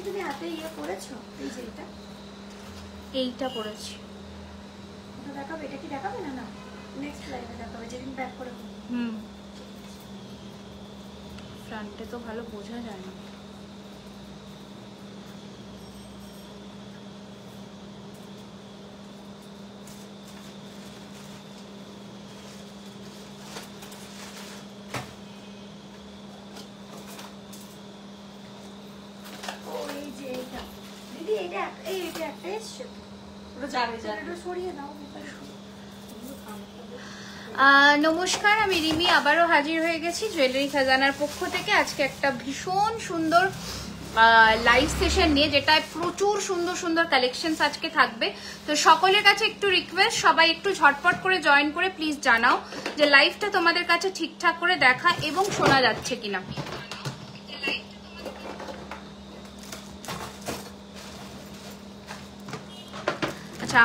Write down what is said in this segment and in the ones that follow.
তুমি হাতে ইয়ে করেছো, এই যে এইটা পরেছি। ওটা দেখাবে, এটা কি দেখাবে? না না, নেক্সট লাইভে দেখাবে, যেদিন ব্যাক করে। ফ্রন্টে তো ভালো বোঝা যায় না। নমস্কার, আমি রিমি আবারও হাজির হয়ে গেছি জুয়েলারি খাজানার পক্ষ থেকে। আজকে একটা ভীষণ সুন্দর লাইভ সেশন নিয়ে, যেটায় প্রচুর সুন্দর সুন্দর কালেকশনস আজকে থাকবে। তো সকলের কাছে একটু রিকোয়েস্ট, সবাই একটু ঝটপট করে জয়েন করে প্লিজ জানাও যে লাইভটা তোমাদের কাছে ঠিকঠাক করে দেখা এবং শোনা যাচ্ছে কিনা।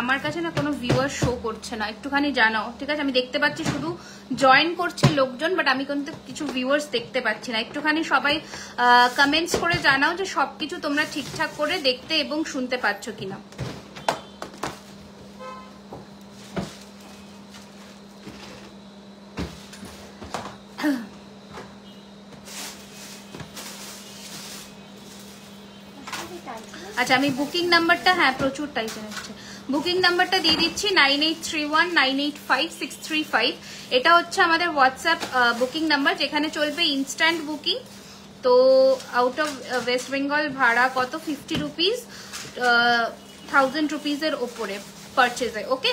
আমার কাছে না কোনো ভিউয়ার শো করছে না, একটুখানি জানাও, ঠিক আছে? আমি দেখতে পাচ্ছি শুধু জয়েন করছে লোকজন, বাট আমি কিন্তু কিছু ভিউয়ার্স দেখতে পাচ্ছি না। একটুখানি সবাই কমেন্টস করে জানাও যে সবকিছু তোমরা ঠিকঠাক করে দেখতে এবং শুনতে পাচ্ছ কিনা। আচ্ছা, আমি বুকিং নাম্বারটা, হ্যাঁ প্রচুর টাইটেন আসছে, বুকিং নাম্বারটা দিয়ে দিচ্ছি 9831985635। এটা হচ্ছে আমাদের হোয়াটসঅ্যাপ বুকিং নাম্বার, যেখানে চলবে ইনস্ট্যান্ট বুকিং। তো আউট অফ ওয়েস্ট বেঙ্গল ভাড়া কত? 50 রুপিস, 1000 রুপিসের ওপরে পারচেজে। ওকে,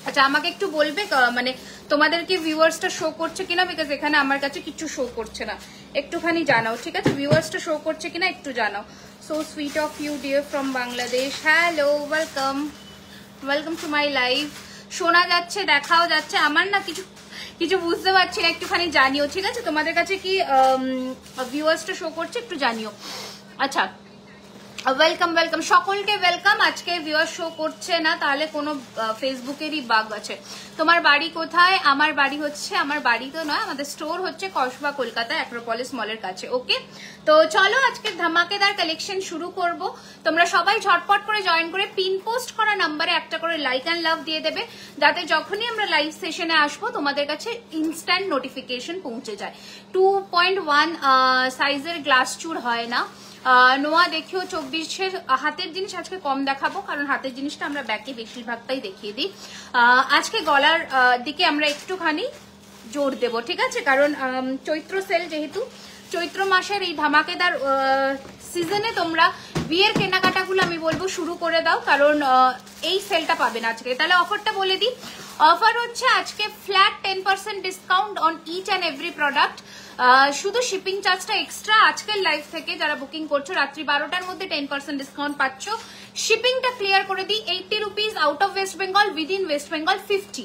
আচ্ছা আমাকে একটু বলবে মানে তোমাদেরকে ভিউয়ার্সটা শো করছে কিনা, বিকজ এখানে আমার কাছে কিছু শো করছে না। একটুখানি জানাও, ঠিক আছে? ভিউয়ার্সটা শো করছে কিনা একটু জানাও। So sweet of you dear from Bangladesh. Hello, welcome, welcome to my live. শোনা যাচ্ছে, দেখাও যাচ্ছে, আমার না কিছু বুঝতে পারছি না, একটুখানি জানিও, ঠিক আছে? তোমাদের কাছে কি ভিউয়ার্সটা শো করছে একটু জানিও। আচ্ছা, ওয়েলকাম ওয়েলকাম, সকলকে ওয়েলকাম। আজকে ভিউয়ার শো করছে না, তাহলে কোনো ফেসবুকেরই বাগ আছে। তোমার বাড়ি কোথায়? আমার বাড়ি হচ্ছে, আমার বাড়ি তো নয়, আমাদের স্টোর হচ্ছে কসবা, কলকাতা, অ্যাক্রোপলিস মলের কাছে। ওকে, তো চলো আজকে ধামাকেদার কালেকশন শুরু করব। তোমরা সবাই ঝটপট করে জয়েন করে পিন পোস্ট করা নাম্বারে একটা করে লাইক অ্যান্ড লাভ দিয়ে দেবে, যাতে যখনই আমরা লাইভ সেশনে আসবো তোমাদের কাছে ইনস্ট্যান্ট নোটিফিকেশন পৌঁছে যায়। 2.1 সাইজের গ্লাস চুর হয় না। নোয়া দেখিও 24-এর হাতের জিনিস আজকে কম দেখাবো, কারণ হাতের জিনিসটা আমরা ব্যাকে বেশিরভাগটাই দেখিয়ে দিই। আজকে গলার দিকে আমরা একটুখানি জোর দেব, ঠিক আছে? কারণ চৈত্র সেল, যেহেতু চৈত্র মাসের এই ধামাকেদার সিজনে তোমরা বিয়ের কেনাকাটাগুলো আমি বলবো শুরু করে দাও, কারণ এই সেলটা পাবে না আজকে। তাহলে অফারটা বলে দিই। অফার হচ্ছে আজকে flat 10% discount on each and every product. শুধু শিপিং চার্জটা এক্সট্রা। আজকের লাইভ থেকে যারা বুকিং করছো রাত্রি 12টার মধ্যে 10% ডিসকাউন্ট পাচ্ছ। শিপিংটা ক্লিয়ার করে দিই, 80 rupees out of West Bengal, within West Bengal 50।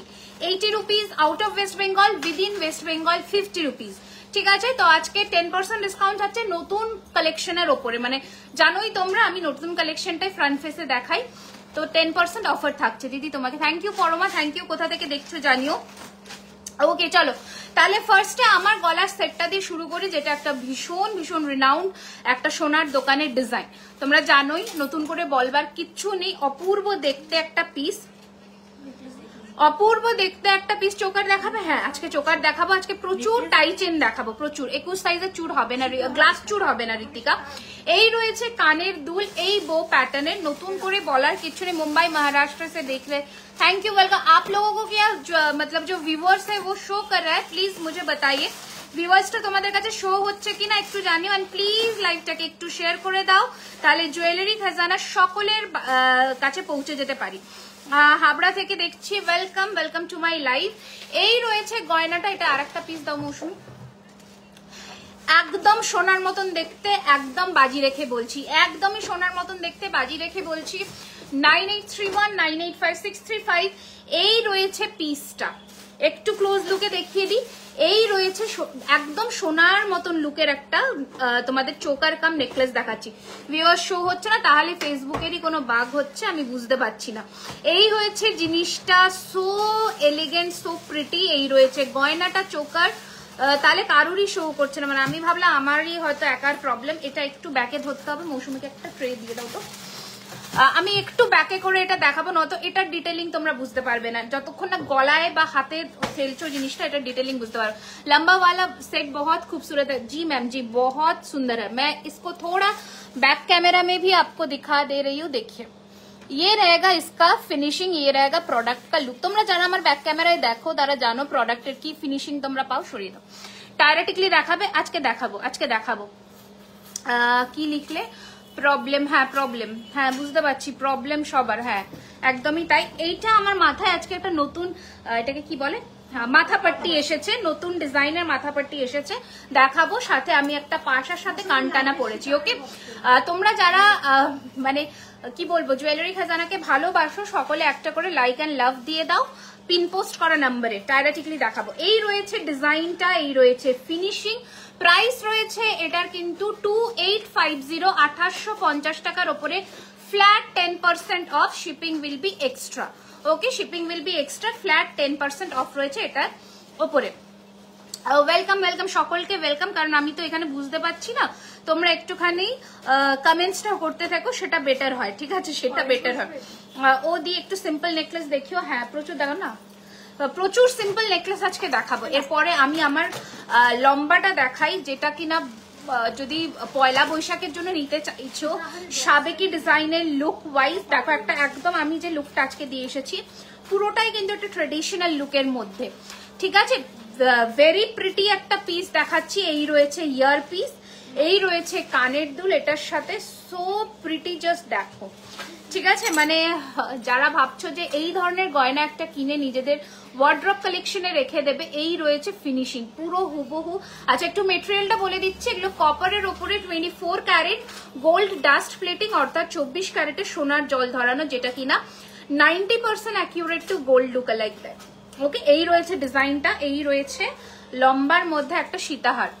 80 rupees out of West Bengal, within West Bengal 50 rupees, ঠিক আছে? তো আজকে 10% ডিসকাউন্ট আছে নতুন কালেকশনের ওপরে, মানে জানোই তোমরা আমি নতুন কালেকশনটাই ফ্রন্ট ফেসে দেখাই। তো 10% অফার থাকছে। দিদি তোমাকে thank you, Parama thank you, কোথা থেকে দেখছো জানিও। ওকে চলো তাহলে ফার্স্টে আমার গলার সেটটা দিয়ে শুরু করি, যেটা একটা ভীষণ ভীষণ রিনাউন্ড একটা সোনার দোকানের ডিজাইন। তোমরা জানোই, নতুন করে বলবার কিচ্ছু নেই, অপূর্ব দেখতে একটা পিস, অপূর্ব দেখতে একটা পিস। চোকার দেখাবে? হ্যাঁ আজকে চোকার দেখাবো, আজকে প্রচুর টাই চেন দেখাবো, প্রচুর। 21 সাইজের চুর হবে না, গ্লাস চুর হবে না ঋতিকা। এই রয়েছে কানের দুল, এই বো প্যাটার্নের, নতুন করে বলার কিছু নেই। মুম্বাই महाराष्ट्र से देख रहे, थैंक यू वेलकम। आप लोगों को क्या मतलब जो व्यूअर्स है वो शो कर रहा है, प्लीज मुझे बताइए ভিউয়ার্সটা তোমাদের কাছে শো হচ্ছে কিনা একটু জানিও। এন্ড প্লিজ লাইভটাকে একটু শেয়ার করে দাও, তাহলে জুয়েলারি খাজানা সকলের কাছে পৌঁছে যেতে পারি। হাবড়া থেকে দেখছি, welcome welcome to my live. এই রয়েছে গয়নাটা, এটা আরেকটা পিস দাও মৌসুমি। একদম সোনার মতন দেখতে, একদম বাজি রেখে বলছি, একদমই সোনার মতন দেখতে, বাজি রেখে বলছি। 9831985635 এই রয়েছে পিসটা, একটু ক্লোজ লুকে দেখিয়ে দিই। এই রয়েছে একদম সোনার মতন লুকের একটা তোমাদের চোকার কাম নেকলেস দেখাচ্ছি। ভিউয়ার শো হচ্ছে না, তাহলে ফেসবুকেরই কোনো বাগ হচ্ছে, আমি বুঝতে পারছি না। এই হয়েছে জিনিসটা, সো এলিগেন্ট, সো প্রিটি। এই রয়েছে গয়নাটা, চোকার তাহলে কারুরই শো করছে না, মানে আমি ভাবলাম আমারই হয়তো একার প্রবলেম। এটা একটু ব্যাকে ধরতে হবে, মৌসুমীকে একটা ট্রে দিয়ে দাও তো। আমি একটু ব্যাকে করে এটা দেখাবো, নয়তো এটার ডিটেলিং তোমরা বুঝতে পারবে না যতক্ষণ না গলায় বা হাতে ফেলছো জিনিসটা, এটা डिटेलिंग बुझते पारो। लंबा वाला सेट बहुत खूबसूरत है जी मैम जी, बहुत सुंदर है। मैं इसको थोड़ा बैक कैमरा में भी आपको दिखा दे रही हूँ, देखिए ये रहेगा इसका फिनिशिंग, ये रहेगा प्रोडक्ट का लुक। তোমরা যারা আমার ব্যাক ক্যামেরায় দেখো তারা জানো প্রোডাক্টের কি ফিনিশিং তোমরা পাও। সরিয়ে দাও, ডাইরেক্টলি দেখাবে, আজকে দেখাবো কি লিখলে প্রবলেম, হ্যাঁ প্রবলেম, হ্যাঁ বুঝতে পারছি প্রবলেম সবার, হ্যাঁ একদমই তাই। এইটা আমার মাথায় আজকে একটা নতুন, এটাকে কি বলে, মাথাপট্টি এসেছে, নতুন ডিজাইনের মাথাপট্টি এসেছে, দেখাবো। সাথে আমি একটা পাশার সাথে কানটানা পরেছি। ওকে, তোমরা যারা মানে কি বলবো জুয়েলারি খাজানাকে ভালোবাসো সকলে একটা করে লাইক অ্যান্ড লাভ দিয়ে দাও পিন পোস্ট করা নাম্বারে, ডাইরেক্টলি দেখাবো। এই রয়েছে ডিজাইনটা, এই রয়েছে ফিনিশিং, প্রাইস রয়েছে এটার কিন্তু 2850, 2850 টাকার উপরে flat 10% off, shipping will be extra. Okay, shipping will be extra, flat 10% of রয়েছে এটার উপরে। ওয়েলকাম ওয়েলকাম সকলকে ওয়েলকাম, কারণ আমি তো এখানে বুঝতে পারছি না, তোমরা একটুখানি কমেন্টসটা করতে থাকো, সেটা বেটার হয়, ঠিক আছে, সেটা বেটার হয়। ও দিয়ে একটু সিম্পল নেকলেস দেখিও, হ্যাঁ প্রচুর দেখো না, প্রচুর সিম্পল নেকলেস আজকে দেখাবো। এরপরে আমি আমার লম্বাটা দেখাই, যেটা কিনা যদি পয়লা বৈশাখের জন্য নিতে চাইছো সাবেকি ডিজাইনের লুক ওয়াইজ, দেখো একটা একদম আমি যে লুকটা আজকে দিয়ে এসেছি পুরোটাই কিন্তু একটা ট্রেডিশনাল লুকের মধ্যে, ঠিক আছে। ভেরি প্রিটি একটা পিস দেখাচ্ছি, এই রয়েছে ইয়ার পিস, এই রয়েছে কানের দুল এটার সাথে, সো প্রিটি, জাস্ট দেখো, ঠিক আছে। মানে যারা ভাবছো যে এই ধরনের গয়না একটা কিনে নিজেদের ওয়ার্ড্রপ কালেকশনে রেখে দেবে, এই রয়েছে ফিনিশিং পুরো হুবহু। আচ্ছা একটু মেটেরিয়ালটা বলে দিচ্ছি, এগুলো কপারের ওপরে 24 ক্যারেট গোল্ড ডাস্ট প্লেটিং, অর্থাৎ 24 ক্যারেটের সোনার জল ধরানো, যেটা কিনা 90% accurate to gold look like that. Okay, এই রয়েছে ডিজাইনটা, এই রয়েছে লম্বার মধ্যে একটা সীতাহার।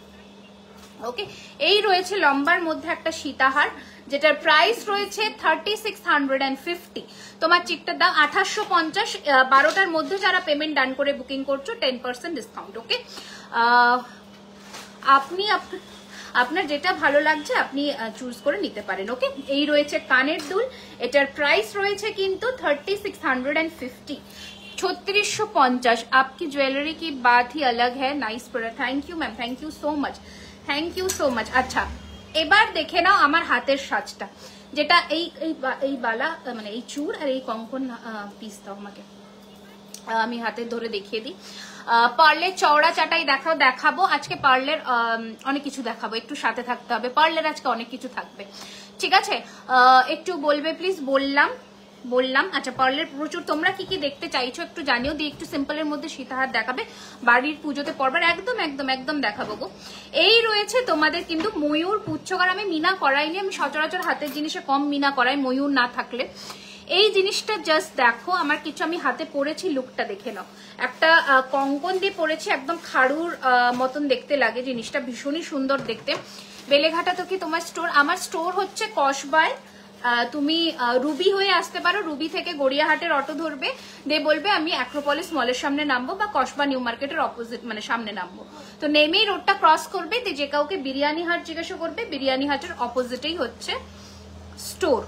ওকে, এই রয়েছে লম্বার মধ্যে একটা সীতাহার, যেটার প্রাইস রয়েছে 3650। তোমার চিকটার দাম 2850। 12টার মধ্যে যারা পেমেন্ট ডান করে বুকিং করছো 10% ডিসকাউন্ট। ওকে, আপনি আপনার যেটা ভালো লাগছে আপনি চুজ করে নিতে পারেন। ওকে, এই রয়েছে কানের দুল, এটার প্রাইস রয়েছে কিন্তু 3650, 3650। आपकी ज्वेलरी की बात ही अलग है, nice product, thank you ma'am, thank you so much, thank you so much. আচ্ছা এবার দেখে নাও আমার হাতের সাজটা, যেটা এই বালা মানে এই চূড় আর এই কঙ্কন পিস দাও আমাকে, আমি হাতে ধরে দেখিয়ে দিই। পার্লের চওড়া চাটাই দেখাবো আজকে, পার্লের অনেক কিছু দেখাবো, একটু সাথে থাকতে হবে, পার্লের আজকে অনেক কিছু থাকবে, ঠিক আছে। একটু বলবে প্লিজ, বললাম। আচ্ছা পার্লের প্রচুর, তোমরা কি কি দেখতে চাইছো একটু জানিও, দিয়ে একটু সিম্পলের মধ্যে সীতাহার দেখাবে, বাড়ির পুজোতে পরবার একদম একদম একদম দেখাবো গো। এই রয়েছে তোমাদের কিন্তু ময়ূর পুচ্ছকার, আমি মিনা করাইনি, আমি সচরাচর হাতের জিনিসে কম মিনা করাই ময়ূর না থাকলে। এই জিনিসটা জাস্ট দেখো, আমার কিছু আমি হাতে পরেছি, লুকটা দেখে নাও, একটা কঙ্কন দিয়ে পরেছি, একদম খাড়ুর মতন দেখতে লাগে জিনিসটা, ভীষণই সুন্দর দেখতে। বেলেঘাটা তো কি তোমার স্টোর? আমার স্টোর হচ্ছে কসবায়, তুমি রুবি হয়ে আসতে পারো, রুবি থেকে গড়িয়াহাটের অটো ধরবে, দিয়ে বলবে আমি অ্যাক্রোপলিস মলের সামনে নামবো, বা কসবা নিউ মার্কেটের অপোজিট মানে সামনে নামবো, তো নেমেই রোডটা ক্রস করবে, যে কাউকে বিরিয়ানি হাট জিজ্ঞাসা করবে, বিরিয়ানি হাটের অপোজিটেই হচ্ছে স্টোর।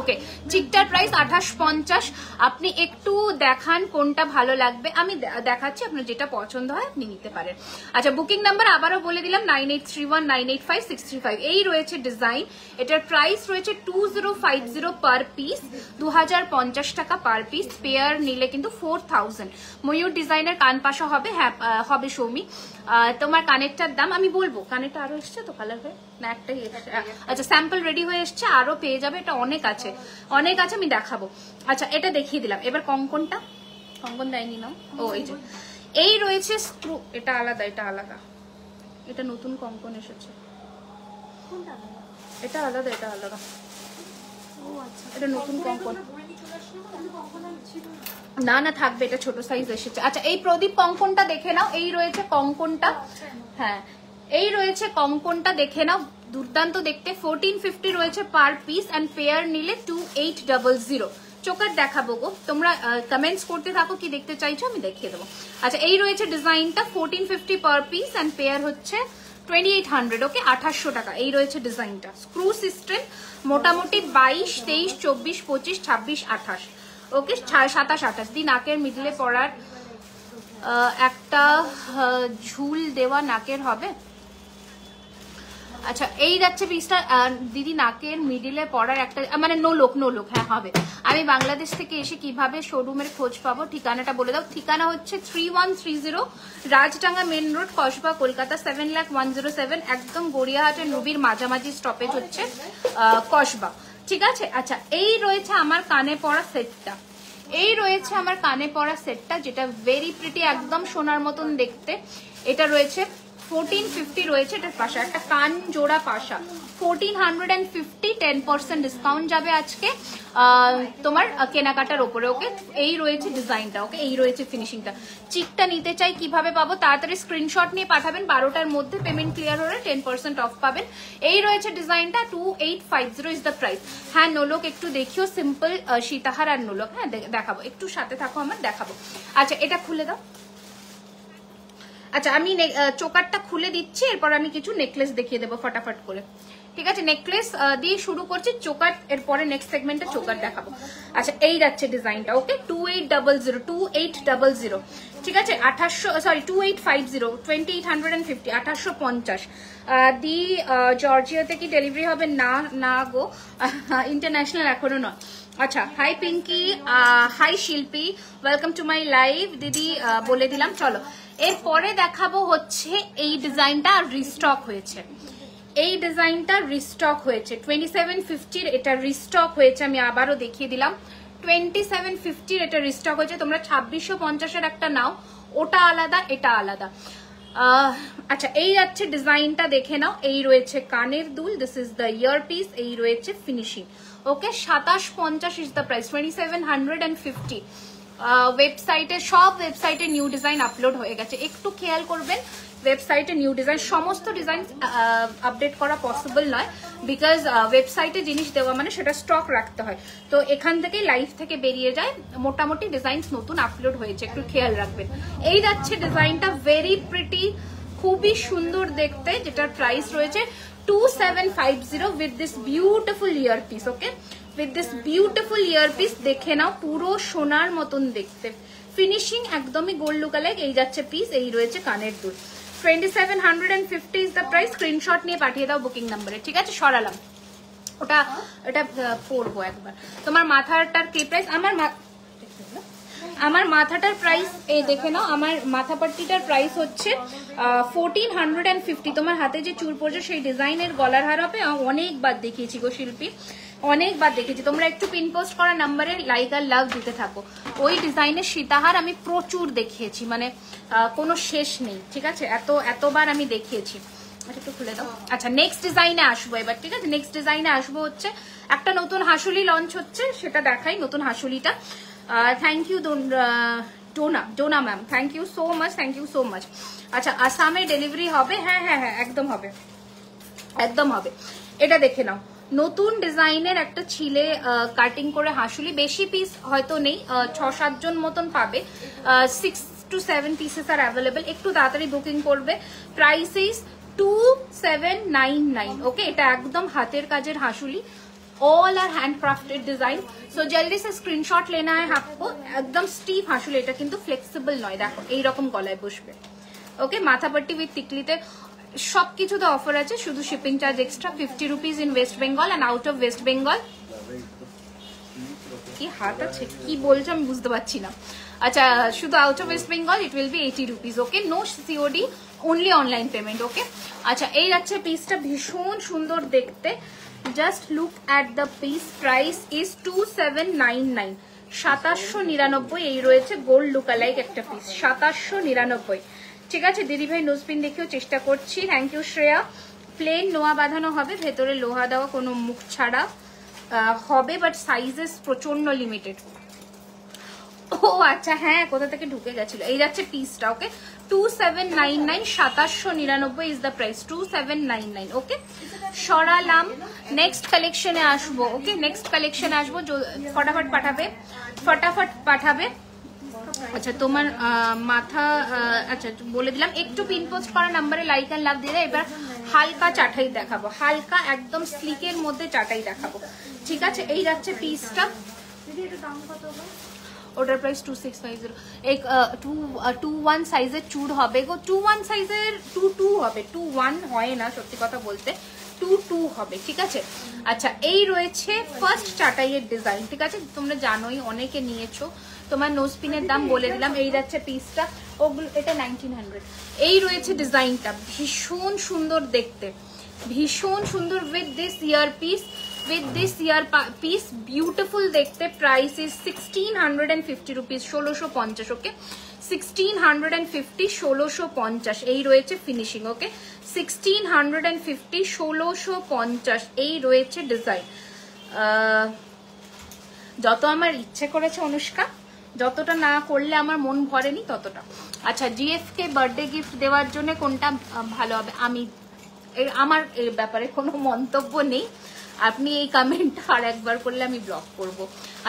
ওকে, চিকটার প্রাইস 2850। আপনি একটু দেখান কোনটা ভালো লাগবে, আমি দেখাচ্ছি, আপনার যেটা পছন্দ হয় আপনি নিতে পারেন। আচ্ছা বুকিং নাম্বার আবারও বলে দিলাম 9831985635। এই রয়েছে ডিজাইন, এটার প্রাইস রয়েছে 2050 পার পিস, 2050 টাকা পার পিস, পেয়ার নিলে কিন্তু 4000। ময়ূর ডিজাইনের কান পাশা হবে, হ্যাঁ হবে সৌমি। তোমার কানেরটার দাম আমি বলবো, কানেরটা আরো এসছে তো কালার হয়ে না, একটাই এসছে। আচ্ছা স্যাম্পল রেডি হয়ে এসছে, আরো পেয়ে যাবে, এটা অনেক আছে আমি দেখাবো। আচ্ছা এটা দেখিয়ে দিলাম, এবার কঙ্কনটা, কঙ্কন দেয়নি না, ও এই যে এই রয়েছে স্ক্রু, এটা আলাদা, এটা নতুন কঙ্কন এসেছে, এটা আলাদা, এটা নতুন কঙ্কন, না থাকবে, এটা ছোট সাইজ এসেছে। আচ্ছা এই প্রদীপ কঙ্কনটা দেখে নাও, এই রয়েছে কঙ্কনটা, হ্যাঁ এই রয়েছে কঙ্কনটা দেখে নাও, দুর্দান্ত দেখতে, 1450 রয়েছে পার পিস, এন্ড পেয়ার নিলে 2800, চোকার দেখাবো গো, তোমরা কমেন্টস করতে থাকো কি দেখতে চাইছো, আমি দেখিয়ে দেবো। আচ্ছা এই রয়েছে ডিজাইনটা 1450 পার পিস অ্যান্ড পেয়ার হচ্ছে 2800, ওকে 2800 টাকা। এই রয়েছে ডিজাইনটা, স্ক্রু সিস্টেম, মোটামুটি 22, 23, 24, 25, 26, 28, ওকে 27, 28 দিন নাকের মিডলে পরার একটা ঝুল দেওয়া নাকের হবে। আচ্ছা এই যাচ্ছে পিসটা দিদি, নাকের মিডিলে পরার একটা মানে নো লোক হ্যাঁ হবে। আমি বাংলাদেশ থেকে এসে কিভাবে শোরুমের খোঁজ পাবো, ঠিকানাটা বলে দাও। ঠিকানা হচ্ছে 3130 রাজডাঙ্গা মেন রোড, কসবা, কলকাতা 7,01,07, একদম গড়িয়াহাটের নবীর মাঝামাঝি স্টপেজ হচ্ছে কসবা, ঠিক আছে। আচ্ছা এই রয়েছে আমার কানে পরা সেটটা, এই রয়েছে আমার কানে পরা সেটটা, যেটা ভেরি প্রিটি, একদম সোনার মতন দেখতে। এটা রয়েছে 1450 রয়েছে, এটার পাশা একটা কান জোড়া পাশা 1450, 10% ডিসকাউন্ট যাবে আজকে তোমার কেনাকাটার ওপরে, ওকে। এই রয়েছে ডিজাইনটা, ওকে এই রয়েছে ফিনিশিংটা। চিকটা নিতে চাই কিভাবে পাবো, তাড়াতাড়ি স্ক্রিনশট নিয়ে পাঠাবেন, 12টার মধ্যে পেমেন্ট ক্লিয়ার হলে 10% অফ পাবেন। এই রয়েছে ডিজাইনটা 2850 ইজ দ্য প্রাইস। হ্যাঁ নোলক একটু দেখিও, সিম্পল সীতাহার আর নোলক, হ্যাঁ দেখাবো, একটু সাথে থাকো আমার, দেখাবো। আচ্ছা এটা খুলে দাও। আচ্ছা আমি চোকারটা খুলে দিচ্ছি, এরপর আমি কিছু নেকলেস দেখিয়ে দেবো ফটাফট করে, ঠিক আছে। নেকলেস দিয়ে শুরু করছি, চোকার এরপরে নেক্সট সেগমেন্টে চোকার দেখাবো। আচ্ছা এই যাচ্ছে ডিজাইনটা, ওকে 2800, ঠিক আছে। 2850, 2850, 2850 দি জর্জিয়াতে কি ডেলিভারি হবে? না গো, ইন্টারন্যাশনাল এখনো নয়। আচ্ছা হাই পিঙ্কি, হাই শিল্পী, ওয়েলকাম টু মাই লাইভ দিদি, বলে দিলাম। চলো এরপরে দেখাবো হচ্ছে এই ডিজাইনটা রিস্টক হয়েছে, এই ডিজাইনটা রিস্টক হয়েছে 2750, এটা রিস্টক হয়েছে, আমি আবারও দেখিয়ে দিলাম 2750 এটা রিস্টক হয়েছে। তোমরা 2650 একটা নাও, ওটা আলাদা এটা আলাদা। আচ্ছা এই যাচ্ছে ডিজাইনটা, দেখে নাও। এই রয়েছে কানের দুল, this is the ear piece, এই রয়েছে finishing, okay 2750 is the price, 2750। ওয়েবসাইটে সব ওয়েবসাইটে নিউ ডিজাইন আপলোড হয়ে গেছে, একটু খেয়াল করবেন ওয়েবসাইটে নিউ ডিজাইন, সমস্ত ডিজাইন আপডেট করা পসিবল নয়, বিকজ ওয়েবসাইটে জিনিস দেওয়া মানে সেটা স্টক রাখতে হয়, তো এখান থেকে লাইভ থেকে বেরিয়ে যায়, মোটামুটি ডিজাইন নতুন আপলোড হয়েছে, একটু খেয়াল রাখবেন। এই যাচ্ছে ডিজাইনটা, ভেরি প্রিটি, খুবই সুন্দর দেখতে, যেটার প্রাইস রয়েছে 2750 with this beautiful year piece, okay with this beautiful year piece. দেখে নাও পুরো সোনার মতন দেখতে, ফিনিশিং একদমই গোল্ড লুক আলাইক। এই যাচ্ছে পিস, এই রয়েছে কানের দুল, 2750 ইজ দ্য প্রাইস। স্ক্রিনশট নিয়ে পাঠিয়ে দাও বুকিং নাম্বারে, ঠিক আছে। সরালাম ওটা, এটা পরবো একবার। তোমার মাথাটার কি প্রাইস? আমার মাথাটার প্রাইস এই দেখে নাও, আমার মাথা পাট্টিটার প্রাইস হচ্ছে 1450। তোমার হাতে যে চুল পড়ছে সেই ডিজাইনের গলার হার হবে, অনেকবার দেখিয়েছি গো শিল্পী, অনেকবার দেখেছি। তোমরা একটু পিন পোস্ট করা নাম্বারে লাইক আর লাভ দিতে থাকো। ওই ডিজাইনের সীতাহার আমি প্রচুর দেখিয়েছি, মানে কোনো শেষ নেই, ঠিক আছে, এতবার আমি দেখিয়েছি। আচ্ছা একটু খুলে দাও। আচ্ছা নেক্সট ডিজাইনে আসবো এবার, ঠিক আছে। নেক্সট ডিজাইনে আসবো হচ্ছে একটা নতুন হাসুলি লঞ্চ হচ্ছে, সেটা দেখাই নতুন হাসুলিটা। Thank you Dona ma'am, thank you so much, thank you so much. আচ্ছা আসামে ডেলিভারি হবে? হ্যাঁ হ্যাঁ হ্যাঁ একদম হবে, একদম হবে। এটা দেখে নাও, নতুন ডিজাইনের একটা ছিলে কাটিং করে হাসুলি, বেশি পিস হয়তো নেই, 6-7 জন মতন পাবে, 6 to 7 পিসেস আর অ্যাভেলেবেল, একটু তাড়াতাড়ি বুকিং করবে। প্রাইস ইজ 2799, ওকে। এটা একদম হাতের কাজের হাসুলি, ऑल आर हैंडक्राफ्टेड डिजाइन, सो जल्दी से स्क्रीनशॉट लेना है आपको। एकदम स्टीफ हासुल, এটা কিন্তু ফ্লেক্সিবল নয়, দেখো এই রকম গলায় বসবে, ওকে। মাথাপট্টি উইথ টিকলিতে সবকিছুতে অফার আছে, শুধু shipping charge extra 50 rupees in West Bengal and out of West Bengal. কি হাত আছে, কি বলছো আমি বুঝতে পারছি না। আচ্ছা শুধু out of West Bengal it will be 80 rupees, okay. No COD, only online payment, okay. আচ্ছা এই যাচ্ছে পিসটা, ভীষণ সুন্দর দেখতে, just look at the piece, price is 2799, 2799। এই রয়েছে গোল্ড লুক আলাইক একটা পিস, 2799, ঠিক আছে। দিদি ভাই নোজপিন দেখেও চেষ্টা করছি, থ্যাংক ইউ শ্রেয়া। প্লেন নোয়া বাঁধানো হবে, ভেতরে লোহা দেওয়া, কোনো মুখ ছাড়া হবে, বাট সাইজেস প্রচন্ড লিমিটেড। ও আচ্ছা হ্যাঁ, কোথা থেকে ঢুকে গেছিল। এই যাচ্ছে পিসটা, okay 2799, 2799 is the price, 2799, okay. সরালাম। নেক্সট কালেকশনে আসবো। ওকে, নেক্সট কালেকশনে আসবো, ফটাফট পাঠাবে। আচ্ছা তোমার মাথা, আচ্ছা বলে দিলাম, একটু পিন পোস্ট করা নাম্বারে লাইক এন্ড লাভ দিয়ে। এবার হালকা চাটাই দেখাবো, হালকা একদম স্লিকের মধ্যে চাটাই দেখাবো, ঠিক আছে? এই যাচ্ছে পিসটা, ওটার প্রাইস 2650। এক 2-1 সাইজের চুড় হবে গো, 2-1 সাইজের 2-2 হবে, 2-1 হয় না সত্যি কথা বলতে, 2-2 হবে, ঠিক আছে? আচ্ছা এই রয়েছে ফার্স্ট চাটাইয়ের ডিজাইন, ঠিক আছে? তোমরা জানোই, অনেকে নিয়েছো। তোমার নোজপিনের দাম বলে দিলাম, এই যাচ্ছে পিসটা, ওগুলো এটা 1900। এই রয়েছে ডিজাইনটা, ভীষণ সুন্দর দেখতে, ভীষণ সুন্দর, with this year piece, with this ear piece, beautiful দেখতে। Price is 1650 rupees, 1650। ওকে, 1650, 1650। এই রয়েছে ফিনিশিং। ওকে, 1650, 1650। এই রয়েছে ডিজাইন। যত আমার ইচ্ছে করেছে অনুষ্কা, যতটা না করলে আমার মন ভরেনি ততটা। আচ্ছা, জিএফ কে বার্থডে গিফট দেওয়ার জন্য কোনটা ভালো হবে, আমার এই ব্যাপারে কোনো মন্তব্য নেই। আপনি এই কমেন্টটা আর একবার করলে আমি ব্লক করব।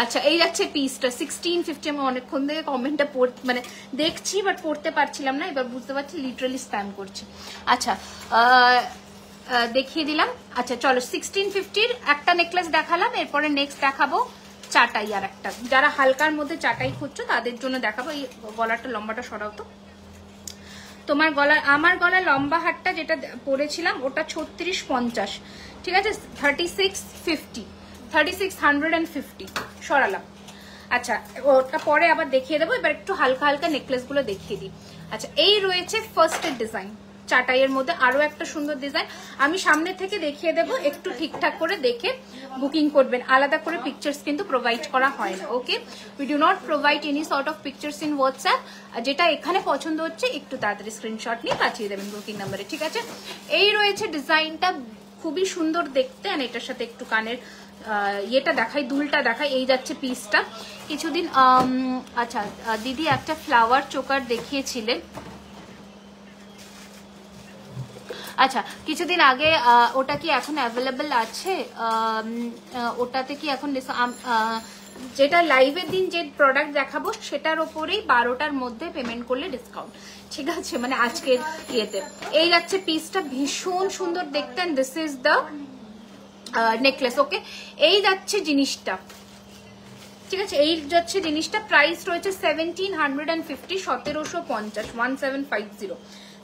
আচ্ছা এই যাচ্ছে পিসটা 1650। আমি অনেকক্ষণ থেকে কমেন্টটা মানে দেখছি বাট পড়তে পারছিলাম না, এবার বুঝতে পারছি লিটারালি স্প্যাম করছে। আচ্ছা দেখিয়ে দিলাম। আচ্ছা চলো 1650-র একটা নেকলেস দেখালাম, এরপরে নেক্সট দেখাবো চাটাই আর একটা। যারা হালকার মধ্যে চাটাই খুঁজছো তাদের জন্য দেখাবো। এই গলাটা লম্বাটা সরাও তো। তোমার গলা, আমার গলা লম্বা হারটা যেটা পরেছিলাম ওটা 3650, ঠিক আছে? 3650 সরালাম। আচ্ছা ওটা পরে আবার দেখিয়ে দেবো, এবার একটু হালকা হালকা নেকলেস গুলো দেখিয়ে দিই। আচ্ছা এই রয়েছে ফার্স্টের ডিজাইন, চাটাইয়ের মধ্যে আরো একটা সুন্দর ডিজাইন। আমি সামনে থেকে দেখিয়ে দেবো, একটু ঠিকঠাক করে দেখে বুকিং করবেন। আলাদা করে পিকচার্স কিন্তু প্রোভাইড করা হয় না। Okay, we do not provide any sort of pictures in WhatsApp. যেটা এখানে পছন্দ হচ্ছে একটু তাড়াতাড়ি স্ক্রিনশট নিয়ে পাঠিয়ে দেবেন বুকিং নাম্বারে, ঠিক আছে? এই রয়েছে ডিজাইনটা, খুবই সুন্দর দেখতে। আর এটার সাথে একটু কানের ইয়েটা দেখাই, দুলটা দেখাই। এই যাচ্ছে পিসটা। কিছুদিন আচ্ছা দিদি একটা ফ্লাওয়ার চোকার দেখিয়েছিলেন, আচ্ছা কিছুদিন আগে, ওটা কি এখন অ্যাভেলেবেল আছে? ওটাতে কি এখন যেটা লাইভের দিন যে প্রোডাক্ট দেখাবো সেটার ওপরেই 12টার মধ্যে পেমেন্ট করলে ডিসকাউন্ট, ঠিক আছে? মানে আজকের ইয়েতে। এই যাচ্ছে পিসটা, ভীষণ সুন্দর দেখতে। This is the necklace. Okay, এই যাচ্ছে জিনিসটা, ঠিক আছে? এই যাচ্ছে জিনিসটা। প্রাইস রয়েছে 1750, 1750, 1750,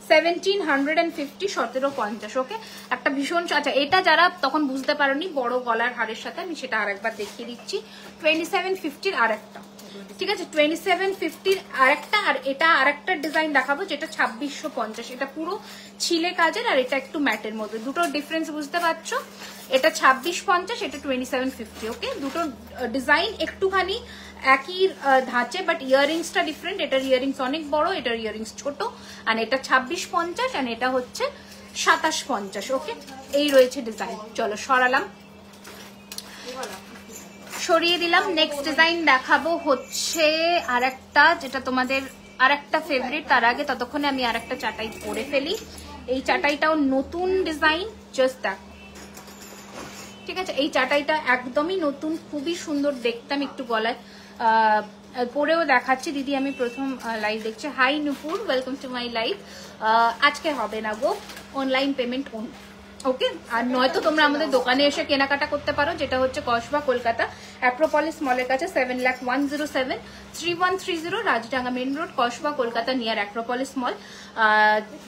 1750, 1750। ওকে, একটা ভীষণ, আচ্ছা এটা যারা তখন বুঝতে পারোনি বড় গলার হারের সাথে, আমি সেটা আরেকবার দেখিয়ে দিচ্ছি। 2750-র আরেকটা, ঠিক আছে? 2750-র আরেকটা, আর এটা আরেকটা ডিজাইন দেখাবো যেটা 2650। এটা পুরো ছিলে কাজের, আর এটা একটু ম্যাটের মধ্যে। দুটো ডিফারেন্স বুঝতে পারছো? এটা 2650, এটা 2750। ওকে, দুটো ডিজাইন একটুখানি একই ধাঁচে, বাট ইয়ারিংসটা ডিফারেন্ট। এটার ইয়ারিংস অনেক বড়, এটার ইয়ারিংস ছোট। আর এটা 2650, আর এটা হচ্ছে 2750। ওকে, এই রয়েছে ডিজাইন। চলো সরালাম, সরিয়ে দিলাম। নেক্সট ডিজাইন দেখাবো হচ্ছে আরেকটা, যেটা তোমাদের আরেকটা ফেভারিট। তার আগে ততক্ষণে আমি আরেকটা চাটাই পরে ফেলি। এই চাটাইটাও নতুন ডিজাইন, জাস্ট দেখো, ঠিক আছে? এই চাটাইটা একদমই নতুন, খুবই সুন্দর দেখতে। আমি একটু গলায় পরেও দেখাচ্ছি। দিদি আমি প্রথম লাইভ দেখছি। Hi Nupur, welcome to my live. আজকে হবে না গো, অনলাইন পেমেন্ট অনলি। ওকে, আর নয়তো তোমরা আমাদের দোকানে এসে কেনাকাটা করতে পারো, যেটা হচ্ছে কসবা কলকাতা, অ্যাক্রোপলিস মলের কাছে, 7,01,07 3130 Rajdanga main road, Kasba Kolkata, near Acropolis mall,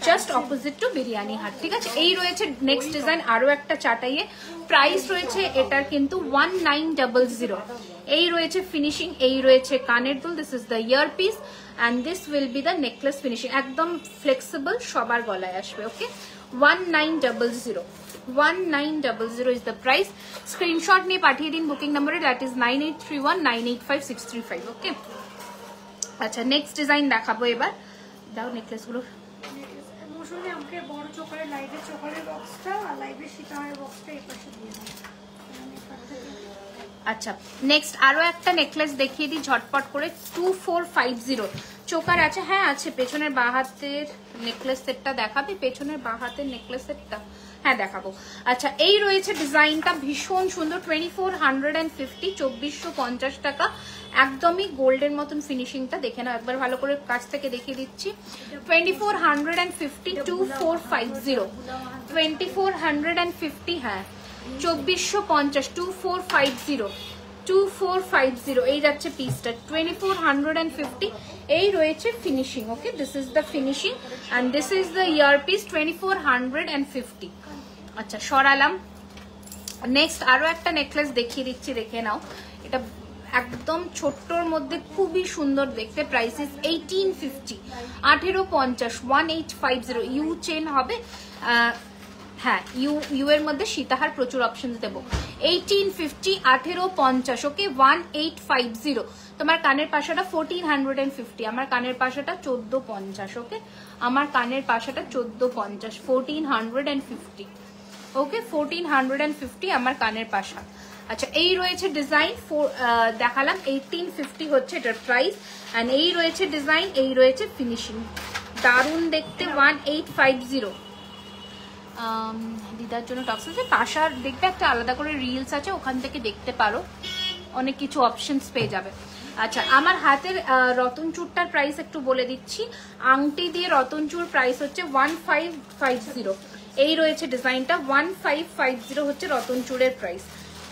just opposite to Biryani Haat, ঠিক আছে? এই রয়েছে নেক্সট ডিজাইন, আরো একটা চাটাইয়ে। প্রাইস রয়েছে এটার কিন্তু 1900। এই রয়েছে ফিনিশিং, এই রয়েছে কানের দুল। This is the ear piece and this will be the necklace finishing. একদম ফ্লেক্সিবল, সবার গলায় আসবে। ওকে, 1900, 1900 is the price. স্ক্রিনশট নিয়ে পাঠিয়ে দিন বুকিং নাম্বারে, দ্যাট ইজ 9831985635। ওকে, আচ্ছা নেক্সট ডিজাইন দেখাবো এবার। দাও নেকলেস গুলো। মৌসুমী আমাকে বড় চোকারের, লাইভের চোকারের বক্সটা আর লাইভের সীতাহারের বক্সটা এই পাশে দিয়ে দাও। আচ্ছা নেক্সট আরো একটা নেকলেস দেখিয়ে দিই ঝটপট করে। 2450 চোকার আছে, হ্যাঁ আছে। পেছনের বাঁ হাতের নেকলেস সেটটা দেখাবে, পেছনের বাঁ হাতের নেকলেস সেটটা হ্যাঁ দেখাবো। আচ্ছা এই রয়েছে ডিজাইনটা ভীষণ সুন্দর, 2450, 2450 টাকা, একদমই গোল্ডের মতন ফিনিশিংটা দেখে নাও একবার ভালো করে, কাছ থেকে দেখিয়ে দিচ্ছি। 2450, 2450, 2450, হ্যাঁ 2450, 2450, 2450 এই যাচ্ছে পিসটা, 2450 এই রয়েছে finishing. Okay, this is the finishing and this is the ear piece, 2450। আচ্ছা সরালাম। নেক্সট আরো একটা নেকলেস দেখিয়ে দিচ্ছি, দেখে নাও। এটা একদম ছোট্টর মধ্যে খুবই সুন্দর দেখতে, প্রাইস ইজ 1850, 1850, 1850। ইউ চেন হবে, হ্যাঁ ইউ এর মধ্যে সীতাহার প্রচুর অপশন দেবো। 1850, 1850, ওকে 1850। তোমার কানের পাশাটা 1450, আমার কানের পাশাটা 1450, ওকে আমার কানের পাশাটা 1450, 1450, ওকে 1450 আমার কানের পাশা। আচ্ছা এই রয়েছে ডিজাইন, দেখালাম 1850 হচ্ছে এটার প্রাইস, এন্ড এই রয়েছে ডিজাইন, এই রয়েছে ফিনিশিং, দারুণ দেখতে। 1850 দিদার জন্য টপস আছে, পাশার দেখবে একটা আলাদা করে রিলস আছে, ওখান থেকে দেখতে পারো, অনেক কিছু অপশনস পেয়ে যাবে। আচ্ছা আমার হাতের রতনচুরটার প্রাইস একটু বলে দিচ্ছি, আংটি দিয়ে রতনচুর প্রাইস হচ্ছে 1550, এই রয়েছে ডিজাইনটা, 1550 হচ্ছে রতনচুরের price,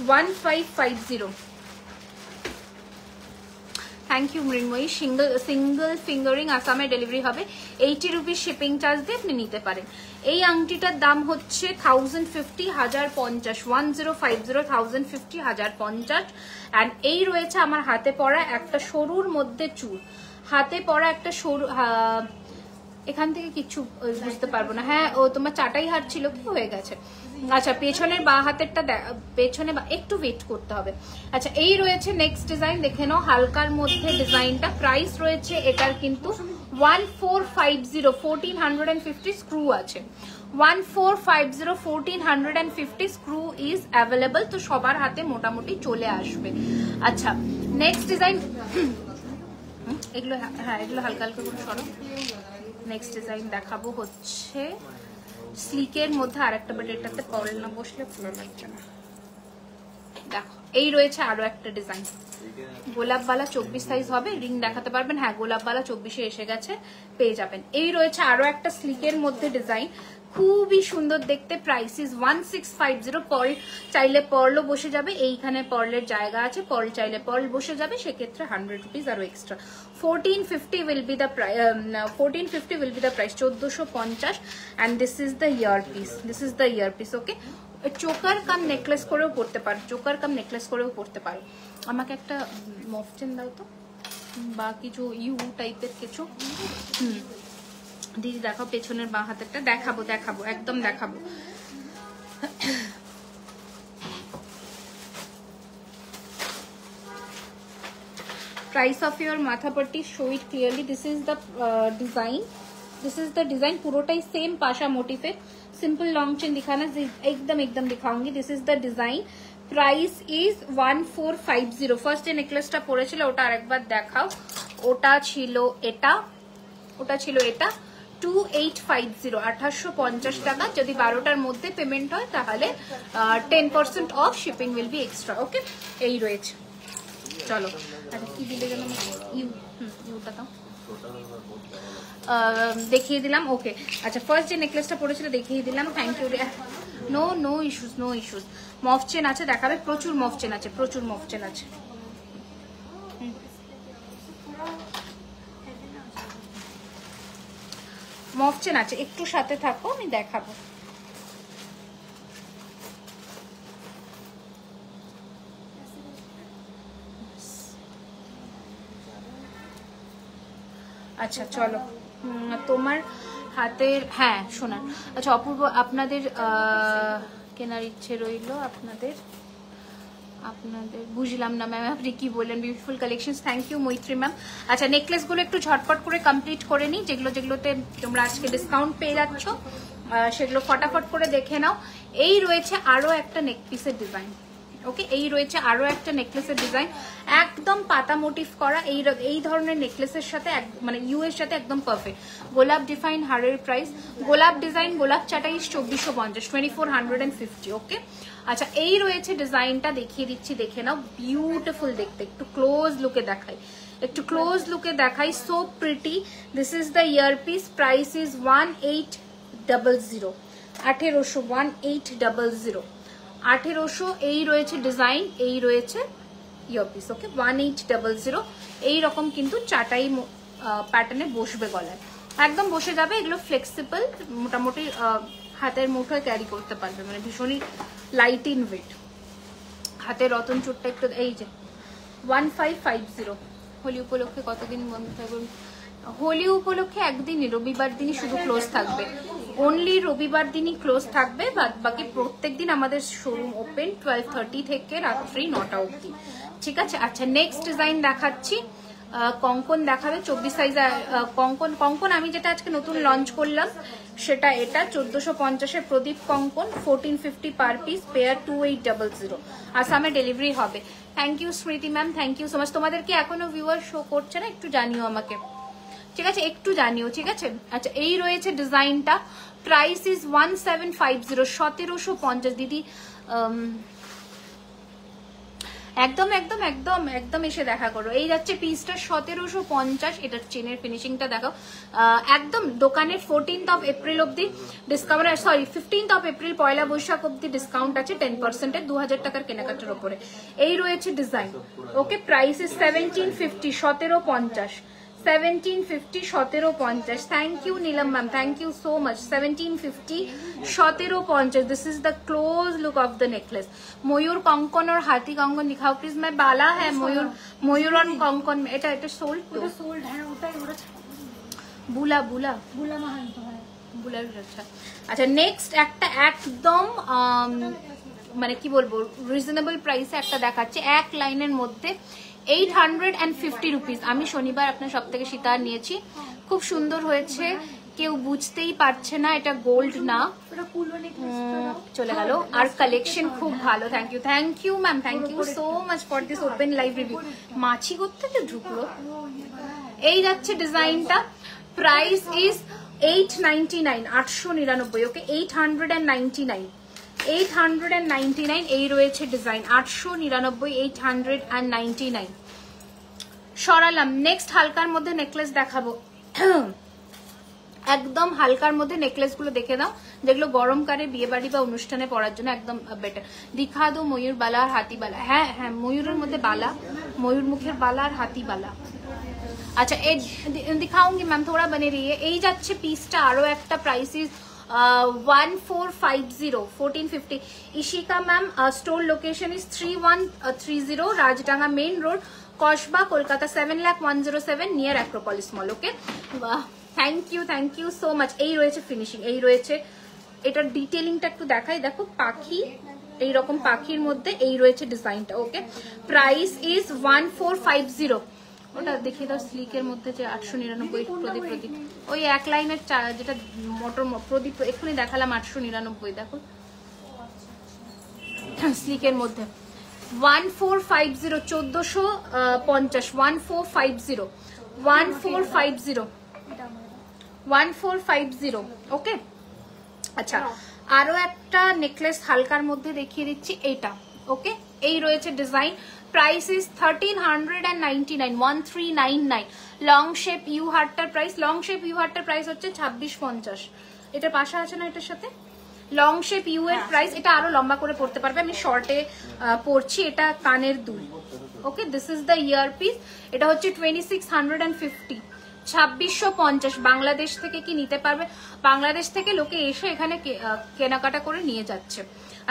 1550। Thank you Mrinmoyee. Single finger ring আসামে ডেলিভারি হবে, 80 রুপিস শিপিং চার্জ দিয়ে আপনি নিতে পারেন। এই আংটিটার দাম হচ্ছে 1050, 1050, 1050, 1050, 1050। অ্যান্ড এই রয়েছে আমার হাতে পরা একটা সরুর মধ্যে চুল, হাতে পরা একটা সরু, এখান থেকে কিছু বুঝতে পারবো না, হ্যাঁ ও তোমার চাটাই হাত ছিল, কি হয়ে গেছে। আচ্ছা পেছনের বা হাতেরটা পেছনে একটু ওয়েট করতে হবে। আচ্ছা এই রয়েছে নেক্সট ডিজাইন, দেখে নাও হালকার মধ্যে ডিজাইনটা, প্রাইস রয়েছে এটার কিন্তু 1450, 1450 স্ক্রু আছে, 1450, 1450 স্ক্রু ইজ অ্যাভেলেবল, তো সবার হাতে মোটামুটি চলে আসবে। আচ্ছা নেক্সট ডিজাইন, এগুলো হ্যাঁ এগুলো হালকা হালকা করে সরো। নেক্সট ডিজাইন দেখাবো হচ্ছে স্লিকের মধ্যে আরেকটা, বাট এটাতে পরেল না বসলে ভালো লাগছে না। দেখো এই রয়েছে আরো একটা ডিজাইন, গোলাপবালা 24 সাইজ হবে, রিং দেখাতে পারবেন, হ্যাঁ গোলাপবালা 24-এ এসে গেছে, পেয়ে যাবেন। এই রয়েছে আরো একটা স্লিকের মধ্যে ডিজাইন, খুবই সুন্দর দেখতে, প্রাইস ইজ 1650। পার্ল চাইলে পার্লও বসে যাবে, এইখানে পার্লের জায়গা আছে, পার্ল চাইলে পার্ল বসে যাবে, সেক্ষেত্রে 100 রুপিস আরো extra. 1450 will be the price, 1450 will be the price, 1450। and this is the earpiece, this is the earpiece, okay choker come necklace করেও পড়তে পারো, চোকার কাম নেকলেস করেও পড়তে পারো। আমাকে একটা মফচেন দাও তো, বা কিছু ইউ টাইপের কিছু। দিদি দেখাও পেছনের বাঁ হাতেরটা, দেখাবো দেখাবো একদম দেখাবো। Price of your matha patti, show it clearly. This is the design, this is the design, পুরোটাই সেম পাশা মোটিফে, সিম্পল লং চেন দিখানা একদম দিখাऊंगी। This is the design, price is 1450। First যে নেকলেসটা পরেছিল ওটা আরেকবার দেখাও, ওটা ছিল এটা, ওটা ছিল এটা, 2850, 1850 টাকা। যদি 12টার মধ্যে পেমেন্ট হয় তাহলে 10% off, shipping will be extra, okay এই রয়েছে। চলো আচ্ছা কি দিলে যেন ইউটা দাও, দেখিয়ে দিলাম, ওকে। আচ্ছা ফার্স্ট যে নেকলেসটা পড়েছিল দেখিয়ে দিলাম, thank you. No issues, no issues. মফ চেন আছে দেখাবে, প্রচুর মফ চেন আছে, প্রচুর মফ চেন আছে। মফ চেন আছে, একটু সাথে থাকো আমি দেখাবো। আচ্ছা চলো তোমার হাতের, হ্যাঁ শোনান। আচ্ছা অপূর্ব আপনাদের কেনার ইচ্ছে রইল, আপনাদের বুঝলাম না ম্যাম আপনি কি বললেন। বিউটিফুল কালেকশনস, থ্যাংক ইউ মৈত্রী ম্যাম। আচ্ছা নেকলেসগুলো একটু ঝটপট করে কমপ্লিট করে নিই, যেগুলোতে তোমরা আজকে ডিসকাউন্ট পেয়ে যাচ্ছ সেগুলো ফটাফট করে দেখে নাও। এই রয়েছে আরো একটা নেক পিসের ডিজাইন, ওকে, এই রয়েছে আরো একটা নেকলেসের ডিজাইন, একদম পাতা মোটিভ করা। এই ধরনের নেকলেসের সাথে মানে ইউ এর সাথে একদম পারফেক্ট। গোলাপ ডিফাইন হারের প্রাইস, গোলাপ ডিজাইন গোলাপ চাটাইশ 2450, 2450। ওকে, আচ্ছা এই রয়েছে ডিজাইনটা, দেখিয়ে দিচ্ছি, দেখে নাও, বিউটিফুল দেখতে। একটু ক্লোজ লুকে দেখাই, একটু ক্লোজ লুকে দেখাই, so pretty. This is the earpiece, price is 1800, 1800। এই রয়েছে ডিজাইন, এই রয়েছে ইয়ারপিস। ওকে, 1800। এইরকম কিন্তু চাটাই প্যাটার্নে বসবে গলায়, একদম বসে যাবে। এগুলো ফ্লেক্সিবল, মোটামুটি হাতের মুঠোয় ক্যারি করতে পারবে, মানে ভীষণই লাইট ইন ওয়েট। হাতের রতন চুটটা একটু, এই যে 1550। হোলি উপলক্ষে কতদিন বন্ধ থাকবে? হোলি উপলক্ষে একদিনই, রবিবার দিনই শুধু ক্লোজ থাকবে, অনলি রবিবার দিনই ক্লোজ থাকবে, বাকি প্রত্যেক দিন আমাদের শোরুম ওপেন 12:30 থেকে রাত্রি 9টা অবধি। ঠিক আছে, আচ্ছা নেক্সট ডিজাইন দেখাচ্ছি। কঙ্কন দেখাবে 24 সাইজ কঙ্কন আমি যেটা আজকে নতুন লঞ্চ করলাম সেটা এটা 1450 প্রদীপ কঙ্কন, 1450 পার পিস, পেয়ার 2800। আসামে ডেলিভারি হবে। Thank you Smriti ma'am, thank you so much. তোমাদের কি এখনো ভিউয়ার শো করছে না? একটু জানিও আমাকে, ঠিক আছে, একটু জানিও, ঠিক আছে। আচ্ছা এই রয়েছে ডিজাইনটা, প্রাইস ইজ 1750, 1750। দিদি একদম একদম একদম একদম এসে দেখা করো। এই যাচ্ছে পিসটা 1750। এটার চেনের ফিনিশিংটা দেখো, একদম দোকানের 14th এপ্রিল অব্দি ডিসকাউন্ট, সরি 15th এপ্রিল, পয়লা বৈশাখ অব্দি ডিসকাউন্ট আছে 10%, 2000 টাকার কেনাকাটার উপরে। এই রয়েছে design. Okay, price is 1750, 1750, 1750, 1750। Thank you Neelam ma'am, thank you so much. 1750, 1750। This is the close look of the necklace. मयूर कंकन और हाथी कंकन दिखाओ प्लीज। मैं बाला है मयूर और कंकन में, এটা সোল্ড, ওটা সোল্ড, হ্যাঁ ওটাই, ওটা বুলা বুলা বুলা মাহান তো হয় বুলার। আচ্ছা আচ্ছা নেক্সট একটা একদম মানে কি বলবো রিজনেবল প্রাইসে একটা দেখাচ্ছে, এক লাইনের মধ্যে 850 রুপিস। আমি শনিবার আপনার সব থেকে সীতাহার নিয়েছি, খুব সুন্দর হয়েছে, কেউ বুঝতেই পারছে না এটা গোল্ড না। চলে গেল। আর কালেকশন খুব ভালো। Thank you ma'am, thank you so much for this open live review. মাছি করতে ঢুকলো। এই যাচ্ছে ডিজাইনটা, প্রাইস ইজ 899, 899। ওকে, 899, 899। এই রয়েছে ডিজাইন 899, 899। সরালাম। নেক্সট হালকার মধ্যে নেকলেস দেখাবো। একদম হালকার মধ্যে নেকলেস গুলো দেখে দাও, যেগুলো গরমকালে বিয়ে বাড়ি বা অনুষ্ঠানে পরার জন্য একদম বেটার। দিখা দো ময়ূর বালা আর হাতি বালা। হ্যাঁ হ্যাঁ, ময়ূরের মধ্যে বালা, ময়ূর মুখের বালা আর হাতি বালা। আচ্ছা এই দিখাऊंगी ম্যাম, থোড়া বনে রহিয়ে। এই যাচ্ছে পিসটা আরো একটা, price is 1450, 1450। Ishika ma'am, store location is 3130 Rajdanga main road, Kasba, Kolkata 7,01,07 near Acropolis mall. Okay, thank you so much. এই রয়েছে ফিনিশিং, এই রয়েছে, এটার ডিটেলিংটা একটু দেখাই, দেখো পাখি, এইরকম পাখির মধ্যে এই রয়েছে ডিজাইনটা। ওকে, প্রাইস ইজ 1450। ওটা দেখিয়ে দাও স্লিকের মধ্যে যে 899 প্রদীপ, ওই এক লাইনের যেটা মোটর প্রদীপ এক্ষুনি দেখালাম 899। দেখো স্লিকের মধ্যে 1450, 1450, 1450, 1450, 1450। ওকে, আচ্ছা আরো একটা নেকলেস হালকার মধ্যে দেখিয়ে দিচ্ছি, এইটা। ওকে, এই রয়েছে design, price is 1399, 1399। Long shape U হার্টটার প্রাইস, লং শেপ ইউ হার্টটার প্রাইস হচ্ছে 2650। এটা পাশে আছে না এটার সাথে? লং শেপ ইউ এর প্রাইস, এটা আরো লম্বা করে পড়তে পারবে, আমি শর্টে পরছি। এটা কানের দুল। Okay, this is the ear piece. এটা হচ্ছে 2650, 2650। বাংলাদেশ থেকে কি নিতে পারবে? বাংলাদেশ থেকে লোকে এসে এখানে কেনাকাটা করে নিয়ে যাচ্ছে।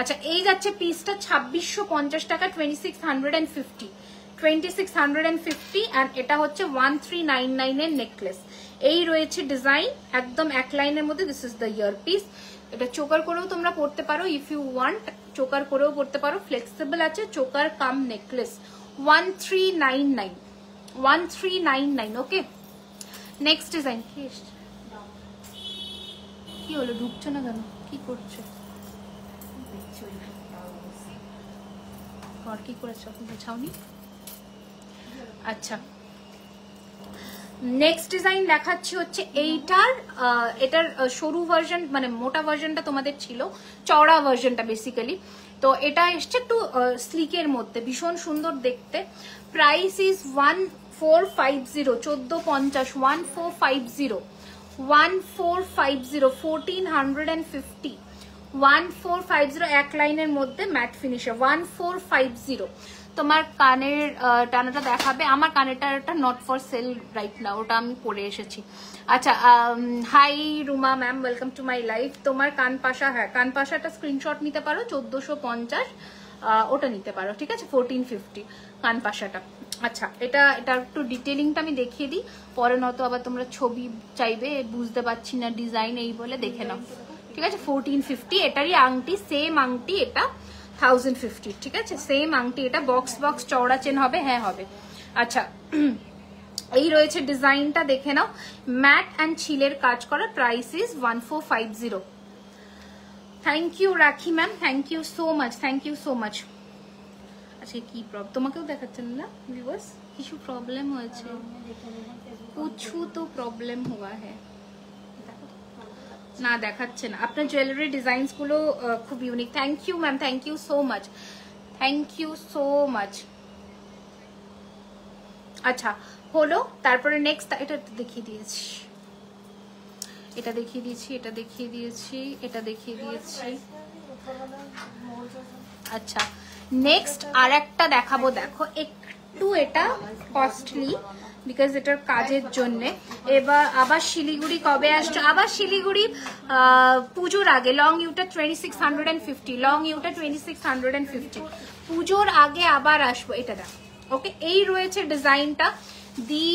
আচ্ছা এই যাচ্ছে পিসটা 2650 টাকা, 2650, 2650। অ্যান্ড এটা হচ্ছে 1399 এর নেকলেস। এই রয়েছে ডিজাইন একদম এক লাইনের মধ্যে। This is the ear piece. এটা চোকার করেও তোমরা পড়তে পারো, ইফ ইউ ওয়ান্ট চোকার করেও পড়তে পারো, ফ্লেক্সিবল আছে। চোকার কাম নেকলেস 1399, 1399। ওকে, নেক্সট ডিজাইন। কি হলো, ঢুকছে না কেন? কি করছে? আর কি করেছো বোঝাওনি। আচ্ছা নেক্সট ডিজাইন দেখাচ্ছি হচ্ছে এটার সরু ভার্জন, মানে মোটা ভার্জনটা তোমাদের ছিল, চওড়া ভার্জনটা বেসিক্যালি। তো এটা এসছে একটু স্লিকের মধ্যে, ভীষণ সুন্দর দেখতে। প্রাইস ইজ 1450, 1450, 1450, 1450, 1450, 1450, এক লাইনের মধ্যে ম্যাট ফিনিশার 1450। তোমার কানের টানাটা দেখাবে, আমার কানেরটা নট ফর সেল রাইট না, ওটা আমি পরে এসেছি। আচ্ছা hi Ruma ma'am, welcome to my life. তোমার কান পাশা, হ্যাঁ কান পাশাটা স্ক্রিনশট নিতে পারো, 1450 ওটা নিতে পারো, ঠিক আছে 1450 কান পাশাটা। আচ্ছা এটা একটু ডিটেলিংটা আমি দেখিয়ে দিই, পরে নয়তো আবার তোমরা ছবি চাইবে, বুঝতে পারছি না ডিজাইন এই বলে, দেখে নাও ঠিক আছে। 1450 এটারই আংটি, সেম আংটি এটা 1050, ঠিক আছে সেম আংটি এটা। বক্স বক্স চওড়া চেন হবে, হ্যাঁ হবে। আচ্ছা এই রয়েছে ডিজাইনটা, দেখে নাও, ম্যাট অ্যান্ড ছিলের কাজ করা। Price is 1450। Thank you Rakhi ma'am, thank you so much, thank you so much. আচ্ছা কি প্রবলেম, তোমাকেও দেখাচ্ছেন না ভিউয়ার্স? কিছু প্রবলেম হয়েছে, কিছু তো প্রবলেম হুয়া হ্যাঁ, না দেখাচ্ছে না। আপনার জুয়েলারি ডিজাইনস গুলো খুব unique. Thank you ma'am, thank you so much, thank you so much. আচ্ছা হলো, তারপরে নেক্সট এটা দেখিয়ে দিয়েছি, এটা দেখিয়ে দিয়েছি, এটা দেখিয়ে দিয়েছি, এটা দেখিয়ে দিয়েছি। আচ্ছা নেক্সট আর একটা দেখাবো, দেখো একটু এটা কস্টলি বিকজ এটার কাজের জন্য। এবার আবার শিলিগুড়ি কবে আসছো? আবার শিলিগুড়ি পুজোর আগে। লং ইউটা 2650, লং ইউটা 2650, পুজোর আগে আবার আসবো। এটা দেখ, ওকে এই রয়েছে ডিজাইনটা, দি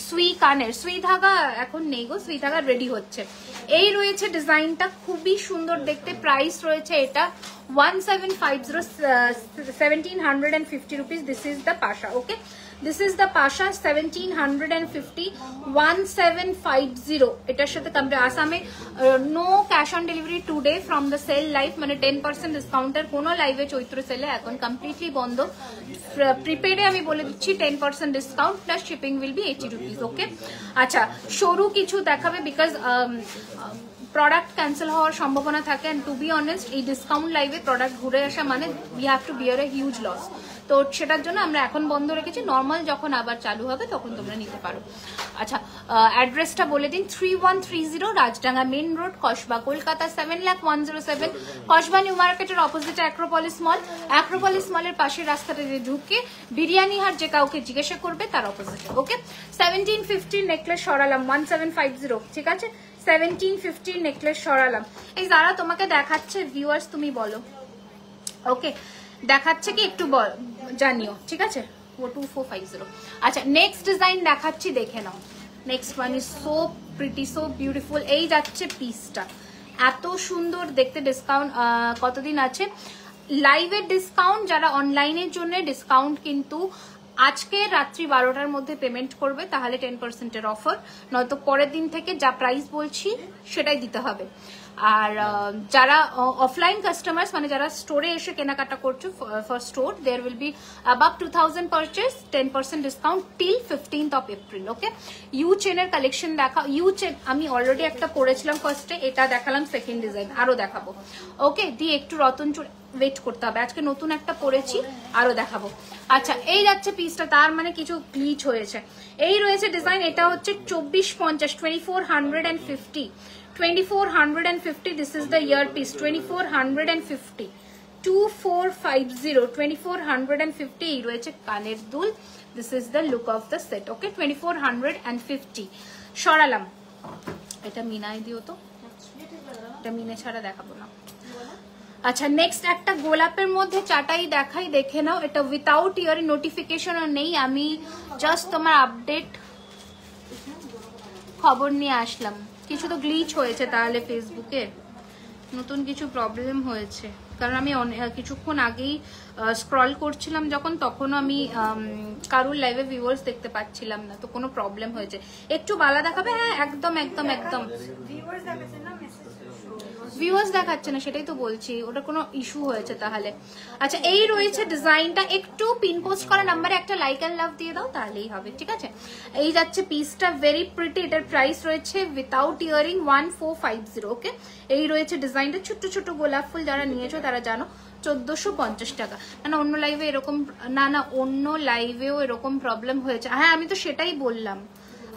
সুই কানের, সুই ধাগা এখন নেই গো, সুই ধাগা রেডি হচ্ছে। এই রয়েছে ডিজাইনটা, খুবই সুন্দর দেখতে। প্রাইস রয়েছে এটা 1750, 1750 রুপিস। দিস ইজ দ্য পাশা, ওকে দিস ইজ দ্য পাশা 1750, 1750। এটার সাথে আসামে no cash on delivery today from the sale live, মানে 10% ডিসকাউন্টের কোনো লাইভে চৈত্র সেলে এখন কমপ্লিটলি বন্ধ। প্রিপেডে আমি বলে দিচ্ছি 10% discount plus shipping will be 80 rupees, okay. আচ্ছা সরু কিছু দেখাবে বিকজ প্রোডাক্ট ক্যান্সেল হওয়ার সম্ভাবনা থাকে, অ্যান্ড টু বি অনেস্ট এই ডিসকাউন্ট লাইভে প্রোডাক্ট ঘুরে আসা মানে we have to bear a huge loss. তো সেটার জন্য আমরা এখন বন্ধ রেখেছি, নর্মাল যখন আবার চালু হবে তখন তোমরা নিতে পারো। আচ্ছা অ্যাড্রেসটা বলে দিন, 3130 Rajdanga main road, Kasba, Kolkata 7,01,07। Kasba new মার্কেটের অপোজিটে অ্যাক্রোপলিস মল, অ্যাক্রোপলিস মলের পাশের রাস্তাটা দিয়ে ঢুকে বিরিয়ানি হাট যে কাউকে জিজ্ঞাসা করবে তার অপোজিটে, ওকে। 1750 নেকলেস সরালাম 1750, ঠিক আছে 1750 নেকলেস সরালাম। এই যারা তোমাকে দেখাচ্ছে ভিউয়ার্স তুমি বলো, ওকে দেখাচ্ছে কি একটু জানিও, ঠিক আছে 2450। আচ্ছা নেক্সট ডিজাইন দেখাচ্ছি, দেখে নাও। Next one is so pretty, so beautiful. এই যাচ্ছে পিসটা, এত সুন্দর দেখতে। ডিসকাউন্ট কতদিন আছে? লাইভের ডিসকাউন্ট, যারা অনলাইনের জন্য ডিসকাউন্ট কিন্তু আজকে রাত্রি 12টার মধ্যে পেমেন্ট করবে তাহলে 10%-এর অফার, নয়তো পরের দিন থেকে যা প্রাইস বলছি সেটাই দিতে হবে। আর যারা অফলাইন কাস্টমার্স মানে যারা স্টোরে এসে কেনাকাটা করছো for store, there will be above 2000 purchase 10% discount till 15th of April, okay. U চেনের কালেকশন দেখা, ইউ চেন আমি অলরেডি একটা পরেছিলাম ফার্স্টে, এটা দেখালাম সেকেন্ড ডিজাইন, আরো দেখাবো, ওকে। দিয়ে একটু রতন চুড়ি ওয়েট করতে হবে, আজকে নতুন একটা পরেছি আরো দেখাবো। আচ্ছা এই যাচ্ছে পিসটা, তার মানে কিছু গ্লিচ হয়েছে। এই রয়েছে ডিজাইন, এটা হচ্ছে 2450, 2450, 2450। This is the ear piece 2450, 2450, 2450। এই রয়েছে কানের দুল, this is the look of the set, okay 2450 সরালাম। এটা মিনাই দিও তো, এটা মিনে ছাড়া দেখাবো না। আচ্ছা নেক্সট একটা গোলাপের মধ্যে চাটাই দেখাই, দেখে নাও। এটা উইথাউট ইয়ার নোটিফিকেশন নেই, আমি জাস্ট তোমার আপডেট খবর নিয়ে আসলাম। কিছু তো গ্লিচ হয়েছে তাহলে ফেসবুকে, নতুন কিছু প্রবলেম হয়েছে, কারণ আমি কিছুক্ষণ আগেই স্ক্রল করছিলাম যখন, তখনও আমি কারুর লাইভে ভিউয়ার্স দেখতে পাচ্ছিলাম না, তো কোনো প্রবলেম হয়েছে। একটু বালা দেখাবে? হ্যাঁ একদম একদম একদম। ভিউয়ার্স দেখাচ্ছে না, সেটাই তো বলছি, ওটা কোনো ইস্যু হয়েছে তাহলে। আচ্ছা এই রয়েছে ডিজাইনটা, একটু পিন পোস্ট করা নাম্বারে একটা লাইক অ্যান্ড লাভ দিয়ে দাও তাহলেই হবে, ঠিক আছে। এই যাচ্ছে পিসটা, ভেরি প্রিটি। এটার প্রাইস রয়েছে উইথাউট ইয়ারিং 1450, ওকে। এই রয়েছে ডিজাইনটা, ছোট্ট ছোট গোলাপ ফুল, যারা নিয়েছো তারা জানো 1450 টাকা। না অন্য লাইভে এরকম, না অন্য লাইভেও এরকম প্রবলেম হয়েছে। হ্যাঁ আমি তো সেটাই বললাম,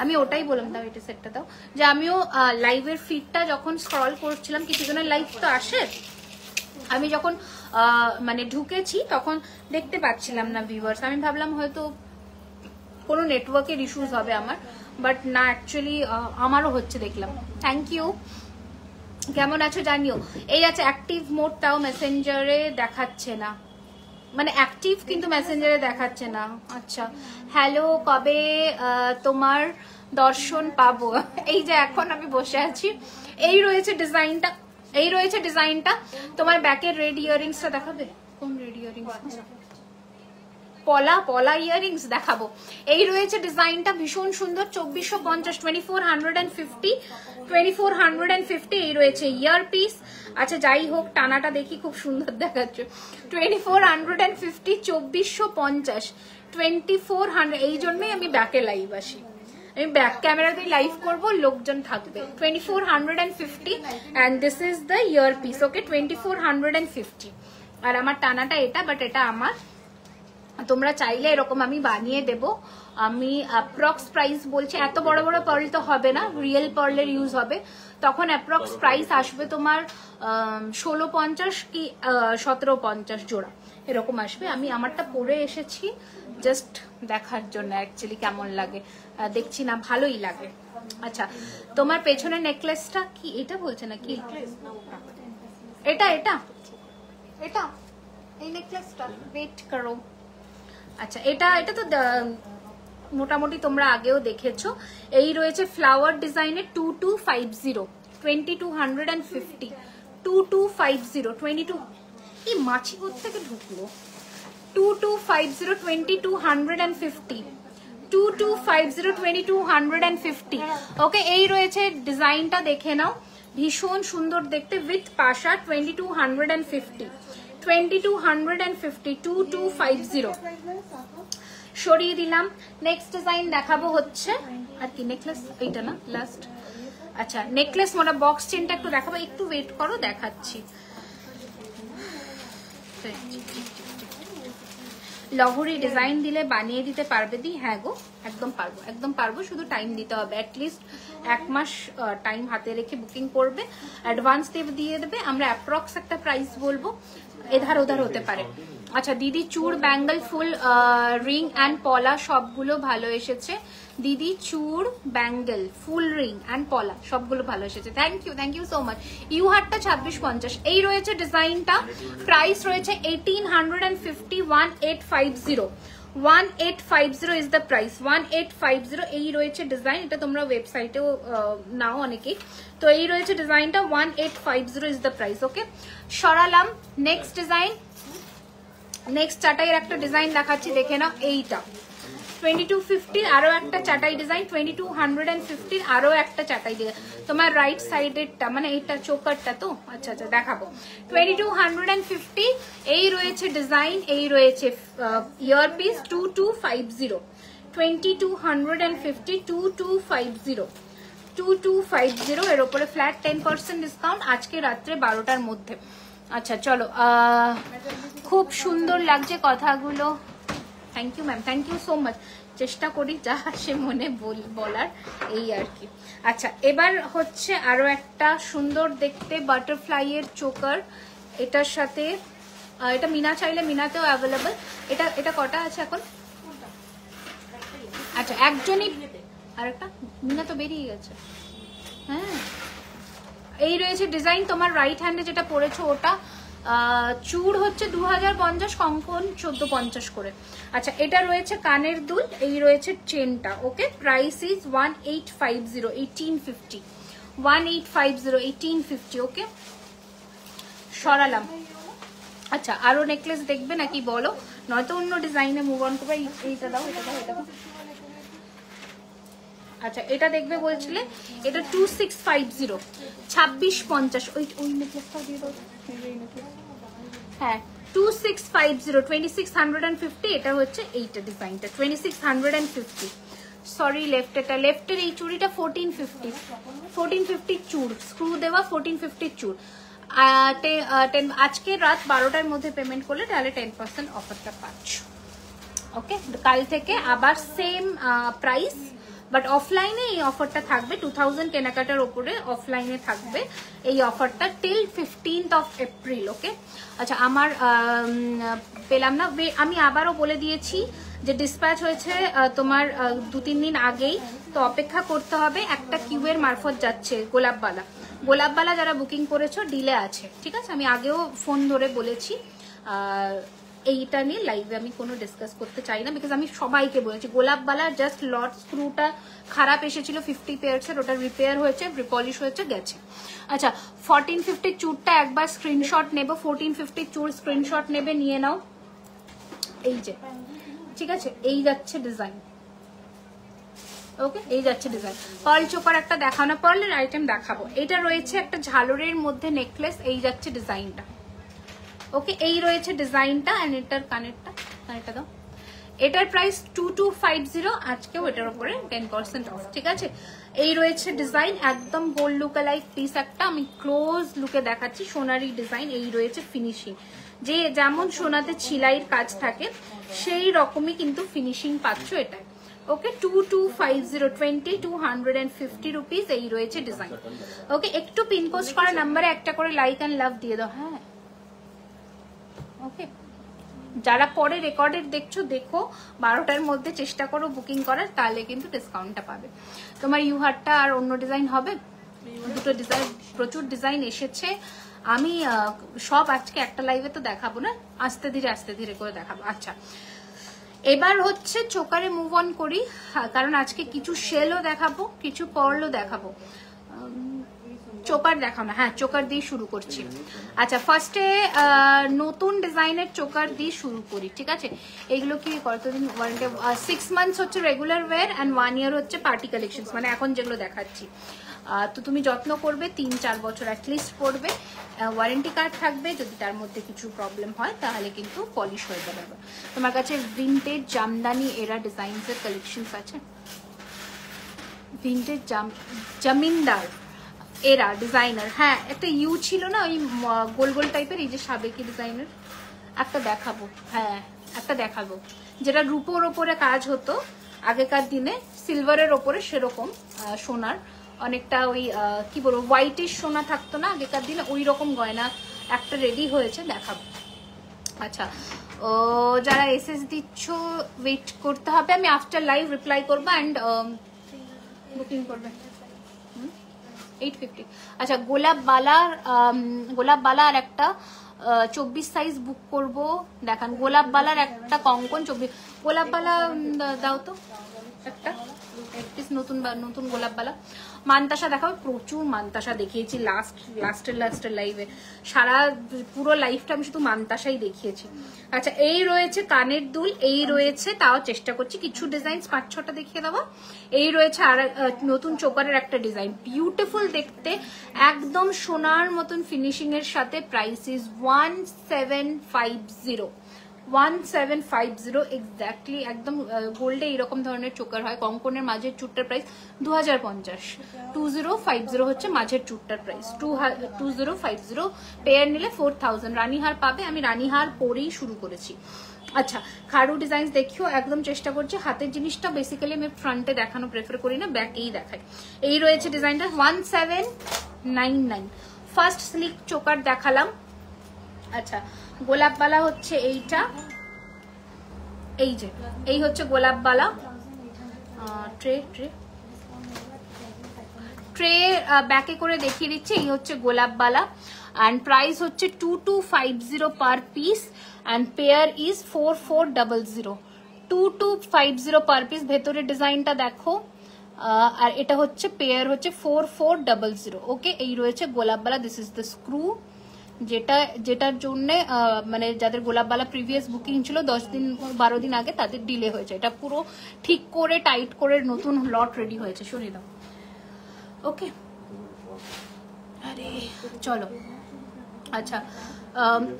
আমি ওটাই বললাম, দাও এটা সেটটা দাও, যে আমিও লাইভের ফিডটা যখন স্ক্রল করছিলাম, কিছু জনের লাইভ তো আসে, আমি যখন মানে ঢুকেছি তখন দেখতে পাচ্ছিলাম না ভিউয়ার্স। আমি ভাবলাম হয়তো কোনো নেটওয়ার্কের ইস্যুস হবে আমার, বাট না, অ্যাকচুয়ালি আমারও হচ্ছে দেখলাম। Thank you. কেমন আছো জানিও। এই আছে অ্যাক্টিভ মোড, তাও মেসেঞ্জারে দেখাচ্ছে না, মানে অ্যাক্টিভ কিন্তু মেসেঞ্জারে দেখাচ্ছে না। আচ্ছা হ্যালো, কবে তোমার দর্শন পাবো? এই যে এখন আমি বসে আছি। এই রয়েছে ডিজাইনটা, এই রয়েছে ডিজাইনটা। তোমার ব্যাকের রেড ইয়ারিংসটা দেখাবে? কোন রেড ইয়ারিংস? পলা পলা ইয়ারিংস দেখাবো। এই রয়েছে ডিজাইনটা, ভীষণ সুন্দর, 2450, 2450। এই রয়েছে ইয়ার পিস। আচ্ছা যাই হোক, টানাটা দেখি খুব সুন্দর দেখাচ্ছে। 2450, 2450, 2400। এই জন্যই আমি ব্যাকে লাইভ আসি, আমি ব্যাক ক্যামেরাতে লাইভ করব, লোকজন থাকবে। 2450 and this is the ear piece, okay. 2450 আর আমার টানাটা এটা, বাট এটা আমার, তোমরা চাইলে এরকম আমি বানিয়ে দেব। আমি অ্যাপ্রক্স প্রাইস বলছি, এত বড় বড় পার্ল তো হবে না, রিয়েল পার্লের ইউজ হবে, তখন অ্যাপ্রক্স প্রাইস আসবে তোমার 1650 কি 1750 জোড়া এরকম আসবে। আমি আমারটা পরে এসেছি জাস্ট দেখার জন্য, অ্যাকচুয়ালি কেমন লাগে দেখছি না, ভালোই লাগে। আচ্ছা তোমার পেছনের নেকলেসটা কি এটা বলছে নাকি? এটা এটা এটা এই নেকলেসটা, ওয়েট করো। আচ্ছা এটা এটা তো মোটামুটি তোমরা আগেও দেখেছো। এই রয়েছে ফ্লাওয়ার ডিজাইনের 2250, 2250, 2250, 22। এই মাছি কোত্থেকে ঢুকলো? 2250, 2250, 2250, 2250, ওকে। এই রয়েছে ডিজাইনটা, দেখে নাও, ভীষণ সুন্দর দেখতে, উইথ পাশা, 2250, 2250, 2250 সরিয়ে দিলাম। নেক্সট ডিজাইন দেখাবো হচ্ছে, আর কি নেকলেস এইটা না লাস্ট। আচ্ছা নেকলেস মোটা বক্স চেনটা একটু দেখাবো, একটু ওয়েট করো দেখাচ্ছি। লহরি ডিজাইন দিলে বানিয়ে দিতে পারবে দি? হ্যাঁ গো একদম পারবো, একদম পারবো, শুধু টাইম দিতে হবে, অ্যাটলিস্ট 1 মাস টাইম হাতে রেখে বুকিং করবে, অ্যাডভান্স দিয়ে দেবে, আমরা অ্যাপ্রক্স একটা প্রাইস বলবো, এধার ওধার হতে পারে। আচ্ছা দিদি চূড় ব্যাঙ্গল ফুল রিং অ্যান্ড পলা সবগুলো ভালো এসেছে দিদি, চূড় ব্যাঙ্গল ফুল রিং অ্যান্ড পলা সবগুলো ভালো এসেছে, thank you so much. U হারটা 2650। এই রয়েছে ডিজাইনটা, প্রাইস রয়েছে 1850, 1850, 1850 ইজ দ্য প্রাইস, 1850। এই রয়েছে ডিজাইন, এটা তোমরা ওয়েবসাইটেও নাও অনেকেই, তো এই রয়েছে ডিজাইনটা, 1850 ইজ দ্য প্রাইস, ওকে। সরালাম। নেক্সট ডিজাইন, নেক্সট চাটাইয়ের একটা ডিজাইন দেখাচ্ছি, দেখে নাও। এইটা 2250, আরো একটা চাটাই ডিজাইন, 2250 আরো একটা চাটাই ডিজাইন, তোমার রাইট সাইডেরটা মানে এইটা চোকারটা তো, আচ্ছা আচ্ছা দেখাবো। 2250 এই রয়েছে ডিজাইন, এই রয়েছে ইয়ার পিস, 2250, 2250, 2250, 2250 এর উপরে ফ্ল্যাট 10% ডিসকাউন্ট আজকে রাত্রে 12টার মধ্যে। আচ্ছা চলো, খুব সুন্দর লাগছে কথাগুলো, thank you ma'am, thank you so much. চেষ্টা করি যা আসে মনে বলার, এই আর কি। আচ্ছা এবার হচ্ছে আরো একটা সুন্দর দেখতে বাটারফ্লাই এর চোকার, এটার সাথে এটা মিনা চাইলে মিনাতেও অ্যাভেলেবল। এটা এটা কটা আছে এখন? আচ্ছা একজনই, আর একটা মিনা তো বেরিয়ে গেছে। হ্যাঁ এই রয়েছে ডিজাইন, তোমার রাইট হ্যান্ডে যেটা পড়েছো ওটা, চূড় হচ্ছে 2050, কঙ্কন 1450 করে। আচ্ছা এটা রয়েছে কানের দুল, এই রয়েছে চেনটা, ওকে। প্রাইস ইজ 1850, 1850, 1850, 1850, ওকে। সরালাম। আচ্ছা আরো নেকলেস দেখবে নাকি বলো, নয়তো অন্য ডিজাইনে মুভ অন করবে। এইটা দাও, এটা দাও, এটা দাও। আচ্ছা এটা দেখবে বলছিলে, এটা 2650, 2650, ওই নেকলেসটা দিয়ে দাও। হ্যাঁ 2650, 2650, এটা হচ্ছে এইটা ডিজাইনটা 2650। সরি লেফটের এই চুড়িটা 1450 চুর, স্ক্রু দেওয়া 1450 চুর। আজকে রাত 12টার মধ্যে পেমেন্ট করলে তাহলে 10% অফারটা পাচ্ছ। ওকে, কাল থেকে আবার সেম প্রাইস, বাট অফলাইনে এই অফারটা থাকবে 2000 কেনাকাটার ওপরে অফলাইনে থাকবে এই অফারটা টিল 15th of April। ওকে, আচ্ছা আমার পেলাম না, আমি আবারও বলে দিয়েছি যে ডিসপ্যাচ হয়েছে তোমার 2-3 দিন আগেই, তো অপেক্ষা করতে হবে। একটা কিউয়ের মারফত যাচ্ছে গোলাপবালা যারা বুকিং করেছো ডিলে আছে, ঠিক আছে? আমি আগেও ফোন ধরে বলেছি। এইটা নিয়ে লাইভে আমি কোনো ডিসকাস করতে চাই না, বিকজ আমি সবাইকে বলেছি গোলাপবালা জাস্ট লট স্ক্রুটা খারাপ এসেছিল 50 পেয়ার্সের, ওটা রিপেয়ার হয়েছে, রিপলিশ হয়েছে, গেছে। আচ্ছা 1450 চুরটা একবার স্ক্রিনশট নেব, 1450 চুর স্ক্রিনশট নেবে, নিয়ে নাও। এই যে, ঠিক আছে, এই যাচ্ছে ডিজাইন। ওকে, এই যাচ্ছে ডিজাইন। পার্ল চোকার একটা দেখানো, পার্লের আইটেম দেখাবো। এটা রয়েছে একটা ঝালরের মধ্যে নেকলেস, এই যাচ্ছে ডিজাইনটা। ওকে, এই রয়েছে ডিজাইনটা, এন্ড এটার কানেরটা দাও। এটার প্রাইস 2250, আজকেও এটার উপরে 10% অফ, ঠিক আছে? এই রয়েছে ডিজাইন, একদম গোল্ড লুক লাইক পিস একটা, আমি ক্লোজ লুকে দেখাচ্ছি। সোনারি ডিজাইন, এই রয়েছে ফিনিশিং, যে যেমন সোনাতে ছিলাইয়ের কাজ থাকে সেই রকমই কিন্তু ফিনিশিং পাচ্ছ এটা। ওকে, 2250, 2250 রুপিস, এই রয়েছে ডিজাইন। ওকে, একটু পিন পোস্ট করা নাম্বারে একটা করে লাইক অ্যান্ড লাভ দিয়ে দাও। হ্যাঁ, ওকে, যারা পরে রেকর্ডেড দেখছো দেখো, 12টার মধ্যে চেষ্টা করো বুকিং করার, তাহলে কিন্তু ডিসকাউন্টটা পাবে। তোমার ইউহারটা আর অন্য ডিজাইন হবে, দুটো ডিজাইন, প্রচুর ডিজাইন এসেছে। আমি সব আজকে একটা লাইভে তো দেখাবো না, আস্তে ধীরে করে দেখাবো। আচ্ছা, এবার হচ্ছে চোকারে মুভ অন করি, কারণ আজকে কিছু শেলও দেখাবো, কিছু পার্লও দেখাবো। চোকার দেখাও না, হ্যাঁ চোকার দিয়ে শুরু করছি। আচ্ছা, ফার্স্টে নতুন ডিজাইনের চোকার দিয়ে শুরু করি, ঠিক আছে? এগুলো কি কতদিন ওয়ারেন্টি? 6 মান্থস হচ্ছে রেগুলার ওয়্যার অ্যান্ড 1 ইয়ার হচ্ছে পার্টি কালেকশন, মানে এখন যেগুলো দেখাচ্ছি। তো তুমি যত্ন করবে, 3-4 বছর অ্যাটলিস্ট পড়বে, ওয়ারেন্টি কার্ড থাকবে। যদি তার মধ্যে কিছু প্রবলেম হয় তাহলে কিন্তু পলিশ হয়ে যাবে। তোমার কাছে ভিনটেজ জামদানি এরা ডিজাইনসের কালেকশনস আছে, ভিনটেজ জমিনদার এরা ডিজাইনার। হ্যাঁ, একটা ইউ ছিল না ওই গোল গোল টাইপের, এই যে সাবেকি ডিজাইনার, একটা দেখাবো। হ্যাঁ, একটা দেখাবো, যেটা রূপোর ওপরে কাজ হতো আগেকার দিনে, সিলভারের ওপরে সেরকম সোনার, অনেকটা ওই কি বলবো হোয়াইটিশ সোনা থাকতো না আগেকার দিনে, ওই রকম গয়না একটা রেডি হয়েছে, দেখাবো। আচ্ছা, যারা এসএস দিচ্ছ ওয়েট করতে হবে, আমি আফটার লাইভ রিপ্লাই করবো অ্যান্ড বুকিং করবে। 850। আচ্ছা, গোলাপবালা আর একটা 24 সাইজ বুক করব, দেখান। গোলাপবালার একটা কঙ্কন 24, গোলাপবালা দাও তো একটা পিস, নতুন গোলাপবালা। মানতাসা দেখাবো, প্রচুর মানতাসা দেখিয়েছি লাস্টের লাইভে, সারা পুরো লাইভটা আমি শুধু মানতাসাই দেখিয়েছি। আচ্ছা, এই রয়েছে কানের দুল, এই রয়েছে, তাও চেষ্টা করছি কিছু ডিজাইন 5-6টা দেখিয়ে দেবো। এই রয়েছে আর নতুন চোকারের একটা ডিজাইন, বিউটিফুল দেখতে, একদম সোনার মতন ফিনিশিং এর সাথে। প্রাইস ইজ 1750 এক্স্যাক্টলি, একদম গোল্ডে এরকম ধরনের চোকার হয়। কঙ্কনের মাঝের চুটটার প্রাইস 2050, 2050 হচ্ছে মাঝের চুটটার প্রাইস, 2050। পেয়ার নিলে 4000। রানীহার পাবে, আমি রানীহার পরেই শুরু করেছি। আচ্ছা, খাড়ু ডিজাইন দেখিও, একদম চেষ্টা করছি। হাতের জিনিসটা বেসিক্যালি আমি ফ্রন্টে দেখানো প্রেফার করি না, ব্যাকেই দেখাই। এই রয়েছে ডিজাইনটা 1799। ফার্স্ট স্লিক চোকার দেখালাম। আচ্ছা, গোলাপবালা হচ্ছে এইটা, এই যে এই হচ্ছে গোলাপবালা। ট্রে ব্যাকে করে দেখিয়ে দিচ্ছে, এই হচ্ছে গোলাপবালা অ্যান্ড প্রাইস হচ্ছে 2250 per piece and pair is 4400। 2250 per piece. ভেতরের ডিজাইনটা দেখো, আর এটা হচ্ছে পেয়ার হচ্ছে 4400। ওকে, এই রয়েছে গোলাপবালা, দিস ইজ দ্য স্ক্রু, যেটার জন্য মানে যাদের গোলাপবালা প্রিভিয়াস বুকিং ছিল 10-12 দিন আগে তাদের ডিলে হয়েছে। এটা পুরো ঠিক করে টাইট করে নতুন লট রেডি হয়েছে। সরিয়ে দাও। ওকে, আরে চলো। আচ্ছা,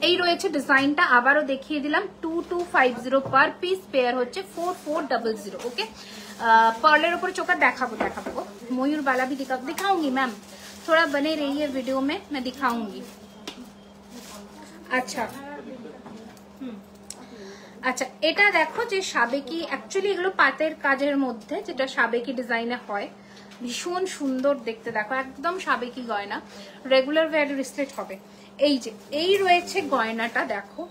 এই রয়েছে ডিজাইনটা, আবারও দেখিয়ে দিলাম। 2250 পার পিস, পেয়ার হচ্ছে 4400। ওকে, पर्लेर ऊपर चोकर देखाबो मयूर बाला भी दिखाऊंगी मैम, थोड़ा बने रहिए वीडियो में, मैं दिखाऊंगी। अच्छा আচ্ছা, এটা দেখো যে সাবেকি, অ্যাকচুয়ালি এগুলো পাতের কাজের মধ্যে, যেটা সাবেকি ডিজাইনে হয়, ভীষণ সুন্দর দেখতে। দেখো একদম সাবেকি গয়না, রেগুলার ওয়্যার রিস্ট্রেট হবে। এই যে এই রয়েছে গয়নাটা, দেখো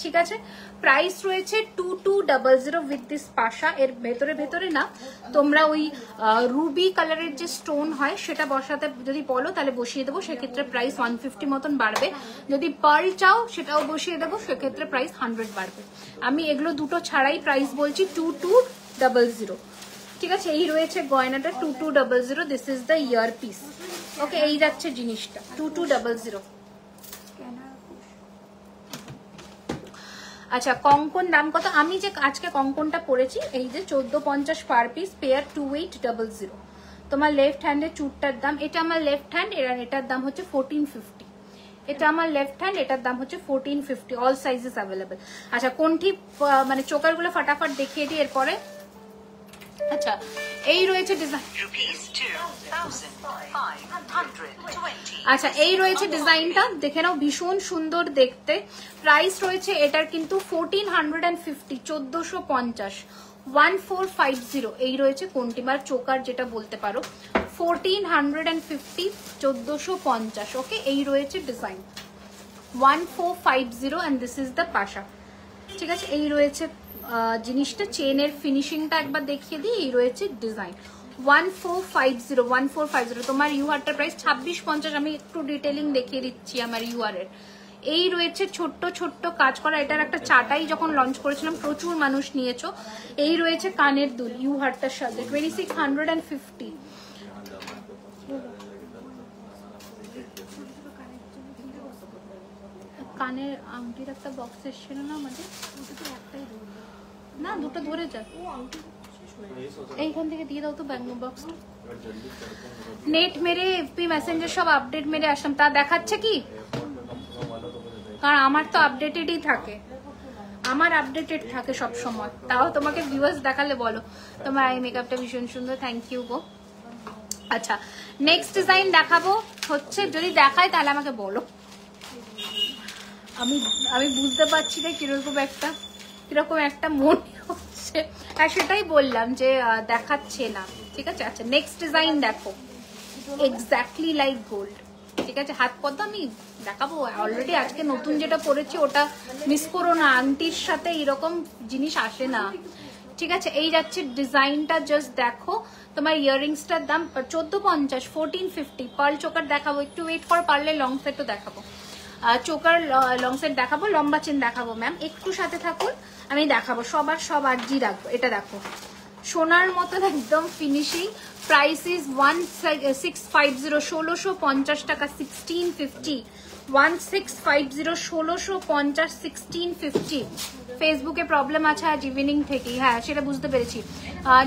ঠিক আছে। প্রাইস রয়েছে 2200 উইথ দিস পাশা। এর ভেতরে না তোমরা ওই রুবি কালারের যে স্টোন হয় সেটা বসাতে যদি বলো তাহলে বসিয়ে দেবো, সেক্ষেত্রে প্রাইস 150 মতন বাড়বে। যদি পার্ল চাও সেটাও বসিয়ে দেবো, সেক্ষেত্রে প্রাইস 100 বাড়বে। আমি এগুলো দুটো ছাড়াই প্রাইস বলছি 2200। ঠিক আছে, এই রয়েছে গয়নাটা 2200। This is the ear piece. Okay, এই যাচ্ছে জিনিসটা 2200। আচ্ছা, কঙ্কন দাম কত? আমি যে আজকে কঙ্কনটা পরেছি এই যে 1450 পার পিস, পেয়ার 2800। তোমার লেফট হ্যান্ডে চুটটার দাম, এটা আমার লেফট হ্যান্ড, এটার দাম হচ্ছে 1450। এটা আমার লেফট হ্যান্ড, এটার দাম হচ্ছে 1450। All sizes available. আচ্ছা, কোনটি মানে চোকার গুলো ফটাফট দেখিয়ে দিই এরপরে। আচ্ছা, এই রয়েছে ডিজাইন। আচ্ছা, এই রয়েছে ডিজাইনটা, দেখে নাও, ভীষণ সুন্দর দেখতে। প্রাইস রয়েছে এটার কিন্তু 1450, 1450, 1450। এই রয়েছে কোনটিমার চোকার যেটা বলতে পারো, 1450, 1450। ওকে, এই রয়েছে design 1450 and this is the পাশা। ঠিক আছে, এই রয়েছে জিনিসটা, চেনের ফিনিশিংটা একবার দেখিয়ে দিই। এই রয়েছে ডিজাইন 1450, 1450। তোমার ইউআরটার প্রাইস 2650। আমি একটু ডিটেলিং দেখিয়ে দিচ্ছি আমার ইউআর এর। এই রয়েছে ছোট্ট ছোট্ট কাজ করা, এটার একটা চাটাই যখন লঞ্চ করেছিলাম প্রচুর মানুষ নিয়েছো। এই রয়েছে কানের দুল ইউহারটার সাথে 2650। কানের আংটির একটা বক্স এসেছিল না আমাদের, না দুটো ধরে যাক, এইখান থেকে দিয়ে দাও তো ব্যাঙ্ক বক্সটা। নেট মেরে এফবি মেসেঞ্জার সব আপডেট মেরে আসলাম, তা দেখাচ্ছে কি? কারণ আমার তো আপডেটেডই থাকে, আমার আপডেটেড থাকে সব সময়। তাও তোমাকে ভিউয়ার্স দেখালে বলো তোমার আই মেকআপটা ভীষণ সুন্দর, থ্যাংক ইউ গো। আচ্ছা, নেক্সট ডিজাইন দেখাবো হচ্ছে, যদি দেখায় তাহলে আমাকে বলো। আমি বুঝতে পারছি না কিরকম একটা মনে হচ্ছে, আর সেটাই বললাম যে দেখাচ্ছে না। ঠিক আছে, আচ্ছা নেক্সট ডিজাইন দেখো, এক্স্যাক্টলি লাইক গোল্ড। ঠিক আছে, হাত পদ্ম আমি দেখাবো অলরেডি। আজকে নতুন যেটা পরেছি ওটা মিস করো না, আংটির সাথে এরকম জিনিস আসে না। ঠিক আছে, এই যাচ্ছে ডিজাইনটা, জাস্ট দেখো। তোমার ইয়াররিংসটার দাম 1450, 1450। পার্ল চোকার দেখাবো, একটু ওয়েট করো, পারলে লং সেটও দেখাবো। চোকার লং সেট দেখাবো, লম্বা চেন দেখাবো। ম্যাম একটু সাথে থাকুন, আমি দেখাবো। সবার সব আর্জি রাখবো। এটা দেখো, সোনার মতন একদম ফিনিশিং। প্রাইস ইজ 1650, 1650 টাকা, 1650, 1650, 1650, 1650। ফেসবুকে প্রবলেম আছে আজ ইভিনিং থেকেই, হ্যাঁ সেটা বুঝতে পেরেছি।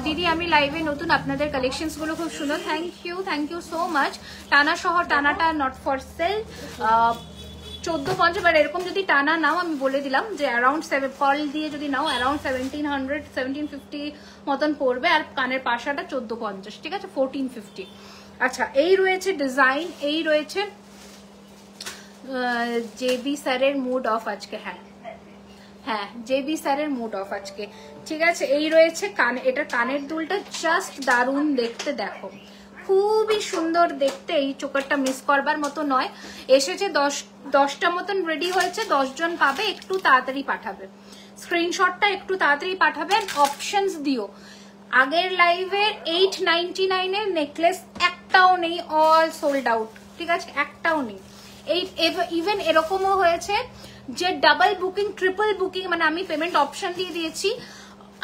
দিদি আমি লাইভে নতুন, আপনাদের কালেকশনস গুলো খুব সুন্দর, থ্যাংক ইউ সো মাচ। টানা সহ, টানাটা নট ফর সেল। 1450, বাট এরকম যদি টানা নাও, আমি বলে দিলাম যে অ্যারাউন্ড পার্ল দিয়ে যদি নাও অ্যারাউন্ড 1700, 1750 মতন পড়বে। আর কানের পাশাটা 1450। ঠিক আছে, 1450। আচ্ছা, এই রয়েছে ডিজাইন, এই রয়েছে জেবি স্যারের মুড অফ আজকে। হ্যাঁ জেবি স্যারের মুড অফ আজকে। ঠিক আছে, এই রয়েছে কান, এটা কানের দুলটা জাস্ট দারুণ দেখতে, দেখো খুবই সুন্দর দেখতে। এই চোকারটা মিস করবার মতো নয়। এসেছে 10টা মতন রেডি হয়েছে, 10 জন পাবে, একটু তাড়াতাড়ি পাঠাবে স্ক্রিনশটটা, একটু তাড়াতাড়ি পাঠাবেন। অপশনস দিও। আগের লাইভের 899 এর নেকলেস একটাও নেই, অল সোল্ড আউট। ঠিক আছে, একটাও নেই। ইভেন এরকমও হয়েছে যে ডাবল বুকিং, ট্রিপল বুকিং, মানে আমি পেমেন্ট অপশন দিয়ে দিয়েছি,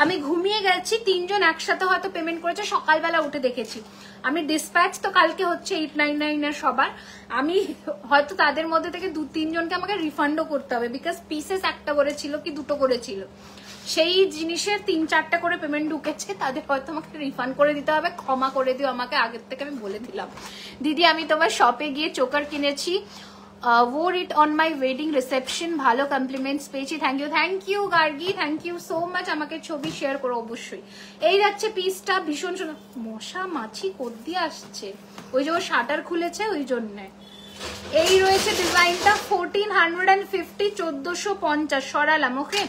আমি ঘুমিয়ে গেছি, 3 জন একসাথে হয়তো পেমেন্ট করেছে, সকালবেলা উঠে দেখেছি। আমি ডিসপ্যাচ তো কালকে হচ্ছে 899 এর সবার, আমি হয়তো তাদের মধ্যে থেকে 2-3 জনকে আমাকে রিফান্ডও করতে হবে, বিকজ পিসেস একটা করে ছিল কি দুটো করেছিল, সেই জিনিসের 3-4টা করে পেমেন্ট ঢুকেছে, তাদের হয়তো আমাকে রিফান্ড করে দিতে হবে। ক্ষমা করে দিও আমাকে, আগের থেকে আমি বলে দিলাম। দিদি আমি তোমার শপে গিয়ে চোকার কিনেছি, wore it on my wedding reception, ভালো কমপ্লিমেন্টস পেয়েছি। Thank you Gargi, thank you so much. আমাকে ছবি শেয়ার করো অবশ্যই। এই যাচ্ছে পিসটা, ভীষণ সুন্দর। মশা মাছি কদ্দি আসছে, ওই যে ও শাটার খুলেছে ওই জন্যে। এই রয়েছে ডিজাইনটা 1450, 1450 সরালাম। ওকে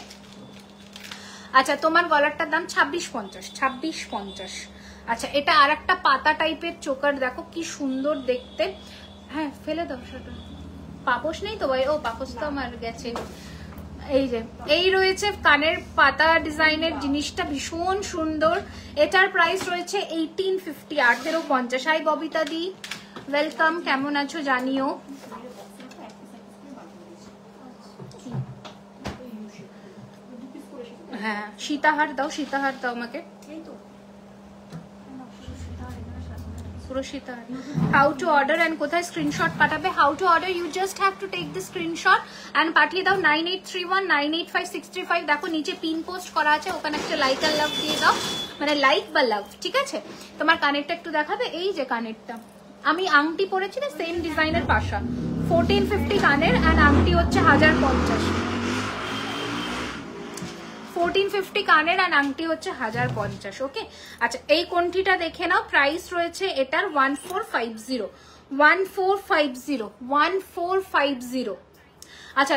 আচ্ছা, তোমার গলারটার দাম 2650, 2650। আচ্ছা, এটা আর একটা পাতা টাইপের চোকার, দেখো কি সুন্দর দেখতে। হ্যাঁ ফেলে দাও সেটা, পাপোশ নেই তো ভাই? ও পাপোশ তো আমার গেছে। এই যে এই রয়েছে কানের পাতা ডিজাইনের জিনিসটা, ভীষণ সুন্দর। এটার প্রাইস রয়েছে 1850, 1850। হাই ববিতা দি, ওয়েলকাম, কেমন আছো জানিও। হ্যাঁ সীতাহার দাও, সীতাহার দাও আমাকে, পুরো সীতাহার। হাউ টু অর্ডার অ্যান্ড কোথায় স্ক্রিনশট পাঠাবে? How to order, you just have to take the screenshot and পাঠিয়ে দাও 9831985635। দেখো নিচে পিন পোস্ট করা আছে, ওখানে একটা লাইক আর লাভ দিয়ে দাও, মানে লাইক বা লাভ, ঠিক আছে? তোমার কানেরটা একটু দেখাবে, এই যে কানেরটা আমি আংটি পরেছি না, সেম ডিজাইনের পাশা, 1450 কানের অ্যান্ড আংটি হচ্ছে 1050। 1450 কানের আর আংটি হচ্ছে 1050। ওকে আচ্ছা, এই কোনটিটা দেখে নাও, প্রাইস রয়েছে এটার 1450, 1450, 1450। আচ্ছা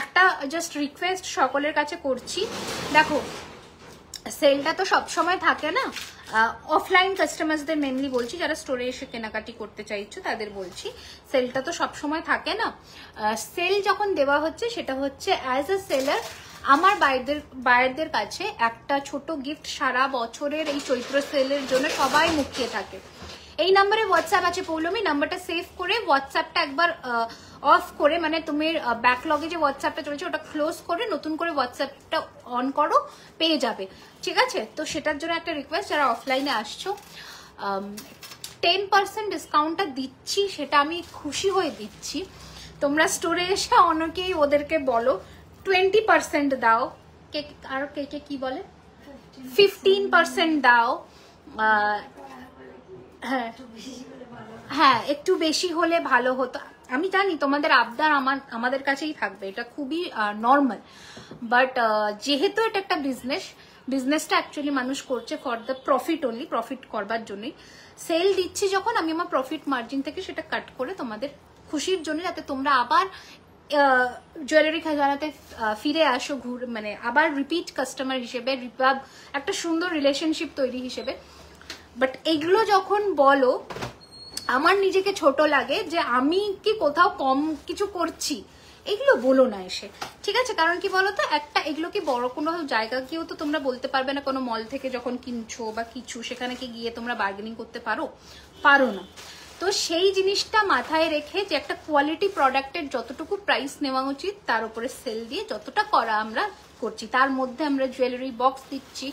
একটা জাস্ট রিকোয়েস্ট সকলের কাছে করছি, দেখো সেলটা তো সবসময় থাকে না, অফলাইন কাস্টমারদের মেনলি বলছি, যারা স্টোরে এসে কেনাকাটি করতে চাইছো তাদের বলছি, সেলটা তো সবসময় থাকে না। সেল যখন দেওয়া হচ্ছে সেটা হচ্ছে অ্যাজ আ সেলার আমার বায়ারদের কাছে একটা ছোট গিফট সারা বছরের এই চৈত্র সেলের জন্য সবাই মুখিয়ে থাকে। এই নাম্বারে হোয়াটসঅ্যাপ আছে পৌলমি, নাম্বারটা সেভ করে হোয়াটসঅ্যাপটা একবার অফ করে, মানে তুমি ব্যাকলগে যে হোয়াটসঅ্যাপটা চলেছে ওটা ক্লোজ করে নতুন করে হোয়াটসঅ্যাপটা অন করো, পেয়ে যাবে, ঠিক আছে? তো সেটার জন্য একটা রিকোয়েস্ট, যারা অফলাইনে আসছো 10% ডিসকাউন্টটা দিচ্ছি, সেটা আমি খুশি হয়ে দিচ্ছি। তোমরা স্টোরে এসে অনেকেই ওদেরকে বলো 20% দাও, কে আর কে কে কি বলে 15% দাও, হ্যাঁ হ্যাঁ একটু বেশি হলে ভালো হতো। আমি জানি তোমাদের আবদার আমাদের কাছেই থাকবে, এটা খুবই নর্মাল, বাট যেহেতু এটা একটা বিজনেসটা অ্যাকচুয়ালি মানুষ করছে for the profit only, profit করবার জন্যই সেল দিচ্ছি যখন, আমি আমার প্রফিট মার্জিন থেকে সেটা কাট করে তোমাদের খুশির জন্য, যাতে তোমরা আবার জুয়েলারি খাজানাতে ফিরে আসো, মানে আবার রিপিট কাস্টমার হিসেবে, একটা সুন্দর রিলেশনশিপ তৈরি হিসেবে। বাট এগুলো যখন বলো আমার নিজেকে ছোট লাগে যে আমি কি কোথাও কম কিছু করছি, এগুলো বলো না এসে, ঠিক আছে? কারণ কি বলো তো, একটা এগুলো কি বড় কোনো জায়গা গিয়েও তো তোমরা বলতে পারবে না, কোনো মল থেকে যখন কিনছো বা কিছু, সেখানে কি গিয়ে তোমরা বার্গেনিং করতে পারো না। তো সেই জিনিসটা মাথায় রেখে যে একটা কোয়ালিটি প্রোডাক্টের যতটুকু প্রাইস নেওয়া উচিত তার উপরে সেল দিয়ে যতটা করা আমরা করছি, তার মধ্যে আমরা জুয়েলারি বক্স দিচ্ছি,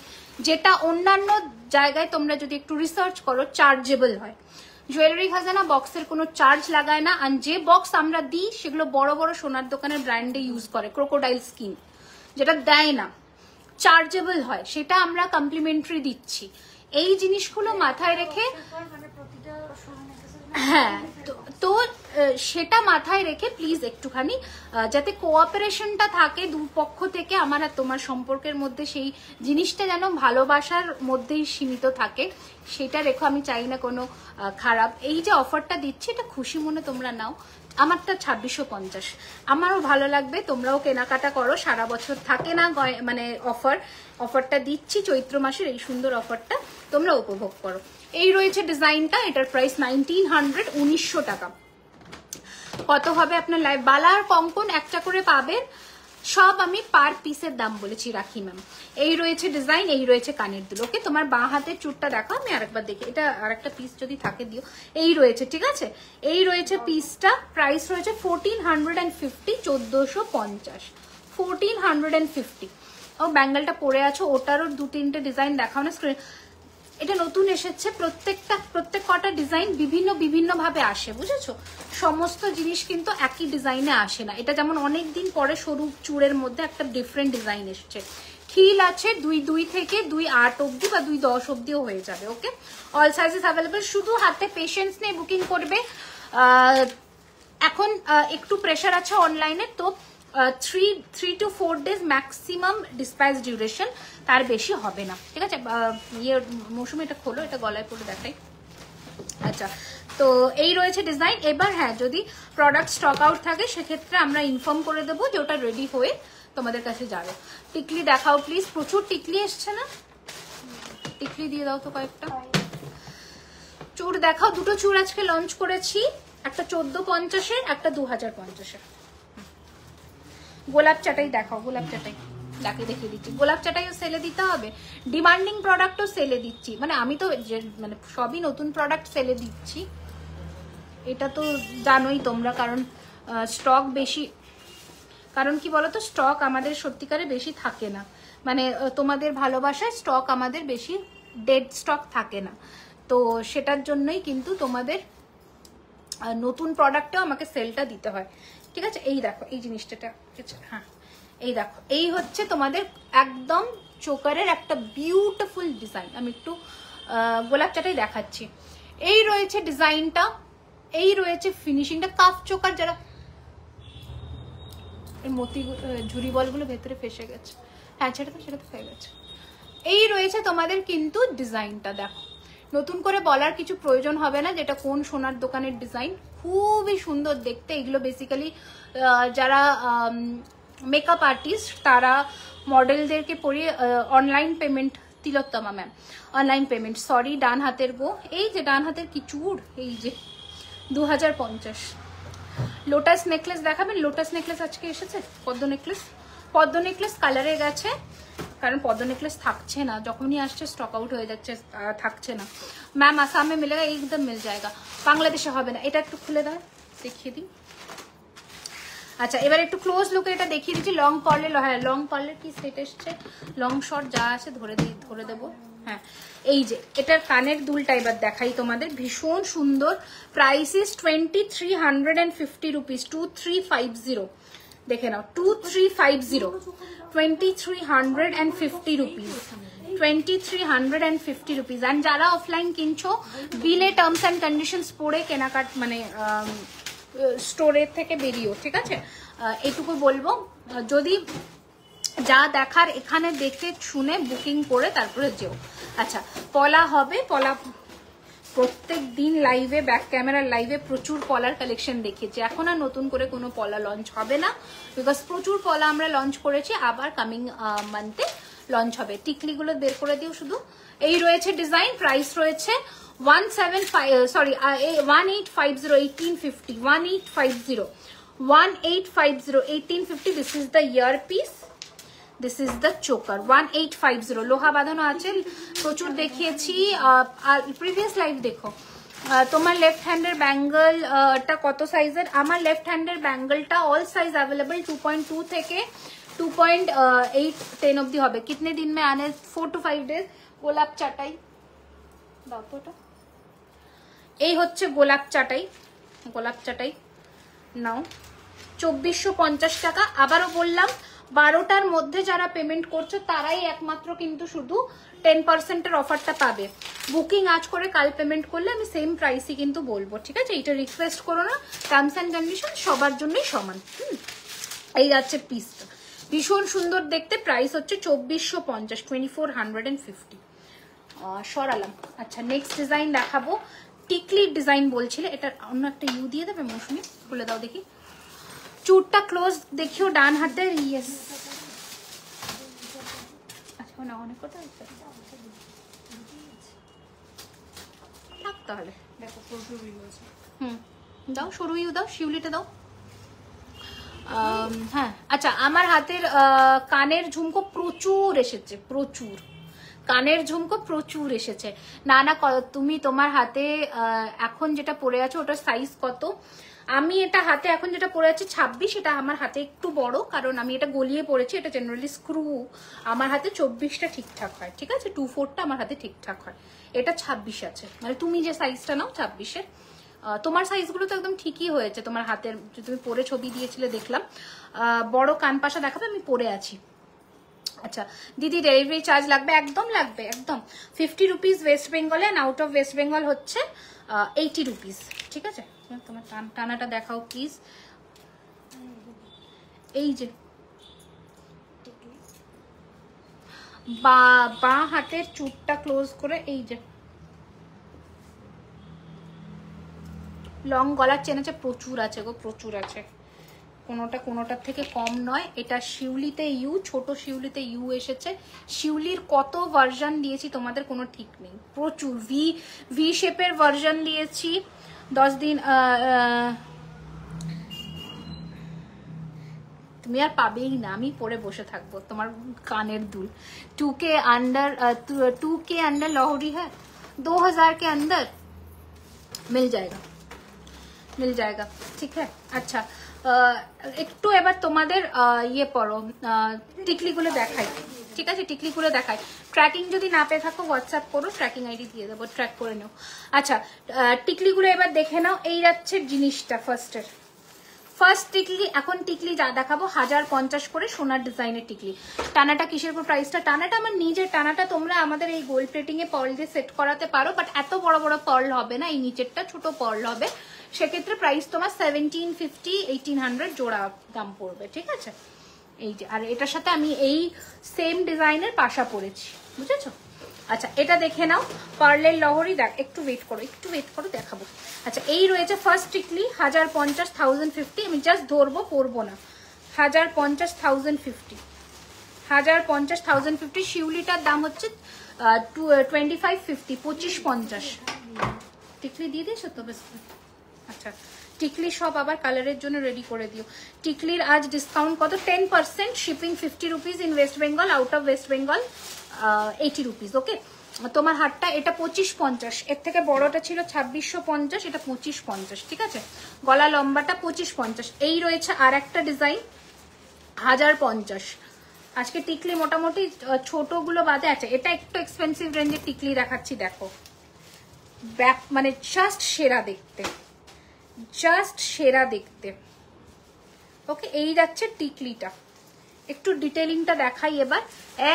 যেটা অন্যান্য জায়গায় তোমরা যদি একটু রিসার্চ করো চার্জেবল হয়। জুয়েলারি খাজানা বক্সের কোনো চার্জ লাগায় না, আর যে বক্স আমরা দিই সেগুলো বড় বড় সোনার দোকানের ব্র্যান্ডে ইউজ করে, ক্রোকোডাইল স্কিন, যেটা দেয় না, চার্জেবল হয়, সেটা আমরা কমপ্লিমেন্টারি দিচ্ছি। এই জিনিসগুলো মাথায় রেখে, হ্যাঁ তো সেটা মাথায় রেখে প্লিজ একটুখানি যাতে কোঅপারেশনটা থাকে দুপক্ষ থেকে, আমার আর তোমার সম্পর্কের মধ্যে সেই জিনিসটা যেন ভালোবাসার মধ্যেই সীমিত থাকে, সেটা রেখো। আমি চাই না কোনো খারাপ। এই যে অফারটা দিচ্ছি এটা খুশি মনে তোমরা নাও, আমারটা 2650, আমারও ভালো লাগবে, তোমরাও কেনাকাটা করো, সারা বছর থাকে না মানে অফারটা দিচ্ছি চৈত্র মাসের, এই সুন্দর অফারটা তোমরা উপভোগ করো। এই রয়েছে ডিজাইনটা, এটার প্রাইস 1900, 1900 টাকা। কত হবে আপনার লাইভ? বালা আর কঙ্কন একটা করে পাবেন, সব আমি পার পিসের দাম বলেছি রাখি ম্যাম। এই রয়েছে ডিজাইন, এই রয়েছে কানের দুল। ওকে, তোমার বাঁ হাতের চুটটা দেখো, আমি আরেকবার দেখি, এটা আরেকটা পিস যদি থাকে দিও। এই রয়েছে, ঠিক আছে, এই রয়েছে পিসটা, প্রাইস রয়েছে 1450, 1450, 1450। ও ব্যাঙ্গেলটা পরে আছো ওটারও 2-3টে ডিজাইন দেখাও না স্ক্রিন। এটা নতুন এসেছে, প্রত্যেক কটা ডিজাইন বিভিন্ন ভাবে আসে, বুঝেছো? সমস্ত জিনিস কিন্তু একই ডিজাইনে আসে না। এটা যেমন অনেকদিন পরে সরু চূড়ের মধ্যে একটা ডিফারেন্ট ডিজাইন এসেছে। খিল আছে 2 থেকে 2.8 অব্দি বা 2.10 অব্দিও হয়ে যাবে। ওকে, অল সাইজেস অ্যাভেলেবল। শুধু হাতে পেশেন্স নিয়ে বুকিং করবে। এখন একটু প্রেশার আছে অনলাইনে, তো 3 to 4 days maximum dispatch duration, তার বেশি হবে না, ঠিক আছে? ইয়ে মৌসুমি এটা খোলো, এটা গলায় পরে দেখাই। আচ্ছা, তো এই রয়েছে ডিজাইন। এবার হ্যাঁ, যদি প্রোডাক্ট স্টক আউট থাকে সেক্ষেত্রে আমরা ইনফর্ম করে দেবো যে ওটা রেডি হয়ে তোমাদের কাছে যাবে। টিকলি দেখাও প্লিজ, প্রচুর টিকলি এসছে না? টিকলি দিয়ে দাও তো কয়েকটা। চূড় দেখাও, দুটো চূড় আজকে লঞ্চ করেছি, একটা 1450-এর, একটা 2050-এর। গোলাপ চাটাই দেখাও, গোলাপ চাটাই দেখিয়ে দিচ্ছি। গোলাপ চাটাইও সেলে দিতে হবে, ডিমান্ডিং প্রোডাক্টও সেলে দিচ্ছি। মানে আমি তো মানে সবই নতুন প্রোডাক্ট সেলে দিচ্ছি, এটা তো জানোই তোমরা, কারণ স্টক বেশি, কারণ কি বলতো, স্টক আমাদের সত্যিকারে বেশি থাকে না। মানে তোমাদের ভালোবাসায় স্টক আমাদের বেশি ডেড স্টক থাকে না, তো সেটার জন্যই কিন্তু তোমাদের নতুন প্রোডাক্টেও আমাকে সেলটা দিতে হয়, ঠিক আছে? এই দেখো এই জিনিসটা, হ্যাঁ এই দেখো, এই হচ্ছে তোমাদের একদম চোকারের একটা বিউটিফুল ডিজাইন। আমি একটু গোলাপ চাটাই দেখাচ্ছি। এই রয়েছে ডিজাইনটা, এই রয়েছে ফিনিশিংটা। কাফ চোকার যারা, মতি ঝুরি বলগুলো ভেতরে ফেসে গেছে, হ্যাঁ সেটা তো হয়ে গেছে। এই রয়েছে তোমাদের কিন্তু ডিজাইনটা, দেখো নতুন করে বলার কিছু প্রয়োজন হবে না যেটা কোন সোনার দোকানের ডিজাইন, খুবই সুন্দর দেখতে। এগুলো বেসিক্যালি যারা মেকআপ আর্টিস্ট তারা মডেলদেরকে পরিয়ে অনলাইন পেমেন্ট, তিলোত্তমা ম্যাম অনলাইন পেমেন্ট, সরি ডান হাতের গো, এই যে ডান হাতের কি চূড়, এই যে 2050। লোটাস নেকলেস দেখাবেন? লোটাস নেকলেস আজকে এসেছে। পদ্ম নেকলেস কালারে গেছে, কারণ পদ্ম নেকলেস থাকছে না, যখনই আসছে স্টক আউট হয়ে যাচ্ছে, থাকছে না। ম্যাম আসামে মিলেগা, একদম মিল যায়গা, বাংলাদেশে হবে না। এটা একটু খুলে দাও, দেখিয়ে দিই। আচ্ছা, এবার একটু ক্লোজ লুকে এটা দেখিয়ে দিচ্ছি। লং পার্লের, হ্যাঁ লং পার্লের কি সেট এসছে, লং শর্ট যা আছে ধরে দেবো। হ্যাঁ, এই যে এটার কানের দুলটা এবার দেখাই তোমাদের, ভীষণ সুন্দর। প্রাইস ইস 2350 রুপিস, 2350, দেখে নাও 2350, 2350 রুপিস, 2350 রুপিস। অ্যান্ড যারা অফলাইন কিনছো, বিলে টার্মস অ্যান্ড কন্ডিশনস পড়ে কেনাকাট, মানে স্টোরের থেকে বেরিয়েও, ঠিক আছে? এটুকু বলবো, যদি যা দেখার এখানে দেখে শুনে বুকিং করে তারপরে যেও। আচ্ছা, পলা হবে, পলা প্রত্যেক দিন লাইভে, ব্যাক ক্যামেরার লাইভে প্রচুর পলার কালেকশন দেখিয়েছি। এখন আর নতুন করে কোনো পলা লঞ্চ হবে না, বিকজ প্রচুর পলা আমরা লঞ্চ করেছি, আবার কামিং মান্থে লঞ্চ হবে। টিকলিগুলো বের করে দিও শুধু। এই রয়েছে ডিজাইন, প্রাইস রয়েছে 1850, 1850, This is the earpiece, this is the choker, 1850, লোহা বাঁধানো আছে, প্রচুর দেখিয়েছি। প্রিভিয়াস লাইভ দেখো। তোমার লেফট হ্যান্ডের ব্যাঙ্গলটা কত সাইজের? আমার লেফট হ্যান্ডের ব্যাঙ্গলটা অল সাইজ অ্যাভেলেবল, 2.2 থেকে 2.8-10 অব্দি হবে। কিতনে দিন মে আনে? 4 to 5 days। গোলাপ চাটাই দাও তো, ওটা এই হচ্ছে গোলাপ চাটাই নাও, 2450 টাকা। আবারও বললাম, 12টার মধ্যে যারা পেমেন্ট করছো তারাই একমাত্র কিন্তু শুধু 10%-এর অফারটা পাবে। বুকিং আজ করে কাল পেমেন্ট করলে আমি সেম প্রাইসই কিন্তু বলবো, ঠিক আছে? এটা রিকোয়েস্ট করো না, টার্মস অ্যান্ড কন্ডিশন সবার জন্যই সমান। এই যাচ্ছে পিসটা, ভীষণ সুন্দর দেখতে। প্রাইস হচ্ছে 2450, 2450। সরালাম। আচ্ছা, নেক্সট ডিজাইন দেখাবো, টিকলির ডিজাইন বলছিলে। এটা অন্য একটা ইউ দিয়ে দেবে মৌসুমি, খুলে দাও দেখি। চুটটা ক্লোজ দেখিও, ডান হাতের। ইয়েস, আচ্ছা না, অনেক কথা আছে, থাক তাহলে। দেখো দাও, সরু ইউ দাও, শিউলিটা দাও। হ্যাঁ, আচ্ছা, আমার হাতের কানের ঝুমকো প্রচুর এসেছে, প্রচুর কানের ঝুমকো প্রচুর এসেছে। না তুমি তোমার হাতে এখন যেটা পরে আছো ওটার সাইজ কত? আমি এটা হাতে এখন যেটা পরে আছি 26, এটা আমার হাতে একটু বড়, কারণ আমি এটা গলিয়ে পরেছি। এটা জেনারেলি স্ক্রু, আমার হাতে 24টা ঠিকঠাক হয়, ঠিক আছে, 24টা আমার হাতে ঠিকঠাক হয়। এটা 26 আছে, মানে তুমি যে সাইজটা নাও 26-এর। তোমার সাইজগুলো তো একদম ঠিকই হয়েছে, তোমার হাতের তুমি পরে ছবি দিয়েছিলে দেখলাম। বড় কানপাশা দেখাবে, আমি পরে আছি। আচ্ছা দিদি, ডেলিভারি চার্জ লাগবে? একদম লাগবে, একদম। 50 রুপিস ওয়েস্ট বেঙ্গলে, and out of West Bengal হচ্ছে 80 রুপিস, ঠিক আছে। তোমার টানাটা দেখাও প্লিজ। এই যে বা হাতের চুটটা ক্লোজ করে, এই যে লং গলার চেন আছে, প্রচুর আছে গো, প্রচুর আছে, কোনোটার থেকে কম নয়। এটা শিউলিতে ইউ, ছোট শিউলিতে ইউ এসেছে। শিউলির কত ভার্সন দিয়েছি তোমাদের কোনো ঠিক নেই, প্রচুর। ভি শেপের ভার্সন দিয়েছি 10 দিন। তুমি আর পাবেই না, আমি পরে বসে থাকবো তোমার কানের দুল। 2K अंडर लाहौरी है, 2000 के अंदर मिल जाएगा, ठीक है। अच्छा একটু এবার তোমাদের ইয়ে পড়ো, টিকলিগুলো দেখাই, ঠিক আছে, টিকলিগুলো দেখাই। ট্র্যাকিং যদি না পেয়ে থাকো হোয়াটসঅ্যাপ করো, ট্র্যাকিং আইডি দিয়ে দেবো, ট্র্যাক করে নাও। আচ্ছা টিকলিগুলো এবার দেখে নাও। এই যাচ্ছে জিনিসটা, ফার্স্ট টিকলি। এখন টিকলি যা দেখাবো 1050 করে, সোনার ডিজাইনের টিকলি। টানাটা কিসের উপর প্রাইসটা? টানাটা আমার নিজের টানাটা, তোমরা আমাদের এই গোল্ড প্লেটিং এ পার্ল দিয়ে সেট করাতে পারো, বাট এত বড় বড় পার্ল হবে না, এই নিচেরটা ছোট পার্ল হবে। সেক্ষেত্রে প্রাইস তোমার 1750 1800 জোড়া দাম পড়বে, ঠিক আছে। এই যে, আর এটার সাথে আমি এই সেম ডিজাইনের পাশা পরেছি, বুঝেছো? আচ্ছা এটা দেখে নাও, পার্লের লহরি। দেখ, একটু ওয়েট করো দেখাবো। আচ্ছা এই রয়েছে ফার্স্ট টিকলি 1050 1050, আমি জাস্ট ধরবো, পরবো না। 1050 1050, 1050 1050। শিউলিটার দাম হচ্ছে 2550, 2550। টিকলি দিয়ে দিয়েছো তো? বেশ, আচ্ছা টিকলি সব আবার কালারের জন্য রেডি করে দিও। টিকলির আজ ডিসকাউন্ট কত? 10%, shipping 50 rupees in West Bengal, out of West Bengal 80 rupees, okay. তোমার হারটা এটা 2550, এর থেকে বড়টা ছিল 2650, এটা 2550, ঠিক আছে। গলা লম্বাটা 2550। এই রয়েছে আর একটা ডিজাইন 1050। আজকে টিকলি মোটামুটি ছোটগুলো বাদে আছে। এটা একটু এক্সপেন্সিভ রেঞ্জের টিকলি দেখাচ্ছি, দেখো মানে জাস্ট সেরা দেখতে, ওকে। এই যাচ্ছে টিকলিটা, একটু ডিটেলিংটা দেখাই এবার।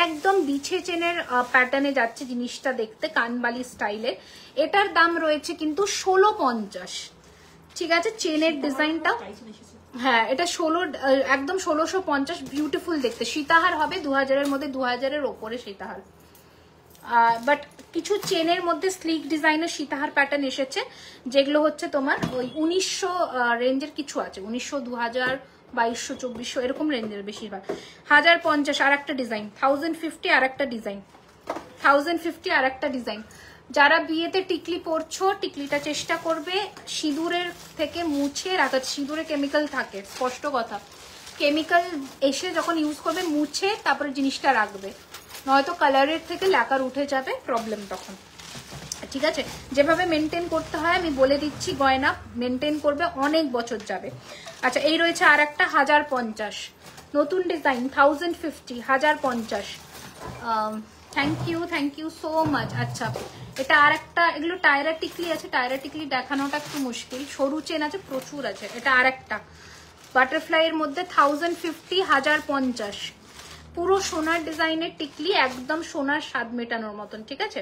একদম বিছে চেনের প্যাটার্নে যাচ্ছে জিনিসটা দেখতে, কানবালি স্টাইলের। এটার দাম রয়েছে কিন্তু 1650, ঠিক আছে। চেনের ডিজাইনটা, হ্যাঁ এটা একদম 1650, বিউটিফুল দেখতে। সীতাহার হবে 2000-এর মধ্যে, 2000-এর ওপরে সীতাহার। বাট কিছু চেনের মধ্যে স্লিক ডিজাইনের সীতাহার প্যাটার্ন এসেছে, যেগুলো হচ্ছে তোমার ওই 1900 রেঞ্জের কিছু আছে, 1900 2000 2200 2400 এরকম রেঞ্জের বেশিরভাগ। 1050 আর একটা ডিজাইন, 1050 আর একটা ডিজাইন, 1050 আর একটা ডিজাইন। যারা বিয়েতে টিকলি পরছো, টিকলিটা চেষ্টা করবে সিঁদুরের থেকে মুছে রাখা। সিঁদুরে কেমিক্যাল থাকে, স্পষ্ট কথা। কেমিক্যাল এসে যখন ইউজ করবে মুছে তারপরে জিনিসটা রাখবে, নয়তো কালারের থেকে ল্যাকার উঠে যাবে, প্রবলেম তখন, ঠিক আছে। যেভাবে মেনটেন করতে হয় আমি বলে দিচ্ছি, গয়না মেনটেন করবে, অনেক বছর যাবে। আচ্ছা এই রয়েছে আর একটা 1050, নতুন design 1050, 1050। Thank you so much. আচ্ছা এটা আর একটা, এগুলো টায়রা টিকলি আছে, টায়রা টিকলি দেখানোটা একটু মুশকিল, সরু চেন আছে, প্রচুর আছে। এটা আর একটা বাটারফ্লাই এর মধ্যে 1050, 1050, পুরো সোনার ডিজাইনের টিকলি, একদম সোনার স্বাদ মেটানোর মতন, ঠিক আছে।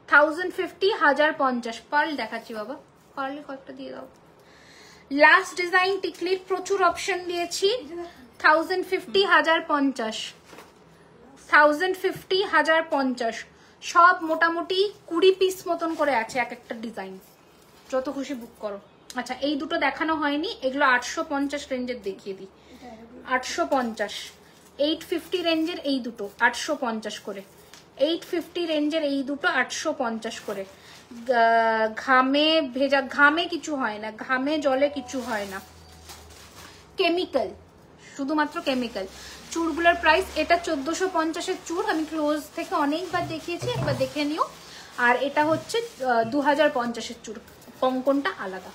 1050, 1050। পার্ল দেখাচ্ছি বাবা, পার্লে কয়েকটা দিয়ে দাও। লাস্ট ডিজাইন টিকলির প্রচুর অপশন দিয়েছি। 1050, 1050, 1050, 1050। সব মোটামুটি 20 পিস মতন করে আছে এক একটা ডিজাইন, যত খুশি বুক করো। আচ্ছা এই দুটো দেখানো হয়নি, এগুলো 850 রেঞ্জের দেখিয়ে দিই। 850, 850 রেঞ্জের এই দুটো 850 করে, 850 রেঞ্জের এই দুটো 850 করে। ঘামে ভেজা, ঘামে কিছু হয় না, ঘামে জলে কিছু হয় না, কেমিক্যাল, শুধুমাত্র কেমিক্যাল। চুড়গুলোর প্রাইস, এটা 1450-এর চুড়, আমি ক্লোজ থেকে অনেকবার দেখিয়েছি, একবার দেখে নিও। আর এটা হচ্ছে 2050-এর চুড়, কঙ্কনটা আলাদা।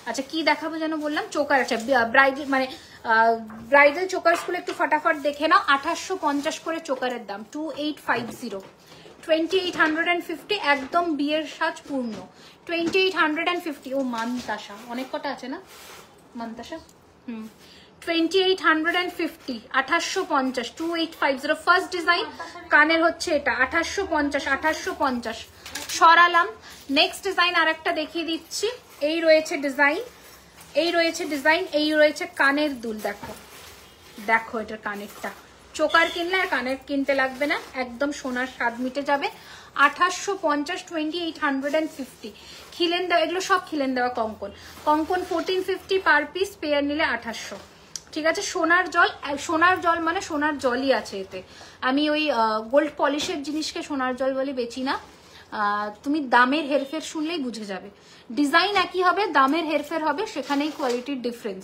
আচ্ছা কি দেখাবো যেন বললাম, চোকার। আচ্ছা ব্রাইডাল মানে ব্রাইডাল চোকার স্কুলে একটু ফটাফট দেখে নাও। 2850 করে চোকারের দাম, 2850, 2850, একদম বিয়ের সাজ পূর্ণ, 2850। ও মানতাসা অনেক কটা আছে না মানতাসা, 2850, 2850, 2850 ফার্স্ট ডিজাইন। কানের হচ্ছে এটা 2850, 2850 সরালাম। নেক্সট ডিজাইন আর একটা দেখিয়ে দিচ্ছি। এই রয়েছে ডিজাইন, এই রয়েছে ডিজাইন, এই রয়েছে কানের দুল। দেখো দেখো এটার কানেরটা, চোকার কিনলে আর কানের কিনতে লাগবে না, একদম সোনার স্বাদ মিটে যাবে। 2850, 2850 খিলেন দেওয়া, এগুলো সব খিলেন দেওয়া কঙ্কন। কঙ্কন 1450 পার পিস, পেয়ার নিলে 2800। ঠিক আছে, সোনার জল, সোনার জল মানে সোনার জলই আছে এতে। আমি ওই গোল্ড পলিশের জিনিসকে সোনার জল বলে বেচি না। তুমি দামের হেরফের শুনলেই বুঝে যাবে। ডিজাইন একই হবে, দামের হেরফের হবে, সেখানেই কোয়ালিটির ডিফারেন্স।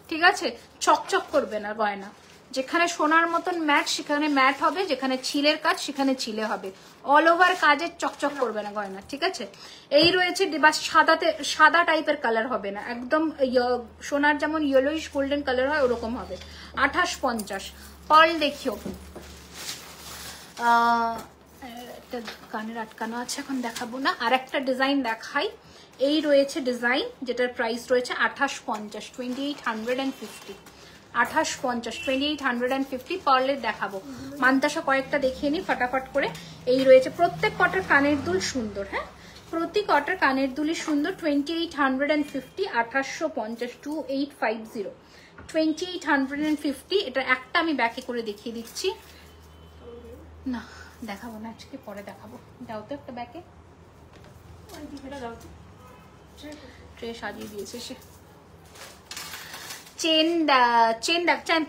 ঠিক আছে, চকচক করবে না গয়না। যেখানে সোনার মতন ম্যাট সেখানে ম্যাট হবে, যেখানে ছিলের কাজ সেখানে ছিলে হবে। অল ওভার কাজের চকচক করবে না গয়না। ঠিক আছে, এই রয়েছে বা সাদাতে, সাদা টাইপের কালার হবে না, একদম সোনার যেমন ইয়েলোইশ গোল্ডেন কালার হয় ওরকম হবে। 2850। পার্ল দেখিও, একটা কানের আটকানো আছে, এখন দেখাবো না। আর একটা ডিজাইন দেখাই। এই রয়েছে ডিজাইন যেটার প্রাইস রয়েছে 2850, 2850, 2850, 2850 পার্লের দেখাবো। মান্তাসা কয়েকটা দেখিয়ে নি ফটাফট করে। এই রয়েছে প্রত্যেক কটার কানের দুল সুন্দর, হ্যাঁ প্রতি কটার কানের দুলই সুন্দর। 2850, 2850, 2850, 2850। এটা একটা আমি ব্যাকে করে দেখিয়ে দিচ্ছি, না দেখাবো না আজকে, পরে দেখাবো। দাও তো একটা ব্যাকে, ট্রে সাজিয়ে দিয়েছে সে। চেন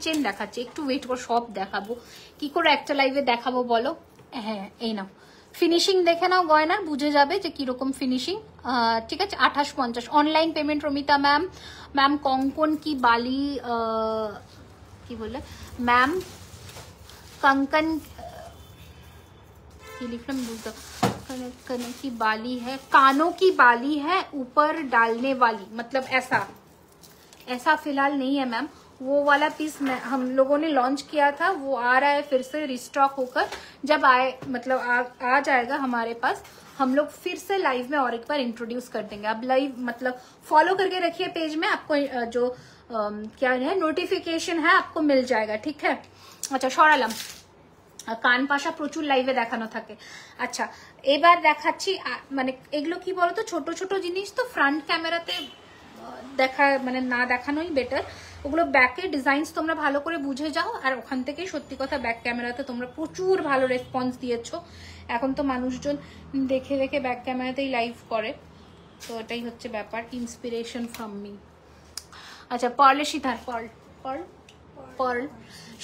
চেন দেখাচ্ছে, একটু ওয়েট করে সব দেখাবো। কি করে একটা লাইভে দেখাবো বলো? হ্যাঁ এই নাও, ফিনিশিং দেখে নাও গয়নার, বুঝে যাবে যে কিরকম ফিনিশিং। ঠিক আছে, 2850। Online payment Ramita ma'am. Ma'am কঙ্কন কি বালি, কি বলে ম্যাম, कंकन की लिखना बुझता, की बाली है, कानों की बाली है ऊपर डालने वाली, मतलब ऐसा ऐसा फिलहाल नहीं है मैम। वो वाला पीस हम लोगों ने लॉन्च किया था, वो आ रहा है फिर से रिस्टॉक होकर। जब आए मतलब आ जाएगा हमारे पास, हम लोग फिर से लाइव में और एक बार इंट्रोड्यूस कर देंगे। अब लाइव मतलब फॉलो करके रखिए पेज में, आपको जो क्या है নোটিফিকেশন है आपको मिल जाएगा। ठीक है, আচ্ছা সরালাম, কান পাশা প্রচুর লাইভে দেখানো থাকে। আচ্ছা এবার দেখাচ্ছি, মানে এগুলো কি বলতো ছোট ছোট জিনিস তো ফ্রন্ট ক্যামেরাতে দেখা মানে না দেখানোই বেটার। ওগুলো ব্যাকে ডিজাইনস তোমরা ভালো করে বুঝে যাও, আর ওখান থেকেই সত্যি কথা ব্যাক ক্যামেরাতে তোমরা প্রচুর ভালো রেসপন্স দিয়েছো। এখন তো মানুষজন দেখে দেখে ব্যাক ক্যামেরাতেই লাইভ করে, তো এটাই হচ্ছে ব্যাপার। Inspiration from me. আচ্ছা পার্লের সিতার, পার্ল পার্ল পার্ল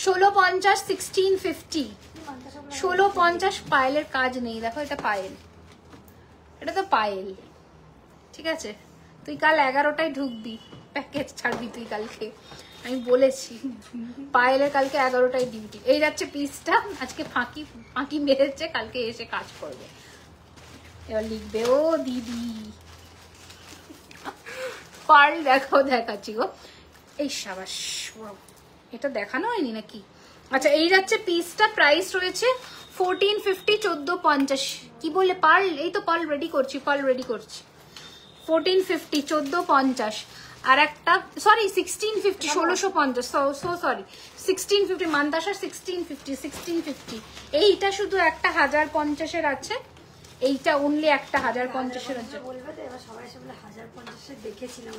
1650, 1650, 1650। পায়েলের কাজ নেই, দেখো এটা পায়েল, এটা তো পায়েল। ঠিক আছে, তুই কাল 11টায় ঢুকবি, প্যাকেজ ছাড়বি তুই কালকে, আমি বলেছি। পায়েলের কালকে 11টায় ডিউটি। এই যাচ্ছে পিসটা, আজকে ফাঁকি ফাঁকি মেরেছে, কালকে এসে কাজ করবে। এবার লিখবে ও দিদি। পার্ল দেখো, দেখাচ্ছি গো, এই সাবাস, এটা দেখানো হয়নি নাকি? আচ্ছা এই যাচ্ছে পিসটা, প্রাইস রয়েছে 1450, 1450। কি বলে পার্ল? এই তো পার্ল রেডি করছি, পার্ল রেডি করছি। 1450, 1450। আর একটা সরি 1650, 1650, সো সরি 1650। মান্তাসার 1650, 1650। এইটা শুধু একটা 1050-এর আছে, এইটা অনলি একটা 1050-এর আছে। বলবে তো এবার সবাই এসে বলে 1050-এর দেখেছিলাম,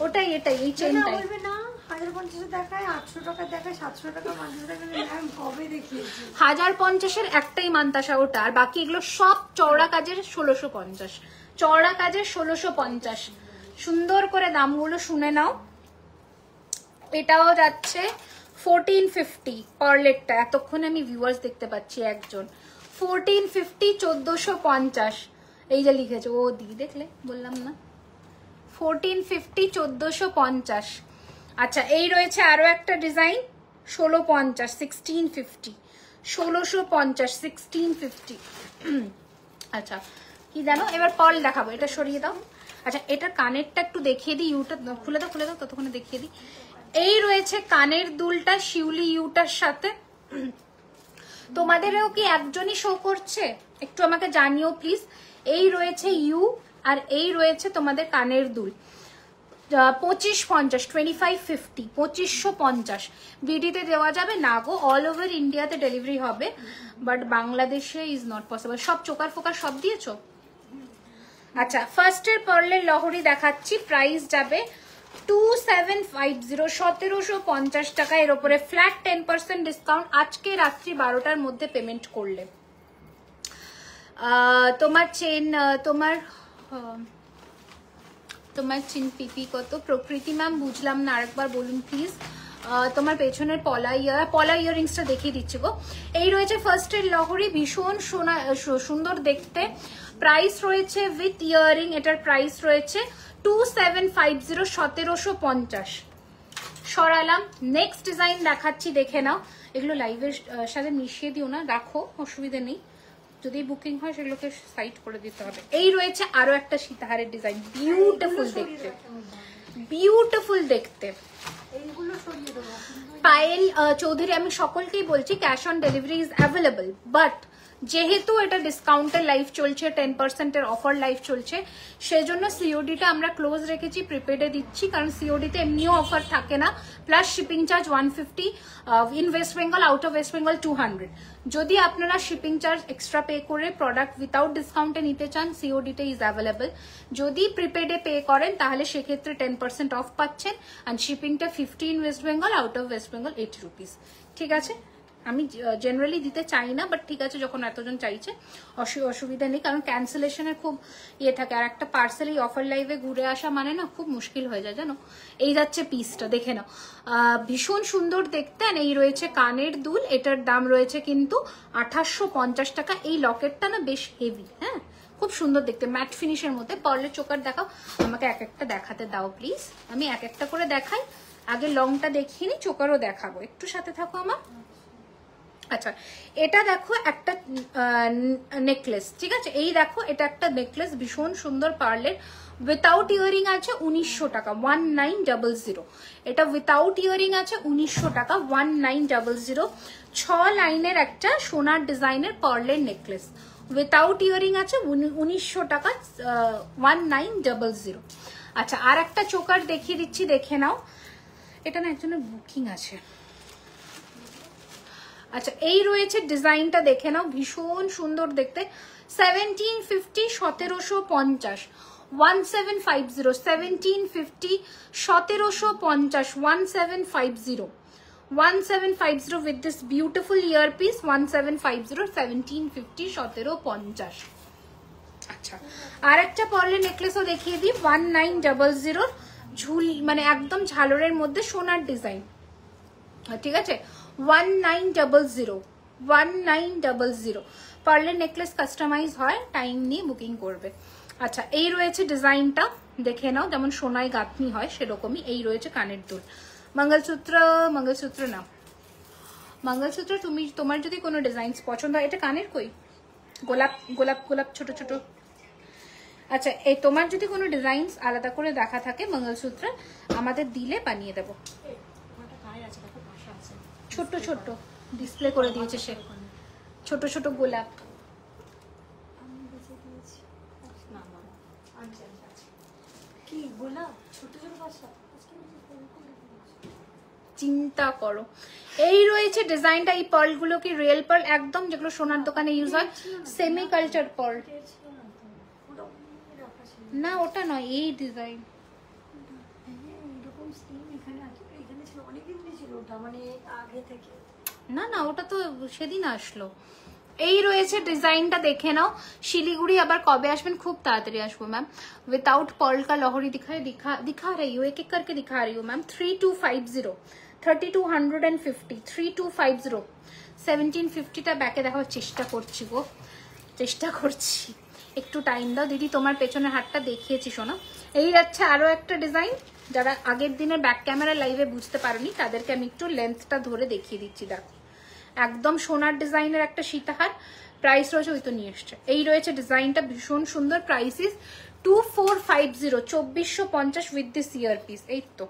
ওটাই এটাই এই চেনটাই বলবে না 1050-এর দেখায়, 800 টাকা দেখায়, 700 টাকা, 500 টাকা। ম্যাম কবে দেখিয়েছি? 1050-এর একটাই মান্তাসা ওটা, আর বাকি এগুলো সব চওড়া কাজের 1650, চওড়া কাজের 1650। সুন্দর করে দামগুলো শুনে নাও। এটাও যাচ্ছে 1450 পার্লেটটা, এতক্ষণ আমি ভিউয়ার্স দেখতে পাচ্ছি একজন। 1450, 1450। এই যে লিখেছে ও দি, দেখলে বললাম না, 1450, 1450। আচ্ছা এই রয়েছে আরো একটা ডিজাইন 1650, 1650, 1650, 1650। আচ্ছা কি জানো, এবার পার্ল দেখাবো, এটা সরিয়ে দাও। আচ্ছা এটার কানেরটা একটু দেখিয়ে দিই, ইউটা খুলে দাও ততক্ষণে দেখিয়ে দিই। এই রয়েছে কানের দুলটা শিউলি ইউটার সাথে। তোমাদেরও কি একজনই শো করছে একটু আমাকে জানিও প্লিজ। এই রয়েছে ইউ আর এই রয়েছে তোমাদের কানের দুল। 2550 2550 2550 বিডিতে দেওয়া যাবে না গো, অল ওভার ইন্ডিয়াতে ডেলিভারি হবে, বাট বাংলাদেশে ইজ নট পসিবল। সব চোকার ফোকার সব দিয়েছো? আচ্ছা ফার্স্টের পার্লের লহরি দেখাচ্ছি, প্রাইস যাবে 2750 1750 টাকা। এর উপরে ফ্ল্যাট 10% ডিসকাউন্ট আজকে রাত্রি 12টার মধ্যে পেমেন্ট করলে। তোমার চেন তোমার চিন পিপি কত? প্রকৃতি ম্যাম বুঝলাম না, আরেকবার বলুন প্লিজ। তোমার পেছনের পলা ইয়ারিংসটা দেখিয়ে দিচ্ছি গো। এই রয়েছে ফার্স্টের লহরি, ভীষণ সুন্দর দেখতে। প্রাইস রয়েছে উইথ ইয়ারিং, এটার প্রাইস রয়েছে 2750 1750। সরালাম। নেক্সট ডিজাইন দেখাচ্ছি, দেখে নাও। এগুলো লাইভের সাথে মিশিয়ে দিও না, রাখো, অসুবিধা নেই। যদি বুকিং হয় সেগুলোকে সাইড করে দিতে হবে। এই রয়েছে আরো একটা সীতাহারের ডিজাইন, বিউটিফুল দেখতে, বিউটিফুল দেখতে। পায়েল চৌধুরী, আমি সকলকেই বলছি cash on delivery is available, but যেহেতু এটা ডিসকাউন্টের লাইভ চলছে, 10% অফার লাইভ চলছে, সেজন্য সিওডিটা আমরা ক্লোজ রেখেছি, প্রিপেডে দিচ্ছি, কারণ সিওডিতে এমনিও অফার থাকে না। Plus shipping charge 150 in West Bengal, out of West Bengal 200। যদি আপনারা শিপিং চার্জ এক্সট্রা পে করে প্রোডাক্ট উইথাউট ডিসকাউন্টে নিতে চান, সিওডিতে ইজ অ্যাভেলেবল। যদি প্রিপেডে পে করেন তাহলে সেক্ষেত্রে 10% অফ পাচ্ছেন, অ্যান্ড শিপিংটা 50 in West Bengal, out of West Bengal 80 rupees. ঠিক আছে, আমি জেনারেলি দিতে চাই না, বাট ঠিক আছে যখন এতজন চাইছে অসুবিধা নেই, কারণ ক্যান্সেলেশনের খুব ইয়ে থাকে। আর একটা পার্সেল এই অফার লাইভে ঘুরে আসা মানে না খুব মুশকিল হয়ে যায় জানো। এই যাচ্ছে পিসটা, দেখে নাও, ভীষণ সুন্দর দেখতে। এই রয়েছে কানের দুল, এটার দাম রয়েছে কিন্তু 2850 টাকা। এই লকেটটা না বেশ হেভি, হ্যাঁ খুব সুন্দর দেখতে, ম্যাট ফিনিশের মধ্যে। পার্লের চোকার দেখাও, আমাকে এক একটা দেখাতে দাও প্লিজ, আমি এক একটা করে দেখাই। আগে লংটা দেখিয়ে নি, চোকারও দেখাবো, একটু সাথে থাকো আমার। আচ্ছা এটা দেখো একটা নেকলেস, ঠিক আছে, এই দেখো এটা একটা নেকলেস, ভীষণ সুন্দর পার্লের, উইথাউট ইয়ারিং আছে 1900 টাকা 1900। এটা উইথাউট ইয়ারিং আছে 1900 টাকা 1900। 6 লাইনের একটা সোনার ডিজাইনের পার্লের নেকলেস, উইথাউট ইয়ারিং আছে 1900 টাকা 1900। আচ্ছা আর একটা চোকার দেখিয়ে দিচ্ছি, দেখে নাও। এটা না একজনের বুকিং আছে। আচ্ছা এই রয়েছে ডিজাইনটা, দেখে নাও, ভীষণ সুন্দর দেখতে। 1750 1750 1750 1750 1750 1750 1750 with this beautiful earpiece 1750 1750 1750। আচ্ছা আর একটা পার্লের নেকলেসও দেখিয়ে দিই, 1900 ঝুল মানে একদম ঝালরের মধ্যে সোনার ডিজাইন, ঠিক আছে, 1900 1900। পার্লের নেকলেস কাস্টমাইজ হয়, টাইম নিয়ে বুকিং করবে। আচ্ছা এই রয়েছে ডিজাইনটা, দেখে নাও, যেমন সোনায় গাঁথনি হয় সেরকমই। এই রয়েছে কানের দুল। মঙ্গলসূত্র না, মঙ্গলসূত্র তোমার যদি কোনো ডিজাইন পছন্দ হয়, এটা কানের কই গোলাপ গোলাপ গোলাপ ছোট ছোট। আচ্ছা এই তোমার যদি কোনো ডিজাইন আলাদা করে দেখা থাকে মঙ্গলসূত্র আমাদের দিলে বানিয়ে দেবো। ছোট ছোট ডিসপ্লে করে দিয়েছে সে, ছোট ছোট গোলাপ। কি গোলাপ ছোট ছোট বাসা, চিন্তা করো। এই রয়েছে ডিজাইনটা। এই পার্ল গুলো কি রিয়েল পার্ল একদম, যেগুলো সোনার দোকানে ইউজ হয়, সেমি কালচার পার্ল না, ওটা নয়, এই ডিজাইন। না না ওটা তো সেদিন আসলো। এই রয়েছে ডিজাইনটা, দেখে নাও। শিলিগুড়ি আবার কবে আসবেন? খুব তাড়াতাড়ি আসবো ম্যাম। विदाउट पर्ल का लहरी दिखा रही हूँ, एक एक करके दिखा रही हूँ मैम। 3250 3250 3250 1750টা ব্যাকে দেখাবার চেষ্টা করছি গো, চেষ্টা করছি, একটু টাইম দাও দিদি। তোমার পেছনের হাতটা দেখিয়েছি শোনো। এই যাচ্ছে আরো একটা ডিজাইন, যারা আগের দিনের ব্যাক ক্যামেরা লাইভে বুঝতে পারোনি তাদেরকে আমি একটু লেন্থটা ধরে দেখিয়ে দিচ্ছি। দেখো একদম সোনার ডিজাইনের একটা সীতাহার, প্রাইস রয়েছে, ওই তো নিয়ে এসছে। এই রয়েছে ডিজাইনটা, ভীষণ সুন্দর, price is 2450 2450 with this year piece. এই তো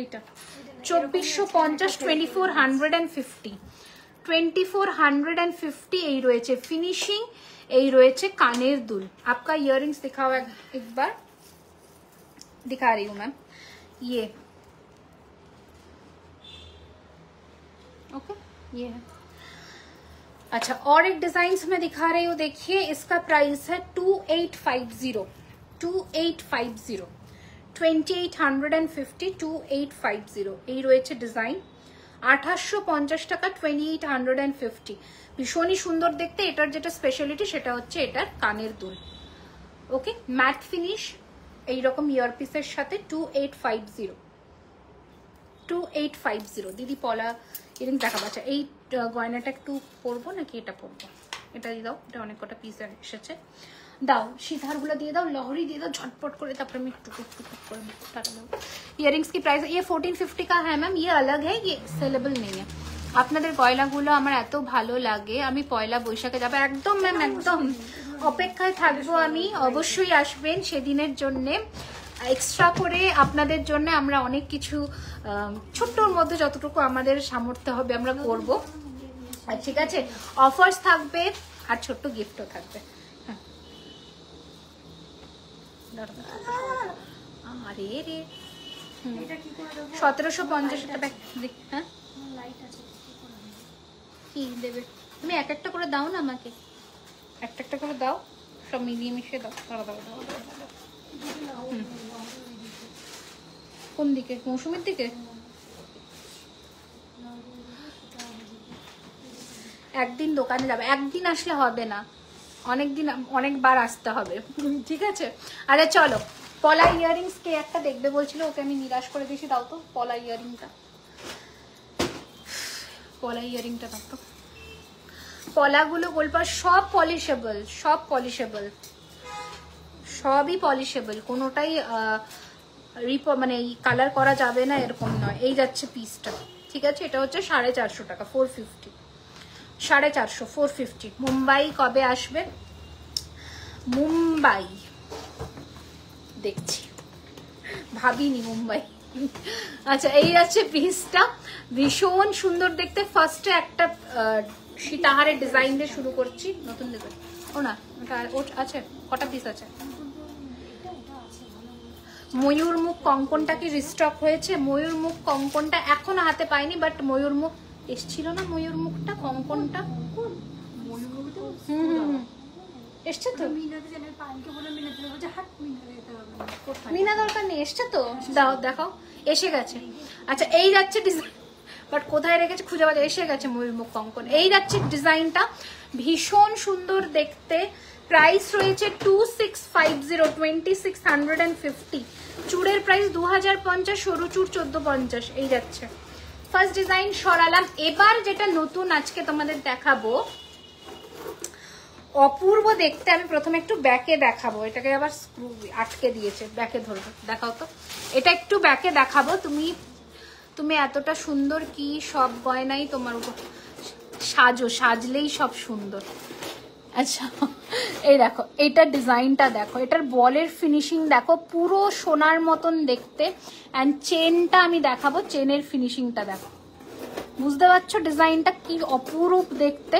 এইটা 2450 2450 2450 এই রয়েছে ফিনিশিং, এই রয়েছে কানের দুল। आपका ইয়াররিংস दिखाओ एक बार, दिखा रही हूँ मैम ये ओके ये है। अच्छा और एक डिजाइन मैं दिखा रही हूँ, देखिए इसका प्राइस है 2850 2850 2850 2850 এই রয়েছে ডিজাইন 2850 টাকা 2850 ভীষণই সুন্দর দেখতে। এটার যেটা স্পেশালিটি সেটা হচ্ছে এটার কানের দুল। ওকে ম্যাট ফিনিশ এইরকম ইয়ারপিসের সাথে 2850 2850 দিদি পলা এরকম দেখা পাচ্ছে। এই গয়নাটা একটু পরবো নাকি এটা পরবো, এটা দিয়ে দাও, এটা অনেক কটা পিস এসেছে। দাও সিতারগুলো দিয়ে দাও, লহরি দিয়ে দাও ঝটপট করে, তারপরে আমি একটু করে টাটা দাও। ইয়ারিংস की प्राइस ये 1450 का है मैम, ये अलग है, ये सेलेबल नहीं है। আপনাদের গয়নাগুলো আমার এত ভালো লাগে, আমি পয়লা বৈশাখে যাবো একদম ম্যাম, একদম অপেক্ষায় থাকবো আমি, অবশ্যই আসবেন সেদিনের জন্যে। এক্সট্রা করে আপনাদের জন্য আমরা অনেক কিছু ছোট্টর মধ্যে যতটুকু আমাদের সামর্থ্য হবে আমরা করব, আর ঠিক আছে অফার্স থাকবে আর ছোট্ট গিফটও থাকবে। আরে রে 1750 টাকা। হ্যাঁ কি দেবে তুমি, এক একটা করে দাও না আমাকে, একটা একটা করে দাও, সব মিলিয়ে মিশিয়ে দাও। কোন দিকে, মৌসুমীর দিকে? একদিন দোকানে যাবে, একদিন আসলে হবে না, অনেকদিন অনেকবার আসতে হবে, ঠিক আছে। আরে চলো পলা ইয়ারিংস কে একটা দেখবে বলছিল, ওকে আমি নিরাশ করে দিয়েছি। দাও তো পলা ইয়ারিংটা, পলা ইয়ারিংটা দাও তো। পলাগুলো বলবো সব পলিশেবল, সব পলিশেবল, সবই পলিশেবল, কোনোটাই মানে কালার করা যাবে না এরকম নয়। এই যাচ্ছে পিসটা, ঠিক আছে। এটা হচ্ছে 450 টাকা 450 450 450। মুম্বাই কবে আসবে? মুম্বাই দেখছি, ভাবিনি মুম্বাই। আচ্ছা এই আছে পিসটা, ভীষণ সুন্দর দেখতে। ফার্স্টে একটা সীতাহারের ডিজাইন দিয়ে শুরু করছি, নতুন ডিজাইন। ও না আছে, কটা পিস আছে? ময়ূর মুখ কঙ্কনটা কি রিস্টক হয়েছে? ময়ূর মুখ কঙ্কনটা এখনো হাতে পাইনি, বাট ময়ূর মুখ এসছিল না, ময়ূর মুখটা কঙ্কনটা এসছে তো। মিনা দরকার নেই, এসছে তো, দাও দেখাও, এসে গেছে। আচ্ছা এই যাচ্ছে ডিজাইন, বাট কোথায় রেখেছে খুঁজে পাওয়া যায়, এসে গেছে ময়ূরমুখ কঙ্কন। এই যাচ্ছে ডিজাইনটা, ভীষণ সুন্দর দেখতে। প্রাইস রয়েছে 2650 2650। চুড়ের প্রাইস 2050, সরু চুড় 1450। এই যাচ্ছে ফার্স্ট ডিজাইন সরালাম। এবার যেটা নতুন আজকে তোমাদের দেখাবো, অপূর্ব দেখতে। আমি প্রথমে একটু ব্যাকে দেখাবো, এটাকে আবার স্ক্রু আটকে দিয়েছে, ব্যাকে ধরবো, দেখাও তো। এটা একটু ব্যাকে দেখাবো। তুমি এতটা সুন্দর, কি সব গয়নাই তোমার উপর সাজো, সাজলেই সব সুন্দর। আচ্ছা এই দেখো, এইটার ডিজাইনটা দেখো, এটার বলের ফিনিশিং দেখো, পুরো সোনার মতন দেখতে। অ্যান্ড চেনটা আমি দেখাবো, চেনের ফিনিশিংটা দেখো, বুঝতে পারছো ডিজাইনটা কি অপূর্ব দেখতে।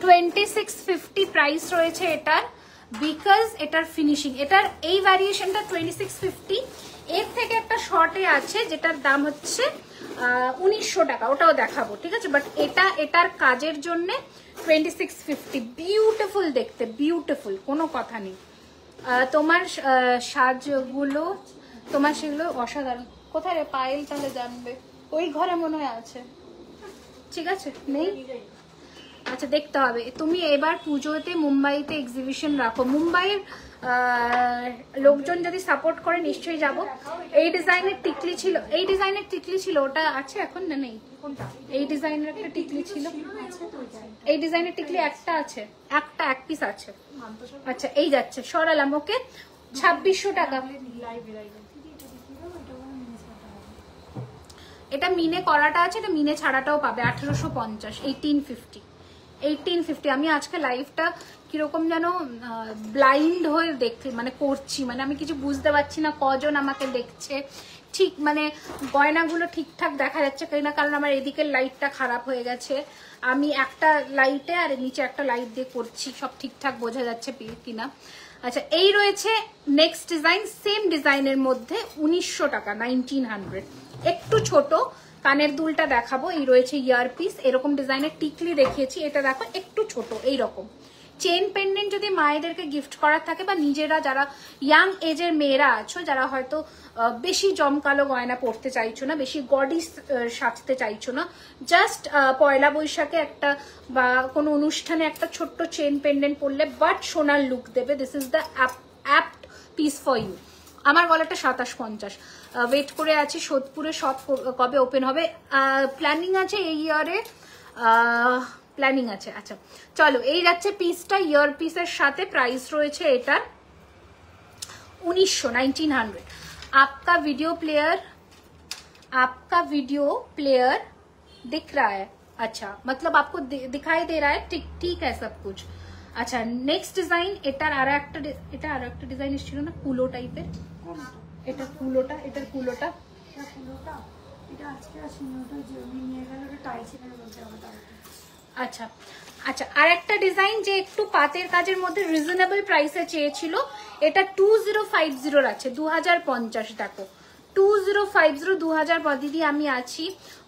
2650 প্রাইস রয়েছে এটার, বিকজ এটার ফিনিশিং, এটার এই ভ্যারিয়েশনটা 2650। এর থেকে একটা শর্টে আছে যেটার দাম হচ্ছে 1900 টাকা, ওটাও দেখাবো, ঠিক আছে। বাট এটার কাজের জন্য 2650। বিউটিফুল দেখতে, বিউটিফুল, কোনো কথা নেই। তোমার সাজগুলো, তোমার সেগুলো অসাধারণ। কোথায় রে পায়েল? তাহলে জানবে, ওই ঘরে মনে হয় আছে, ঠিক আছে। নেই, আচ্ছা দেখতে হবে। তুমি এবার পুজোতে মুম্বাইতে এক্সিবিশন রাখো, মুম্বাইয়ের লোকজন যদি সাপোর্ট করে নিশ্চয়ই যাব। এই ডিজাইনের টিকলি ছিল, এই ডিজাইনের টিকলি ছিল, ওটা আছে এখন না নেই? এই ডিজাইনের একটা টিকলি ছিল, এই ডিজাইনের টিকলি একটা আছে, একটা এক পিস আছে। আচ্ছা এই যাচ্ছে, সরালাম, ওকে 2600 টাকা। এটা মিনে করাটা আছে, এটা মিনে ছাড়াটাও পাবে 1850 1850। 1850। আমি আজকে লাইভটা কিরকম যেন ব্লাইন্ড হয়ে দেখতে মানে করছি, মানে আমি কিছু বুঝতে পারছি না কজন আমাকে দেখছে, ঠিক মানে গয়নাগুলো ঠিকঠাক দেখা যাচ্ছে কিনা, কারণ আমার এদিকের লাইটটা খারাপ হয়ে গেছে। আমি একটা লাইটে আর নিচে একটা লাইট দিয়ে করছি, সব ঠিকঠাক বোঝা যাচ্ছে কিনা। আচ্ছা, এই রয়েছে নেক্সট ডিজাইন, সেম ডিজাইনের মধ্যে 1900 টাকা, 1900, একটু ছোট। কানের দুলটা দেখাবো, এই রয়েছে ইয়ারপিস, এরকম ডিজাইনের টিকলি দেখিয়েছি, এটা দেখো একটু ছোট এইরকম। চেন পেন্ডেন্ট যদি মায়েদেরকে গিফট করার থাকে বা নিজেরা যারা ইয়াং এজের মেয়েরা আছো, যারা হয়তো বেশি জমকালো গয়না পরতে চাইছো না, বেশি গডি সাজতে চাইছো না, জাস্ট পয়লা বৈশাখে একটা বা কোনো অনুষ্ঠানে একটা ছোট্ট চেন পেন্ডেন্ট পরলে বাট সোনার লুক দেবে, this is the apt piece for you. আমার গলাটা 2750, ওয়েট করে আছি সোদপুরে শপ কবে ওপেন হবে, প্ল্যানিং আছে এই ইয়ারে, প্ল্যানিং আছে। আচ্ছা চলো, এই যাচ্ছে পিসটা ইয়ার পিসের সাথে, প্রাইস রয়েছে এটার 1900। आपका वीडियो प्लेयर दिख रहा है? अच्छा, मतलब आपको दिखाई दे रहा है, ठीक है सब कुछ। আচ্ছা, নেক্সট ডিজাইন, এটার আর একটা ডিজাইন ছিল না, কুলো টাইপের, এটা কুলোটা, এটার কুলোটা, এটা আজকে আসেনি, ওটা জমি নিয়ে গেল, ওটা টাইসেনের মধ্যে হবে। আচ্ছা আচ্ছা, আর একটা ডিজাইন যে একটু পাতের কাজের মধ্যে রিজনেবল প্রাইসে চেয়েছিল, এটা 2050 আছে, 2050। দেখো 2050, 2000। দিদি আমি আছি,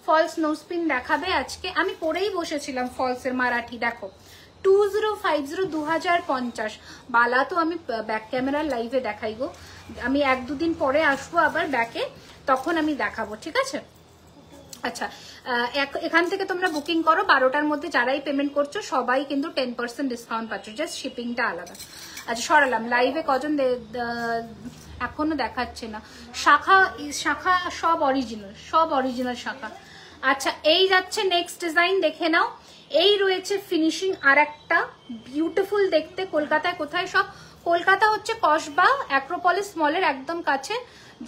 ফলস নোসপিন দেখাবে আজকে, আমি পরেই বসেছিলাম ফলসের মারাঠি। দেখো 2050, 2050। বালা তো আমি ব্যাক ক্যামেরার লাইভে দেখাই গো, আমি 1-2 দিন পরে আসবো আবার ব্যাকে, তখন আমি দেখাবো, ঠিক আছে? আচ্ছা, এখান থেকে তোমরা বুকিং করো, 12টার মধ্যে যারাই পেমেন্ট করছো সবাই কিন্তু 10% ডিসকাউন্ট পাচ্ছ, জাস্ট শিপিংটা আলাদা। আচ্ছা সরালাম, লাইভে কজন এখনো দেখাচ্ছে না। শাখা সব অরিজিনাল শাখা। আচ্ছা, এই যাচ্ছে নেক্সট ডিজাইন, দেখে নাও। এই রয়েছে ফিনিশিং আর একটা বিউটিফুল দেখতে, কলকাতায় কোথায় সব, কলকাতা হচ্ছে কসবা অ্যাক্রোপলিস মলের একদম কাছে,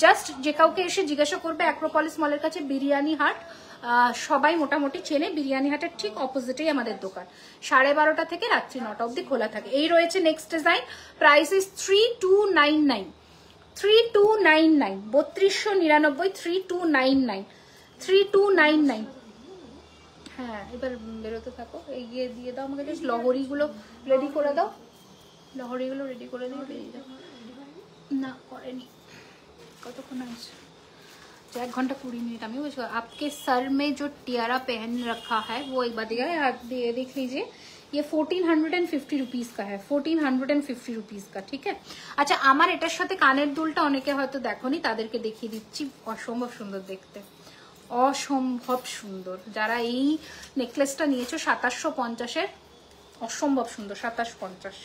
জাস্ট যে কাউকে এসে জিজ্ঞাসা করবে অ্যাক্রোপলিস মলের কাছে বিরিয়ানি হাট, সবাই মোটামুটি চেনে, বিরিয়ানি হাটের ঠিক অপোজিটেই আমাদের দোকান, 12:30 থেকে রাত্রি 9টা অবধি খোলা থাকে। এই রয়েছে নেক্সট ডিজাইন, প্রাইস ইস 3299, 3299, 3299, 3299। হ্যাঁ, এবার বেরোতে থাকো, এগিয়ে দিয়ে দাও আমাকে, জাস্ট লহরিগুলো রেডি করে দাও, লহরিগুলো রেডি করে দিয়ে বেরিয়ে যাও। না করেনি, কতক্ষণ আছে? 1 घंटा 20 मिनट। আমি বুঝবো। आपके सर में जो टियारा पहन रखा है वो एक बार देख लीजिए, ये 1450 रुपीज का है, 1450 रुपीज का, ठीक है? আচ্ছা, আমার এটার সাথে কানের দুলটা অনেকে হয়তো দেখোনি, তাদেরকে দেখিয়ে দিচ্ছি, অসম্ভব সুন্দর দেখতে, অসম্ভব সুন্দর। যারা এই নেকলেসটা নিয়েছো 2750-এর, অসম্ভব সুন্দর, 2750,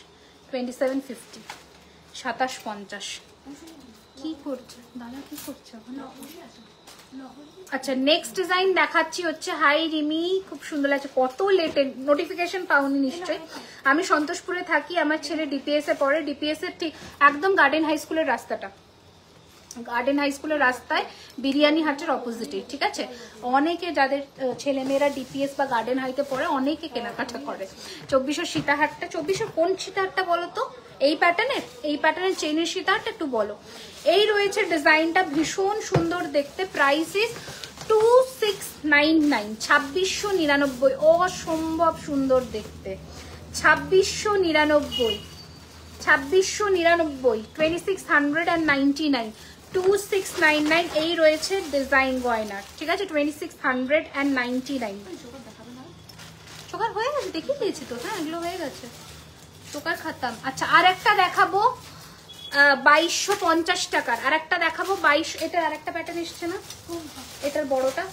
2750, 2750। কি করছে দাদা, কি করছে ওখানে? আচ্ছা, নেক্সট ডিজাইন দেখাচ্ছি হচ্ছে, হাই রিমি, খুব সুন্দর লাগছে। কত লেটে নোটিফিকেশন পাওনি নিশ্চয়ই। আমি সন্তোষপুরে থাকি, আমার ছেলে ডিপিএস এ পড়ে, ডিপিএস এর ঠিক একদম গার্ডেন হাই স্কুলের রাস্তাটা, গার্ডেন হাই স্কুলের রাস্তায় বিরিয়ানি হাটের অপোজিটে, ঠিক আছে? অনেকে যাদের ছেলেমেয়েরা ডিপিএস বা গার্ডেন হাইতে পড়ে, অনেকে কেনাকাটা করে। 2400 সীতাহারটা, 2400 কোন সীতাহারটা বলো তো? এই প্যাটার্নের চেনের সীতাহারটা একটু বলো। এই রয়েছে ডিজাইনটা, ভীষণ সুন্দর দেখতে, প্রাইস ইস 2699, 2699, অসম্ভব সুন্দর দেখতে, 2699, 2699, 2699, 2699। এই রয়েছে ডিজাইন গয়না, ঠিক আছে? 2699। চোকার হয়ে গেছে, দেখিয়ে দিয়েছি তো, হ্যাঁ এগুলো হয়ে গেছে, চোকার খাতাম। আচ্ছা, আর একটা দেখাবো 2250 টাকার, আর একটা দেখাবো 22, এটার আর একটা প্যাটার্ন এসছে না, এটার বড়টা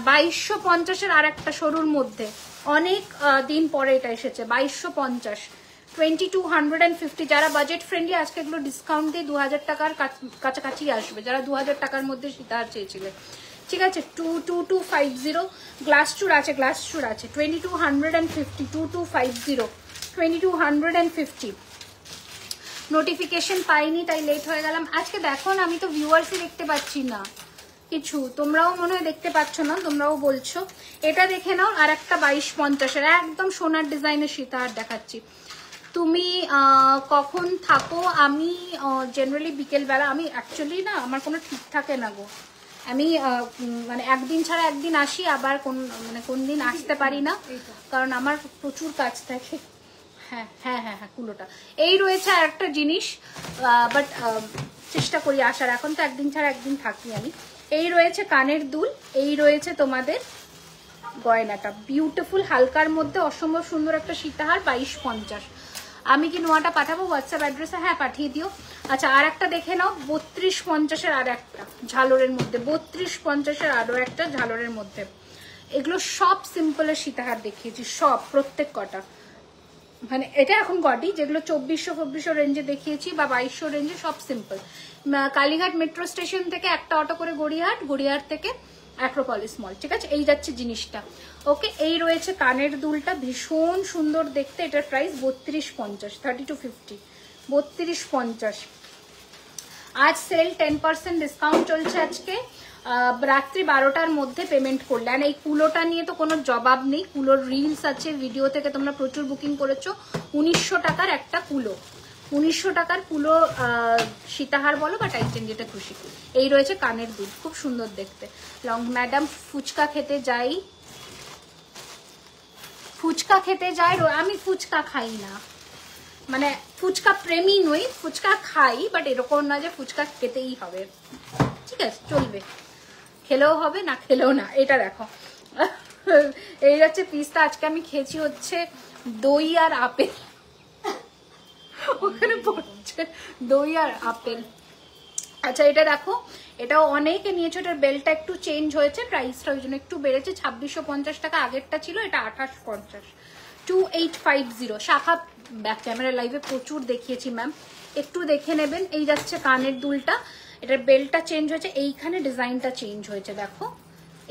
2250-এর, আর একটা সরুর মধ্যে, অনেক দিন পরে এটা এসেছে, 2250, 2250। যারা বাজেট ফ্রেন্ডলি, আজকে এগুলো ডিসকাউন্ট দিয়ে 2000 টাকার কাছাকাছি আসবে, যারা 2000 টাকার মধ্যে সীতাহার চেয়েছিলেন, ঠিক আছে? 2250, গ্লাস চুর আছে, 2250, 2250, 2250। নোটিফিকেশন পাইনি তাই লেট হয়ে গেলাম আজকে। দেখো না, আমি তো ভিউয়ার্সই দেখতে পাচ্ছি না, কিছু তোমরাও মনে হয় দেখতে পাচ্ছ না, তোমরাও বলছো। এটা দেখে নাও, আর একটা 2250-এর একদম সোনার ডিজাইনের সীতাহার দেখাচ্ছি। তুমি কখন থাকো? আমি জেনারেলি বিকেলবেলা, আমি অ্যাকচুয়ালি না আমার কোনো ঠিক থাকে না গো, আমি মানে একদিন ছাড়া একদিন আসি, আবার কোন দিন আসতে পারি না, কারণ আমার প্রচুর কাজ থাকে। হ্যাঁ হ্যাঁ হ্যাঁ হ্যাঁ, কুলোটা এই রয়েছে। আর একটা জিনিস, বাট চেষ্টা করি আসার, এখন তো একদিন ছাড়া একদিন থাকি আমি। এই রয়েছে কানের দুল, এই রয়েছে তোমাদের গয়নাটা, বিউটিফুল হালকার মধ্যে অসম্ভব সুন্দর একটা সীতাহার, 2250। আমি কি নোয়াটা পাঠাবো হোয়াটসঅ্যাপ অ্যাড্রেসে? হ্যাঁ পাঠিয়ে দিও। আচ্ছা, আর একটা দেখে নাও, 3250-এর আর একটা ঝালরের মধ্যে, 3250-এর আরও একটা ঝালরের মধ্যে। এগুলো সব সিম্পলের সীতাহার দেখিয়েছি, সব প্রত্যেক কটা, মানে এটা এখন গডি, যেগুলো 2400-2400 রেঞ্জে দেখিয়েছি বা 2200 রেঞ্জে, সব সিম্পল। কালীঘাট মেট্রো স্টেশন থেকে একটা অটো করে গড়িয়াহাট, গড়িয়াহাট থেকে অ্যাক্রোপলিস মল, ঠিক আছে? এই যাচ্ছে জিনিসটা। ওকে, এই রয়েছে কানের দুলটা, ভীষণ সুন্দর দেখতে, এটার প্রাইস 3250, 3250, 3250। আজ সেল 10% ডিসকাউন্ট চলছে আজকে, রাত্রি 12টার মধ্যে পেমেন্ট করলে। আর এই কুলোটা নিয়ে তো কোনো জবাব নেই, কুলোর রিলস আছে, ভিডিও থেকে তোমরা প্রচুর বুকিং করেছো। 1900 টাকার একটা কুলো, 1900 টাকার কুলো সীতাহার বলো বা টাইটেন, যেটা খুশি। এই রয়েছে কানের দুল, খুব সুন্দর দেখতে। লং ম্যাডাম ফুচকা খেতে যাই, ফুচকা খেতে যাই, আমি ফুচকা খাই না, মানে ফুচকা প্রেমী নই, ফুচকা খাই, বাট এরকম না যে ফুচকা খেতেই হবে, ঠিক আছে? চলবে, খেলেও হবে না খেলেও না। এটা দেখো, এই হচ্ছে পিসটা। আজকে আমি খেয়েছি হচ্ছে দই আর আপেল, ওখানে পড়ছে দই আর আপেল। আচ্ছা, এটা দেখো, এটাও অনেকে নিয়েছে, এটার বেলটা একটু চেঞ্জ হয়েছে, প্রাইসটা ওই জন্য একটু বেড়েছে, 2650 টাকা আগেরটা ছিল, এটা 2850, 2850। শাখা ব্যাক ক্যামেরা লাইভে প্রচুর দেখিয়েছি ম্যাম, একটু দেখে নেবেন। এই যাচ্ছে কানের দুলটা, এটার বেলটা চেঞ্জ হয়েছে, এইখানে ডিজাইনটা চেঞ্জ হয়েছে, দেখো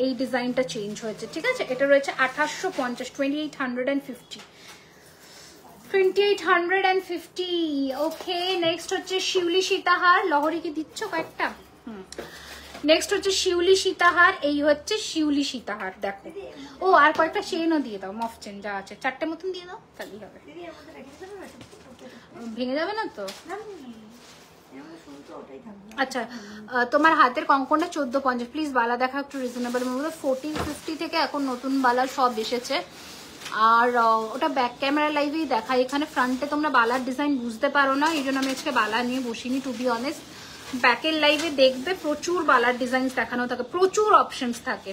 এই ডিজাইনটা চেঞ্জ হয়েছে, ঠিক আছে? এটা রয়েছে 2850, 2850, 2850। ওকে, নেক্সট হচ্ছে শিউলি সীতাহার। লহরি কি দিচ্ছ কয়েকটা? নেক্সট হচ্ছে শিউলি সীতাহার, এই হচ্ছে শিউলি সীতাহার, দেখো। ও, আর কয়েকটা চেনও দিয়ে দাও, মফ চেন যা আছে 4টে মতন দিয়ে দাও, তাহলেই হবে। ভেঙে যাবে না তো? আচ্ছা, তোমার হাতের কঙ্কনটা 1450। প্লিজ বালা দেখা একটু রিজনেবল মধ্যে, 1450 থেকে এখন নতুন বালা সব এসেছে। আর ওটা ব্যাক ক্যামেরা লাইভেই দেখা, এখানে ফ্রন্টে তোমরা বালার ডিজাইন বুঝতে পারো না, এই জন্য আমি আজকে বালা নিয়ে বসিনি, টু বি অনেস্ট। ব্যাকের লাইভে দেখবে প্রচুর বালার ডিজাইন দেখানো থাকে, প্রচুর অপশনস থাকে।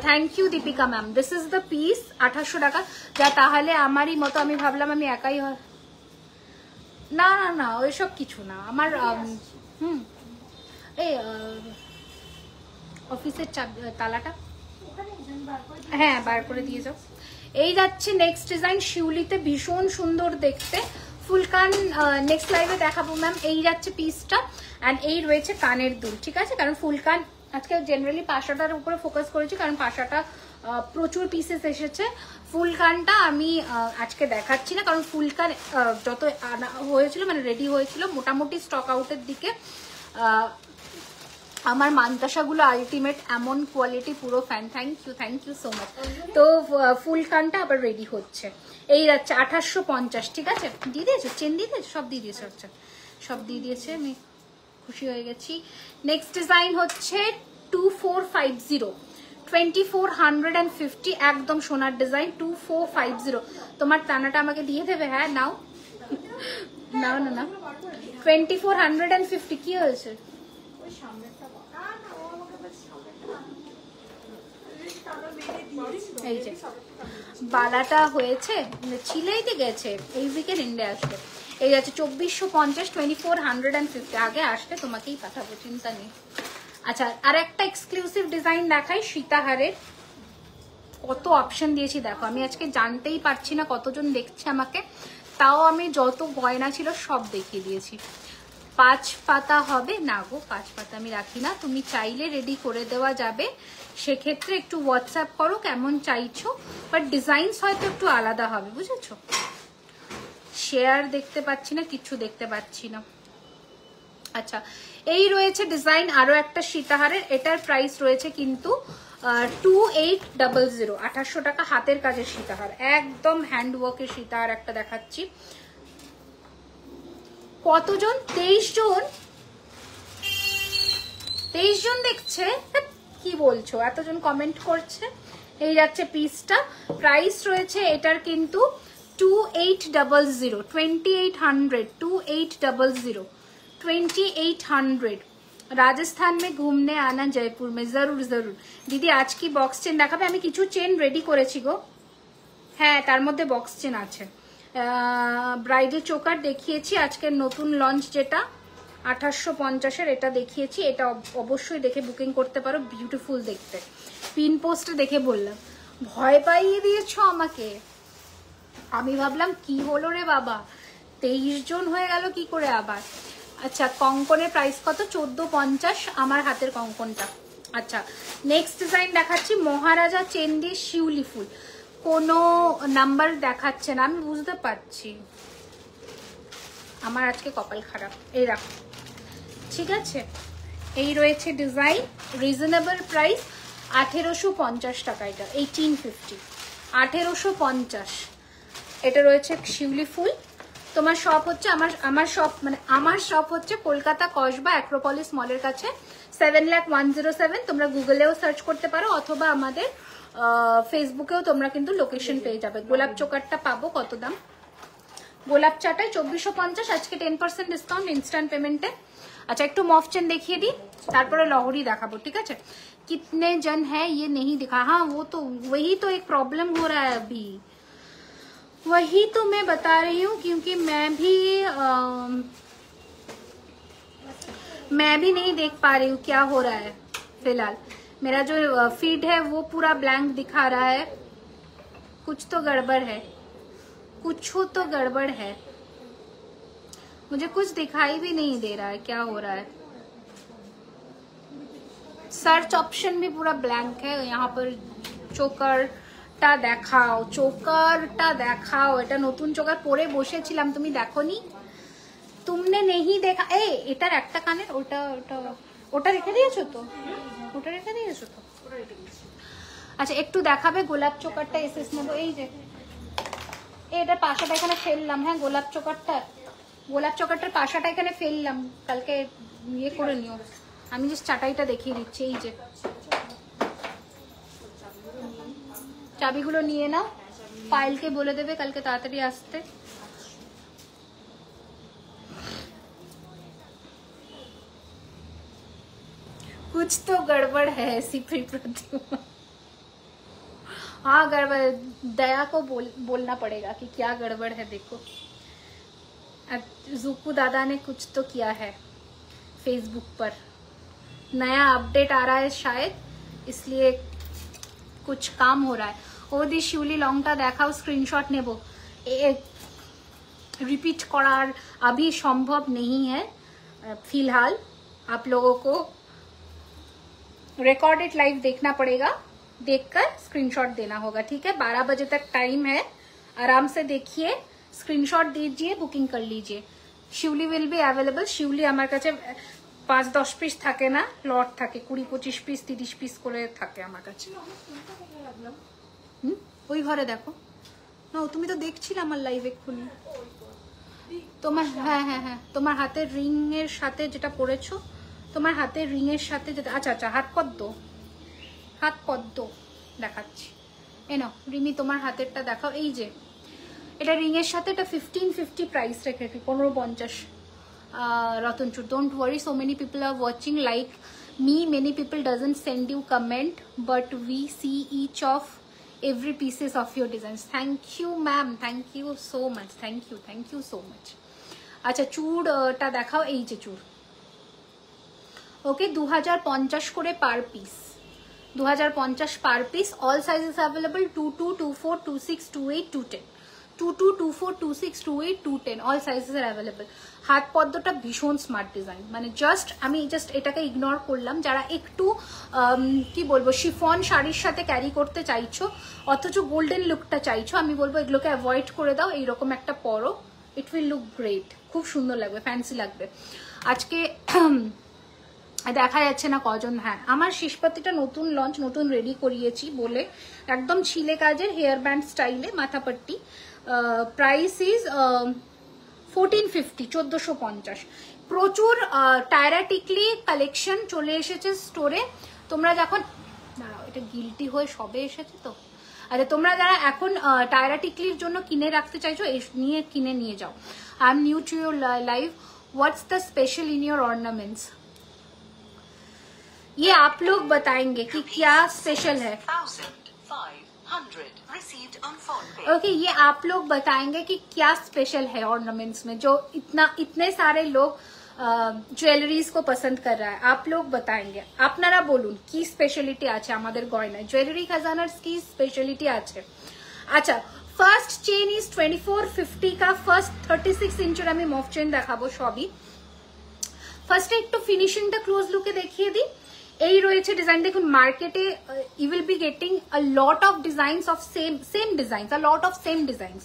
Thank you Deepika ma'am. This is the piece, 2800 টাকা। যা তাহলে আমারই মতো, আমি ভাবলাম আমি একাই হয়, না না না ওইসব কিছু না আমার। এই অফিসের তালাটা হ্যাঁ বার করে দিয়ে যাও। এই যাচ্ছে নেক্সট ডিজাইন, শিউলিতে ভীষণ সুন্দর দেখতে, ফুলকান নেক্সট লাইভে দেখাবো ম্যাম। এই যাচ্ছে পিসটা, অ্যান্ড এই রয়েছে কানের দুল, ঠিক আছে? কারণ ফুলকান আজকে জেনারেলি পাশাটার উপরে ফোকাস করেছি, কারণ পাশাটা প্রচুর পিসেস এসেছে। ফুলকানটা আমি আজকে দেখাচ্ছি না, কারণ ফুলকান যত আনা হয়েছিল, মানে রেডি হয়েছিল, মোটামুটি স্টক আউটের দিকে। আমার মান্তাসাগুলো আলটিমেট, এমন কোয়ালিটি, পুরো fan. Thank you so much. তো ফুলকানটা আবার রেডি হচ্ছে। এই যাচ্ছে 2850, ঠিক আছে? দিয়ে দিয়েছে, চেন দিয়ে দিয়েছে, সব দিয়ে দিয়েছে, আচ্ছা সব দিয়ে দিয়েছে, আমি খুশি হয়ে গেছি। নেক্সট ডিজাইন হচ্ছে 2450, 2450, একদম সোনার ডিজাইন, 2450। তোমার টানাটা আমাকে দিয়ে দেবে? হ্যাঁ নাও নাও না না, 2450। কি হয়েছে? এই যে বালাটা হয়েছে, ছিলেইতে গেছে, এই উইকের এন্ডে আসবে। এই আছে 2450, 2450। আগে আসলে তোমাকেই পাঠাবো, চিন্তা নেই। আচ্ছা, আর একটা এক্সক্লুসিভ ডিজাইন দেখাই সীতাহারের। কত অপশন দিয়েছি দেখো, আমি আজকে জানতেই পারছি না কতজন দেখছে আমাকে, তাও আমি যত গয়না ছিল সব দেখিয়ে দিয়েছি। 5 পাতা হবে না গো, 5 পাতা আমি রাখি না, তুমি চাইলে রেডি করে দেওয়া যাবে, সেক্ষেত্রে একটু হোয়াটসঅ্যাপ করো কেমন চাইছো, বাট ডিজাইনস হয়তো একটু আলাদা হবে, বুঝেছো? শেয়ার দেখতে পাচ্ছি না, কিচ্ছু দেখতে পাচ্ছি না। আচ্ছা, এই রয়েছে ডিজাইন আরো একটা সীতাহারের, এটার প্রাইস রয়েছে কিন্তু 2800, 2800 টাকা। হাতের কাজের সীতাহার, একদম হ্যান্ডওয়ার্কের সীতাহার একটা দেখাচ্ছি। কতজন? 23 জন। 23 জন দেখছে, কি বলছো, এতজন কমেন্ট করছে। এই যাচ্ছে পিসটা, প্রাইস রয়েছে এটার কিন্তু 2800, 2800, 2800, 2800। राजस्थान में घूमने आना, जयपुर में जरूर जरूर। दीदी आज की बॉक्स चेन দেখাবে? আমি কিছু চেন রেডি করেছি গো, হ্যাঁ তার মধ্যে বক্স চেন আছে। ব্রাইডাল চোকার দেখিয়েছি, আজকের নতুন লঞ্চ যেটা 2850-এর, এটা দেখিয়েছি। এটা অবশ্যই দেখে বুকিং করতে পারো, বিউটিফুল দেখতে। পিন পোস্টে দেখে বললাম, ভয় পাইয়ে দিয়েছো আমাকে। আমি ভাবলাম কি হলো রে বাবা, 23 জন হয়ে গেল কি করে আবার। আচ্ছা, কঙ্কনের প্রাইস কত? 1450 আমার হাতের কঙ্কনটা। আচ্ছা, নেক্সট ডিজাইন দেখাচ্ছি, মহারাজা চেন দিয়ে শিউলি ফুল। কোনো নাম্বার দেখাচ্ছে না, আমি বুঝতে পারছি, আমার আজকে কপাল খারাপ। এই রাখো, ঠিক আছে। এই রয়েছে ডিজাইন, রিজনেবল প্রাইস 1850 টাকা, এটা 1850, 1850। এটা রয়েছে শিউলি ফুল। তোমার শপ হচ্ছে আমার শপ হচ্ছে কলকাতা কসবা অ্যাক্রোপলিস মলের কাছে, 7,01,07। তোমরা গুগলেও সার্চ করতে পারো, অথবা আমাদের ফেসবুকেও তোমরা কিন্তু লোকেশন পেয়ে যাবে। গোলাপ চোকারটা পাবো কত দাম? গোলাপ চাটায় 2450, আজকে 10% ডিসকাউন্ট ইনস্ট্যান্ট পেমেন্টে। আচ্ছা, একটু মফ চেন দেখিয়ে দিই, তারপরে লহরি দেখাবো, ঠিক আছে। कितने जन है ये नहीं दिखा, हाँ वो तो वही तो एक प्रॉब्लम हो रहा है अभी, वही तो मैं बता रही हूँ, क्योंकि मैं भी नहीं देख पा रही हूँ क्या हो रहा है। फिलहाल मेरा जो फीड है वो पूरा ब्लैंक दिखा रहा है, कुछ तो गड़बड़ है, कुछ तो गड़बड़ है, मुझे कुछ दिखाई भी नहीं दे रहा है, क्या हो रहा है। সার্চ অপশন भी पूरा ब्लैंक है। यहाँ पर চোকারটা দেখাও, চোকারটা দেখাও। এটা নতুন চোকার পরে বসেছিলাম, তুমি দেখোনি? तुमने नहीं देखा? এটার একটা কানের ওটা ওটা ওটা রেখে দিয়েছো তো? ওটা রেখে দিয়েছো তো? আচ্ছা, একটু দেখাবে গোলাপ চোকারটা? এসএস নেবো। এই যে এটার পাশাটা এখানে ফেললাম, হ্যাঁ গোলাপ চোকারটার পাশাটা এখানে ফেললাম, কালকে ইয়ে করে নিও। আমি জাস্ট চাটাইটা দেখিয়ে দিচ্ছি। এই যে চাবিগুলো নিয়ে নাও, পায়েলকে বলে দেবে কালকে তাড়াতাড়ি আসতে। कुछ तो गड़बड़ है ऐसी प्रतिमा। हाँ गड़बड़, दया को बोलना पड़ेगा कि क्या गड़बड़ है। देखो जुकू दादा ने कुछ तो किया है फेसबुक पर, नया अपडेट आ रहा है शायद, इसलिए कुछ काम हो रहा है। ओ दी शिवली लॉन्गटा देखाओ, स्क्रीनशॉट नेबो। रिपीट करार अभी संभव नहीं है फिलहाल, आप लोगों को रिकॉर्डेड लाइव देखना पड़ेगा, देखकर स्क्रीनशॉट देना होगा, ठीक है। 12 बजे तक टाइम है, आराम से देखिए, स्क्रीनशॉट दीजिए, बुकिंग कर लीजिए। शिवली विल बी अवेलेबल। शिवली আমার কাছে 5-10 পিস থাকে না, লট থাকে 20-25 পিস 30 পিস করে থাকে আমার কাছে। ওই ঘরে দেখো না, তুমি তো দেখছিলে আমার লাইভ এক্ষুনি। তোমার হ্যাঁ হ্যাঁ হ্যাঁ, তোমার হাতের রিং এর সাথে যেটা পরেছো, তোমার হাতের রিং এর সাথে যেটা, আচ্ছা আচ্ছা, হাত পদ্ম দেখাচ্ছি। এনো রিমি, তোমার হাতেরটা দেখাও। এই যে এটা রিং এর সাথে, এটা 1550 প্রাইস রেখেছি, 1550। Ratanchur, don't worry, so many people are watching like me, many people doesn't send you comment, but we see each of every pieces of your designs. Thank you ma'am, thank you so much, thank you so much. আচ্ছা, চুড়টা দেখাও। এই যে চুড়, ওকে 2050 করে per piece, 2050 per piece. All sizes available, 22, 24, 26, 28, 210, 22, 24, 26, 28, 210, all sizes আর available. হাত পদ্মটা ভীষণ smart design, মানে আমি just এটাকে ইগনোর করলাম। যারা একটু কি বলবো, শিফন শাড়ির সাথে ক্যারি করতে চাইছো অথচ গোল্ডেন লুকটা চাইছো, আমি বলবো এগুলোকে অ্যাভয়েড করে দাও, এইরকম একটা পরো, ইট উইল লুক গ্রেট, খুব সুন্দর লাগবে, ফ্যান্সি লাগবে। আজকে দেখা যাচ্ছে না কজন। হ্যাঁ, আমার শেষপাতিটা নতুন লঞ্চ, নতুন রেডি করিয়েছি বলে একদম ছিলে কাজের হেয়ার ব্যান্ড স্টাইলে মাথাপট্টি। Price is 1450, 1450। প্রচুর টায়রা টিকলি কালেকশন চলে এসেছে স্টোরে। তোমরা যখন দাঁড়াও, এটা গিলটি হয়ে সবে এসেছে তো। আচ্ছা, তোমরা যারা এখন টায়রা টিকলির জন্য কিনে রাখতে চাইছো, কিনে নিয়ে যাও। I am new to your live. What's the special in your ornaments? ये आप लोग बताएंगे कि क्या स्पेशल है। ओके, ये आप लोग बताएंगे कि क्या स्पेशल है ऑर्नामेंट्स में, जो इतने सारे लोग জুয়েলারিজ को पसंद कर रहा है। आप लोग बताएंगे, আপনারা বলুন কি স্পেশালিটি আছে আমাদের গয়নায়, জুয়েলারি খাজানার কি স্পেশালিটি আছে। আচ্ছা, ফার্স্ট চেইন ইজ 2450 का ফার্স্ট 36 ইঞ্চের আমি মফ চেইন দেখাবো সবই। ফার্স্টে একটু ফিনিশিংটা ক্লোজ লুকে দেখিয়ে দিই। এই রয়েছে ডিজাইন, দেখুন মার্কেটে you will be getting a lot of designs of same designs, a lot of same designs,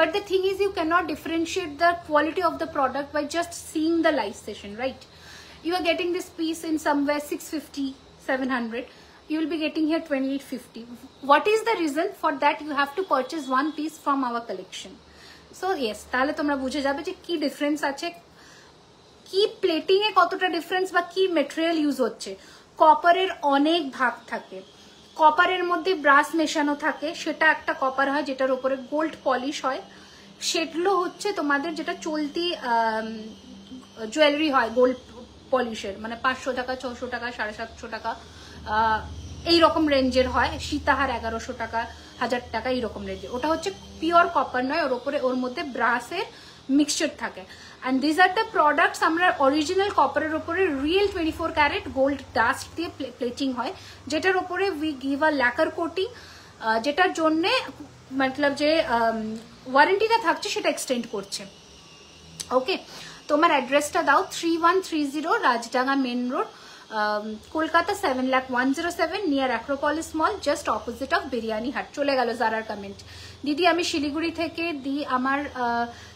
but the thing is you cannot differentiate the quality of the product by just seeing the live session, right? You are getting this piece in somewhere 650, 700, you will be getting here 2850. What is the reason for that? You have to purchase one piece from our collection. So yes, তাহলে তোমরা বুঝে যাবে যে কি difference আছে, কি plating এ কতটা difference বা কি ম্যাটেরিয়াল ইউজ হচ্ছে। কপারের অনেক ভাগ থাকে, কপারের মধ্যে ব্রাস মেশানো থাকে, সেটা একটা কপার হয় যেটার উপরে গোল্ড পলিশ হয়। সেগুলো হচ্ছে তোমাদের যেটা চলতি জুয়েলারি হয় গোল্ড পলিশের, মানে 500 টাকা, 600 টাকা, 750 টাকা এইরকম রেঞ্জের হয়। সীতাহার 1100 টাকা, 1000 টাকা এইরকম রেঞ্জের। ওটা হচ্ছে পিওর কপার নয়, ওর মধ্যে ব্রাসের মিক্সচার থাকে। and these are the products আমরা অরিজিনাল কপারের উপরে রিয়েল 24 ক্যারেট গোল্ড ডাস্ট দিয়ে প্লেটিং হয়, যেটার উপরে we give a lacquer coating, যেটার জন্য মতলব যে ওয়ারেন্টিটা থাকছে সেটা এক্সটেন্ড করছে। ওকে, তোমার অ্যাড্রেসটা দাও। 3130 Rajdanga main road, Kolkata 7,01,07, near Acropolis mall, just opposite of Biryani Haat. চলে গেল জারার কমেন্ট। দিদি আমি শিলিগুড়ি থেকে আমার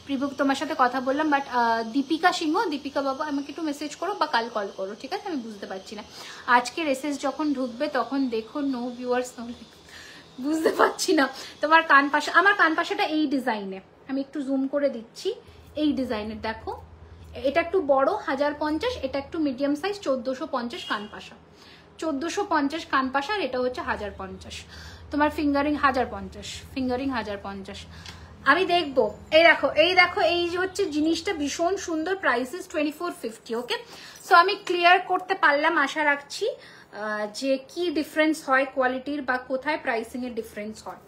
প্রিভুক তোমার সাথে কথা বললাম, বাট দীপিকা সিংহ, দীপিকা বাবু আমাকে একটু মেসেজ করো বা কাল কল করো, ঠিক আছে? আমি বুঝতে পারছি না, আজকে এসএস যখন ঢুকবে তখন দেখো নো ভিউয়ার্স, বুঝতে পারছি না। তোমার কান পাশা, আমার কান পাশাটা এই ডিজাইনে, আমি একটু জুম করে দিচ্ছি, এই ডিজাইনের দেখো, এটা একটু বড় 1050, এটা একটু মিডিয়াম সাইজ 1450 কান পাশা, 1450 কান পাশা, আর এটা হচ্ছে 1050। তোমার ফিঙ্গারিং 1050, ফিঙ্গারিং 1050। আমি দেখবো, এই দেখো, এই দেখো, এই যে হচ্ছে জিনিসটা ভীষণ সুন্দর, প্রাইস ইজ 2450। ওকে, সো আমি ক্লিয়ার করতে পারলাম, আশা রাখছি যে কি ডিফারেন্স হয় কোয়ালিটির বা কোথায় প্রাইসিং এর ডিফারেন্স হয়।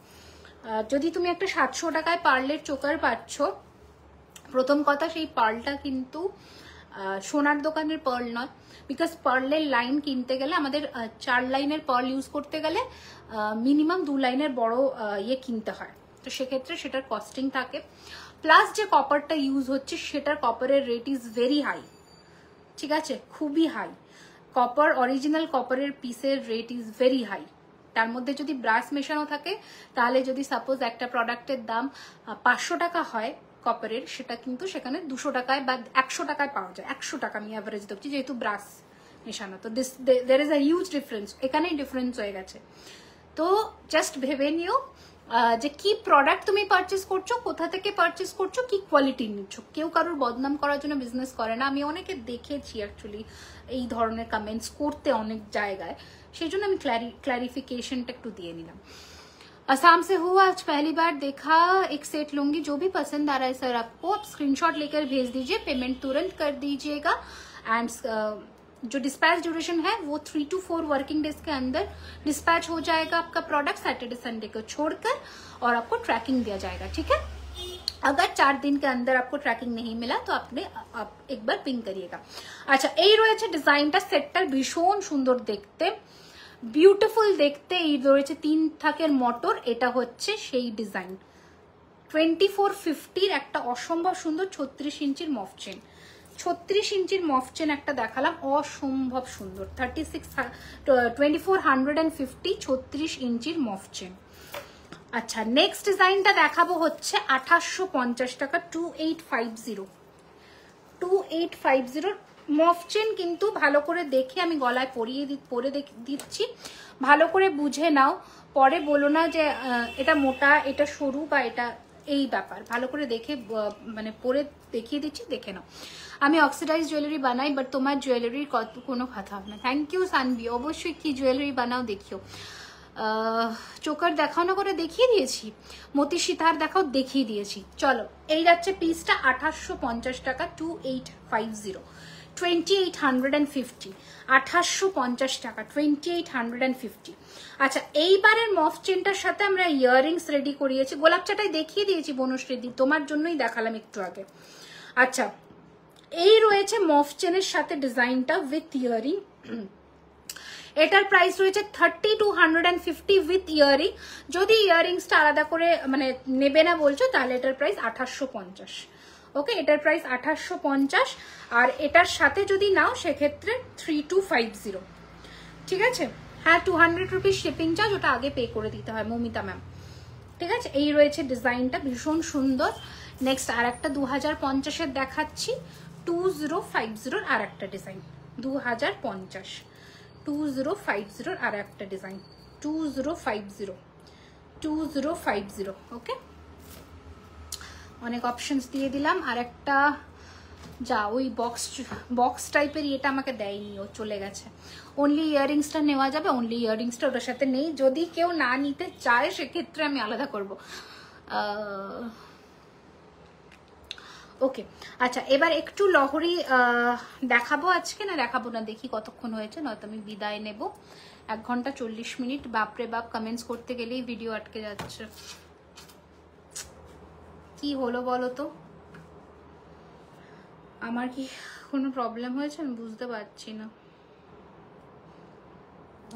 যদি তুমি একটা 700 টাকায় পার্লের চোকার পাচ্ছ, প্রথম কথা সেই পার্লটা কিন্তু সোনার দোকানের পার্ল নয়, বিকজ পার্লের লাইন কিনতে গেলে আমাদের 4 লাইনের পার্ল ইউজ করতে গেলে মিনিমাম 2 লাইনের বড় ইয়ে কিনতে হয়, তো সেক্ষেত্রে সেটার কস্টিং থাকে। প্লাস যে কপারটা ইউজ হচ্ছে সেটার কপারের রেট ইজ ভেরি হাই, ঠিক আছে, খুবই হাই। কপার, অরিজিনাল কপারের পিসের রেট ইজ ভেরি হাই। তার মধ্যে যদি ব্রাশ মেশানো থাকে, তাহলে যদি সাপোজ একটা প্রোডাক্টের দাম 500 টাকা হয় কপারের, সেটা কিন্তু সেখানে 200 টাকায় বা 100 টাকায় পাওয়া যায়। 100 টাকা আমি অ্যাভারেজ দেখছি, যেহেতু ব্রাশ মেশানো, তো there is a huge difference, এখানেই ডিফারেন্স হয়ে গেছে। তো জাস্ট ভেবে নিও যে কি প্রোডাক্ট তুমি পারচেস করছো, কোথা থেকে পারচেস করছো, কি কোয়ালিটি নিচ্ছ। কেউ কারোর বদনাম করার জন্য বিজনেস করে না, আমি অনেকে দেখেছি অ্যাকচুয়ালি এই ধরনের কমেন্টস করতে অনেক জায়গায়, সেই জন্য আমি ক্লারিফিকেশনটা একটু দিয়ে নিলাম। असम से हूँ, आज पहली बार देखा, एक सेट लूंगी, जो भी पसंद आ रहा है सर आपको आप स्क्रीनशॉट लेकर भेज दीजिए, पेमेंट तुरंत कर दीजिएगा। एंड जो डिस्पैच ड्यूरेशन है वो 3 to 4 वर्किंग डेज के अंदर डिस्पैच हो जाएगा आपका प्रोडक्ट, सैटरडे संडे को छोड़कर, और आपको ट्रैकिंग दिया जाएगा, ठीक है। अगर 4 दिन के अंदर आपको ट्रैकिंग नहीं मिला तो आप एक बार पिंग करिएगा। अच्छा, এই রয়েছে ডিজাইনটা, সেটটা ভীষণ সুন্দর দেখতে, বিউটিফুল দেখতে। এই রয়েছে 3 থাকের মোটর, এটা হচ্ছে সেই ডিজাইন। 2450 একটা অসম্ভব সুন্দর 36 ইঞ্চির মফ চেন, 36 ইঞ্চির মফ চেন একটা দেখালাম, অসম্ভব সুন্দর। 2450 36 ইঞ্চির মফ চেন। আচ্ছা, নেক্সট ডিজাইনটা দেখাবো হচ্ছে 2850 টাকা, 2850 2850 মফ চেন কিন্তু ভালো করে দেখে আমি গলায় পরে দিচ্ছি, ভালো করে বুঝে নাও, পরে বলো না যে এটা মোটা এটা সরু বা এটা এই ব্যাপার, ভালো করে দেখে মানে পরে দেখিয়ে দিচ্ছি, দেখে নাও। আমি অক্সিডাইজ জুয়েলারি বানাই, বাট তোমার জুয়েলারির কোনো কথা হবে না। থ্যাংক ইউ সানভি, অবশ্যই কি জুয়েলারি বানাও দেখিও। চোকার দেখাও না করে দেখিয়ে দিয়েছি, মতি সীতার দেখাও দেখিয়ে দিয়েছি। চলো, এই যাচ্ছে পিসটা 2850 টাকা, 2850, 2850, 2850 টাকা, 2850। আচ্ছা, এইবারের মফ চেনটার সাথে আমরা ইয়াররিংস রেডি করিয়েছি, গোলাপ চাটাই দেখিয়ে দিয়েছি বনশ্রীদি, তোমার জন্যই দেখালাম একটু আগে। আচ্ছা, এই রয়েছে মফ চেনের সাথে ডিজাইনটা উইথ ইয়াররিং, এটার প্রাইস রয়েছে 3250 উইথ ইয়াররিং। যদি ইয়াররিংসটা আলাদা করে মানে নেবে না বলছো, তাহলে এটার প্রাইস 2850। ওকে, এটার প্রাইস 2850, আর এটার সাথে যদি নাও সেক্ষেত্রে 3250। ঠিক আছে, হ্যাঁ 200 রুপিস শিপিং চার্জ, ওটা আগে পে করে দিতে হয় মমিতা ম্যাম। ঠিক আছে, এই রয়েছে ডিজাইনটা, ভীষণ সুন্দর। নেক্সট আর একটা 2050-এর দেখাচ্ছি, 2050 আর একটা ডিজাইন, 2050, 2050 আর একটা ডিজাইন, 2050, 2050। ওকে, অনেক অপশনস দিয়ে দিলাম। আর একটা যা ওই বক্স টাইপের এটা আমাকে দেয়নি, ও চলে গেছে। অনলি ইয়াররিংসটা নেওয়া যাবে, অনলি ইয়াররিংসটা ওটার সাথে নেই, যদি কেউ না নিতে চায় সেক্ষেত্রে আমি আলাদা করব। ওকে, আচ্ছা এবার একটু লহরি দেখাবো আজকে, না দেখাবো না দেখি কতক্ষণ হয়েছে, নয়তো আমি বিদায় নেব। 1 ঘন্টা 40 মিনিট, বাপরে বাপ, কমেন্টস করতে গেলেই ভিডিও আটকে যাচ্ছে। কি হলো বলো তো, আমার কি কোনো প্রবলেম হয়েছে আমি বুঝতে পারছি না,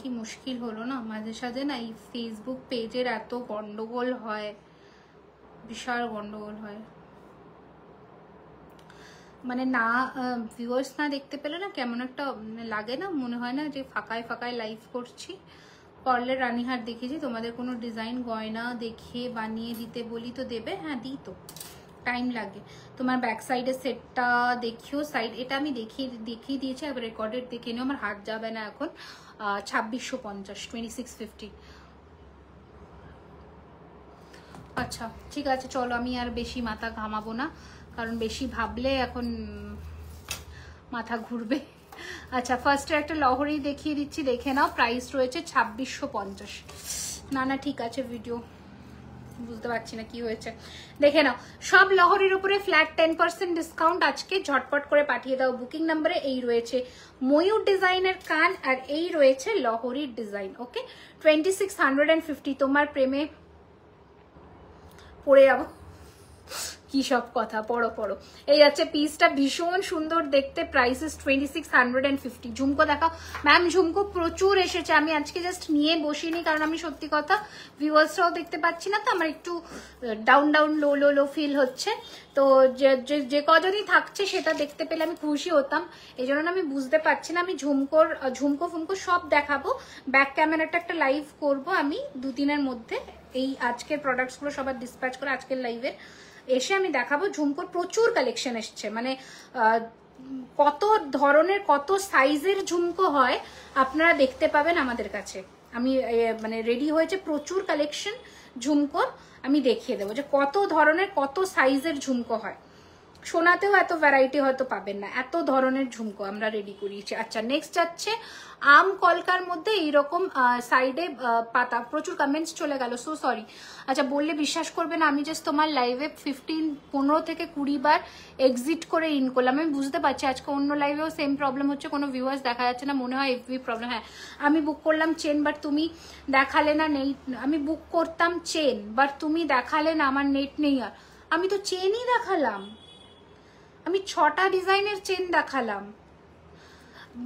কি মুশকিল হলো না। মাঝে সাঝে না এই ফেসবুক পেজের এত গন্ডগোল হয়, বিশাল গন্ডগোল হয়, মানে না ভিউয়ার্স না দেখতে পেলে না কেমন একটা লাগে না, মনে হয় না যে ফাঁকায় ফাঁকায় লাইভ করছি। পার্লের রানীহাট দেখিয়েছি, তোমাদের কোনো ডিজাইন গয়না দেখিয়ে বানিয়ে দিতে বলি তো দেবে? হ্যাঁ দিই তো, টাইম লাগে। তোমার ব্যাক সাইডের সেটটা দেখিও, সাইড এটা আমি দেখিয়ে দিয়েছি, এবার রেকর্ডেড দেখে নিও, আমার হাত যাবে না এখন। 2650, 2650। আচ্ছা ঠিক আছে, চলো আমি আর বেশি মাথা ঘামাবো না, কারণ বেশি ভাবলে এখন মাথা ঘুরবে। আচ্ছা, ফার্স্টে একটা লহরি দেখিয়ে দিচ্ছি, দেখে নাও, প্রাইস রয়েছে 2650। না না ঠিক আছে, ভিডিও বুঝতে পারছি না কি হয়েছে, দেখে নাও। সব লহরির উপরে ফ্ল্যাট 10% ডিসকাউন্ট আজকে, ঝটপট করে পাঠিয়ে দাও বুকিং নাম্বারে। এই রয়েছে ময়ূর ডিজাইনের কান, আর এই রয়েছে লহরির ডিজাইন। ওকে, 2650। তোমার প্রেমে পড়ে যাবো, কি সব কথা, পড়ো পড়ো। এই যাচ্ছে পিসটা, ভীষণ সুন্দর দেখতে, প্রাইসেস 2650। ঝুমকো দেখাও ম্যাম, ঝুমকো প্রচুর এসেছে, আমি আজকে জাস্ট নিয়ে বসিনি, কারণ আমি সত্যি কথা ভিউয়ার্সরাও দেখতে পাচ্ছি না, তো আমার একটু ডাউন ডাউন লো লো লো ফিল হচ্ছে। তো যে কজনই থাকছে সেটা দেখতে পেলে আমি খুশি হতাম, এই জন্য আমি বুঝতে পারছি না। আমি ঝুমকো ফুমকো সব দেখাবো, ব্যাক ক্যামেরাটা একটা লাইভ করব আমি 2-3 মধ্যে, এই আজকের প্রোডাক্টসগুলো সবার ডিসপ্যাচ করে আজকের লাইভের এসে আমি দেখাবো। ঝুমকোর প্রচুর কালেকশন এসছে, মানে কত ধরনের কত সাইজের ঝুমকো হয় আপনারা দেখতে পাবেন আমাদের কাছে। আমি মানে রেডি হয়েছে প্রচুর কালেকশন ঝুমকোর, আমি দেখিয়ে দেবো যে কত ধরনের কত সাইজের ঝুমকো হয়। সোনাতেও এত ভ্যারাইটি হয়তো পাবেন না, এত ধরনের ঝুমকো আমরা রেডি করিয়েছি। আচ্ছা, নেক্সট যাচ্ছে আম কলকার মধ্যে এইরকম সাইডে পাতা, প্রচুর কমেন্টস চলে গেল, সো সরি। আচ্ছা, বললে বিশ্বাস করবে না, আমি জাস্ট তোমার লাইভে 15 থেকে 20 বার এক্সিট করে ইন করলাম। আমি বুঝতে পারছি আজকে অন্য লাইভেও সেম প্রবলেম হচ্ছে, কোনো ভিউয়ার্স দেখা যাচ্ছে না, মনে হয় এফবি প্রবলেম। হ্যাঁ, আমি বুক করলাম চেন, বাট তুমি দেখালে না নেই। আমি বুক করতাম চেন, বাট তুমি দেখালে না আমার নেট নেই। আর আমি তো চেনই দেখালাম, আমি 6টা ডিজাইনের চেন দেখালাম,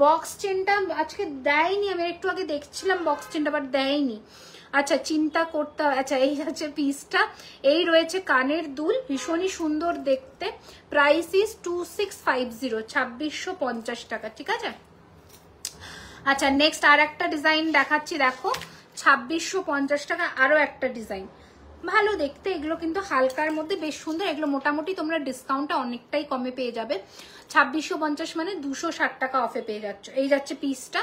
বক্স চেনটা আজকে দেয়নি। আমি একটু আগে দেখছিলাম বক্স চেনটা, বাট দেয়নি। আচ্ছা, চিন্তা করতে, আচ্ছা এই হচ্ছে পিসটা, এই রয়েছে কানের দুল, ভীষণই সুন্দর দেখতে, প্রাইস ইস 2650, 2650 টাকা। ঠিক আছে, আচ্ছা নেক্সট আর একটা ডিজাইন দেখাচ্ছি, দেখো 2650 টাকা, আরো একটা ডিজাইন ভালো দেখতে, এগুলো কিন্তু হালকার মধ্যে বেশ সুন্দর। এগুলো মোটামুটি তোমরা ডিসকাউন্টটা অনেকটাই কমে পেয়ে যাবে। 2650 মানে 260 টাকা অফে পেয়ে যাচ্ছ। এই যাচ্ছে পিসটা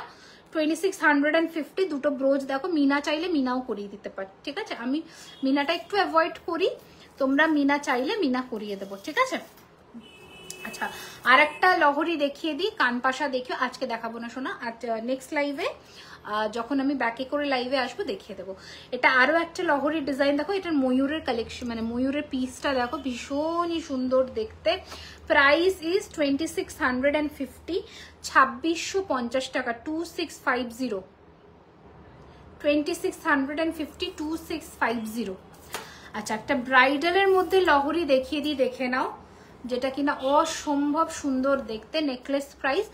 2650। দুটো ব্রোচ দেখো, মিনা চাইলে মিনাও করিয়ে দিতে পারি, ঠিক আছে? আমি মিনাটা একটু অ্যাভয়েড করি, তোমরা মিনা চাইলে মিনা করিয়ে দেবো, ঠিক আছে? আচ্ছা, আর একটা লহরি দেখিয়ে দিই, কানপাশা দেখিও, আজকে দেখাবো না শোনা, আর নেক্সট লাইভে যখন আমি ব্যাকে করে লাইভে আসবো দেখিয়ে দেবো। এটা আরো একটা লহরির ডিজাইন দেখো, এটার ময়ূরের কালেকশন, মানে ময়ূরের পিসটা দেখো, ভীষণই সুন্দর দেখতে। প্রাইস ইজ 2650, 2650 টাকা, 2650, 2650, 2650। আচ্ছা, একটা ব্রাইডালের মধ্যে লহরি দেখিয়ে দিই, দেখে নাও, যেটা কিনা অসম্ভব সুন্দর দেখতে। নেকলেস প্রাইস,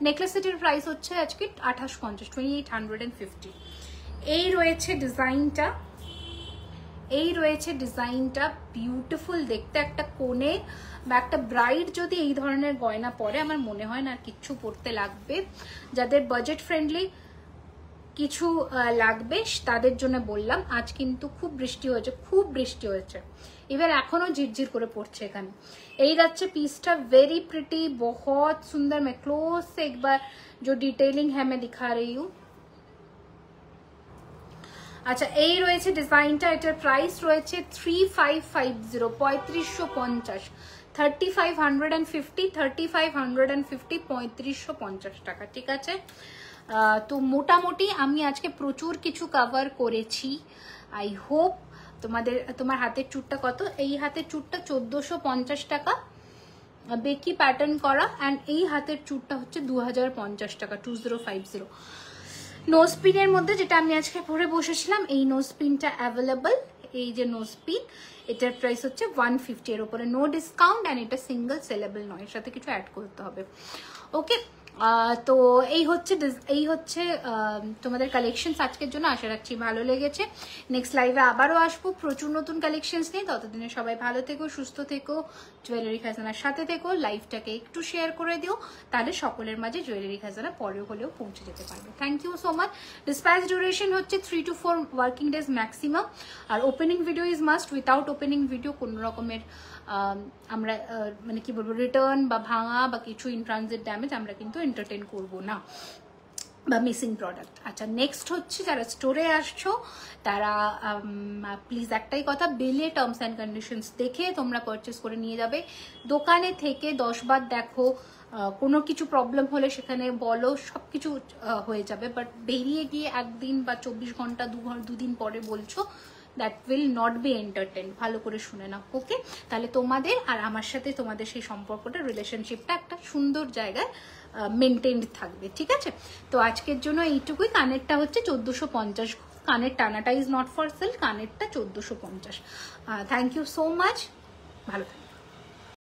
নেকলেস সেটের প্রাইস হচ্ছে আজকে 2850, 2850। এই রয়েছে ডিজাইনটা, এই রয়েছে ডিজাইনটা, বিউটিফুল দেখতে। একটা কোণে বা একটা ব্রাইড যদি এই ধরনের গয়না পরে, আমার মনে হয় না আর কিচ্ছু পরতে লাগবে। যাদের বাজেট ফ্রেন্ডলি কিছু লাগবে তাদের জন্য বললাম। আজ কিন্তু খুব বৃষ্টি হয়েছে, খুব বৃষ্টি হয়েছে, এবার এখনো ঝিরঝির করে পড়ছে এখানে। এই যাচ্ছে পিসটা, वेरी प्रिटी, बहुत सुंदर। मैं क्लोज से एक बार जो डिटेलिंग है मैं दिखा रही हूँ। আচ্ছা, এই রয়েছে ডিজাইনটা, এটার প্রাইস রয়েছে 3550, 3550, 3550, 3550, 3550 টাকা, ঠিক আছে? তো মোটামুটি আমি আজকে প্রচুর কিছু কভার করেছি। আই হোপ তোমার হাতের চুটটা কত? এই হাতের চুটটা 1450 টাকা, বেকি প্যাটার্ন করা, অ্যান্ড এই হাতের চুটটা হচ্ছে 2050 টাকা, 2050। নোজপিনের মধ্যে যেটা আমি আজকে পরে বসেছিলাম, এই নোজপিনটা অ্যাভেলেবল। এই যে নোজপিন, এটার প্রাইস হচ্ছে 150, এর উপরে নো ডিসকাউন্ট, অ্যান্ড এটা সিঙ্গেল সেলেবল নয়, এর সাথে কিছু অ্যাড করতে হবে। ওকে, তো এই হচ্ছে তোমাদের কালেকশনস আজকের জন্য। আশা রাখছি ভালো লেগেছে। নেক্সট লাইভে আবারও আসবো প্রচুর নতুন কালেকশনস নিয়ে। ততদিনে সবাই ভালো থেকো, সুস্থ থেকো, জুয়েলারি খাজানার সাথে থেকো। লাইভটাকে একটু শেয়ার করে দিও, তাহলে সকলের মাঝে জুয়েলারি খাজানা পরে হলেও পৌঁছে যেতে পারবে। Thank you so much. Dispatch duration হচ্ছে 3 to 4 ওয়ার্কিং ডেজ ম্যাক্সিমাম। আর opening video is must, without opening video কোনো রকমের আমরা মানে কি বলবো, রিটার্ন বা ভাঙা বা কিছু ইন ট্রানজিট ড্যামেজ আমরা কিন্তু এন্টারটেন করবো না, বা মিসিং প্রোডাক্ট। আচ্ছা, নেক্সট হচ্ছে যারা স্টোরে আসছো তারা প্লিজ একটাই কথা, বিলে টার্মস অ্যান্ড কন্ডিশনস দেখে তোমরা পারচেস করে নিয়ে যাবে। দোকানে থেকে 10 বার দেখো, কোনো কিছু প্রবলেম হলে সেখানে বলো, সব কিছু হয়ে যাবে। বাট বেরিয়ে গিয়ে একদিন বা 24 ঘন্টা 2 দিন পরে বলছো, that will not be entertain. ভালো করে শুনে নাও, ওকে? তাহলে তোমাদের আর আমার সাথে তোমাদের সেই সম্পর্কটা, রিলেশনশিপটা একটা সুন্দর জায়গায় মেনটেন্ড থাকবে, ঠিক আছে? তো আজকের জন্য এইটুকুই। কানেরটা হচ্ছে 1450, কানের টানাটা ইজ নট ফর সেল, কানেরটা 1450। থ্যাংক ইউ সো মাচ, ভালো থাকবে।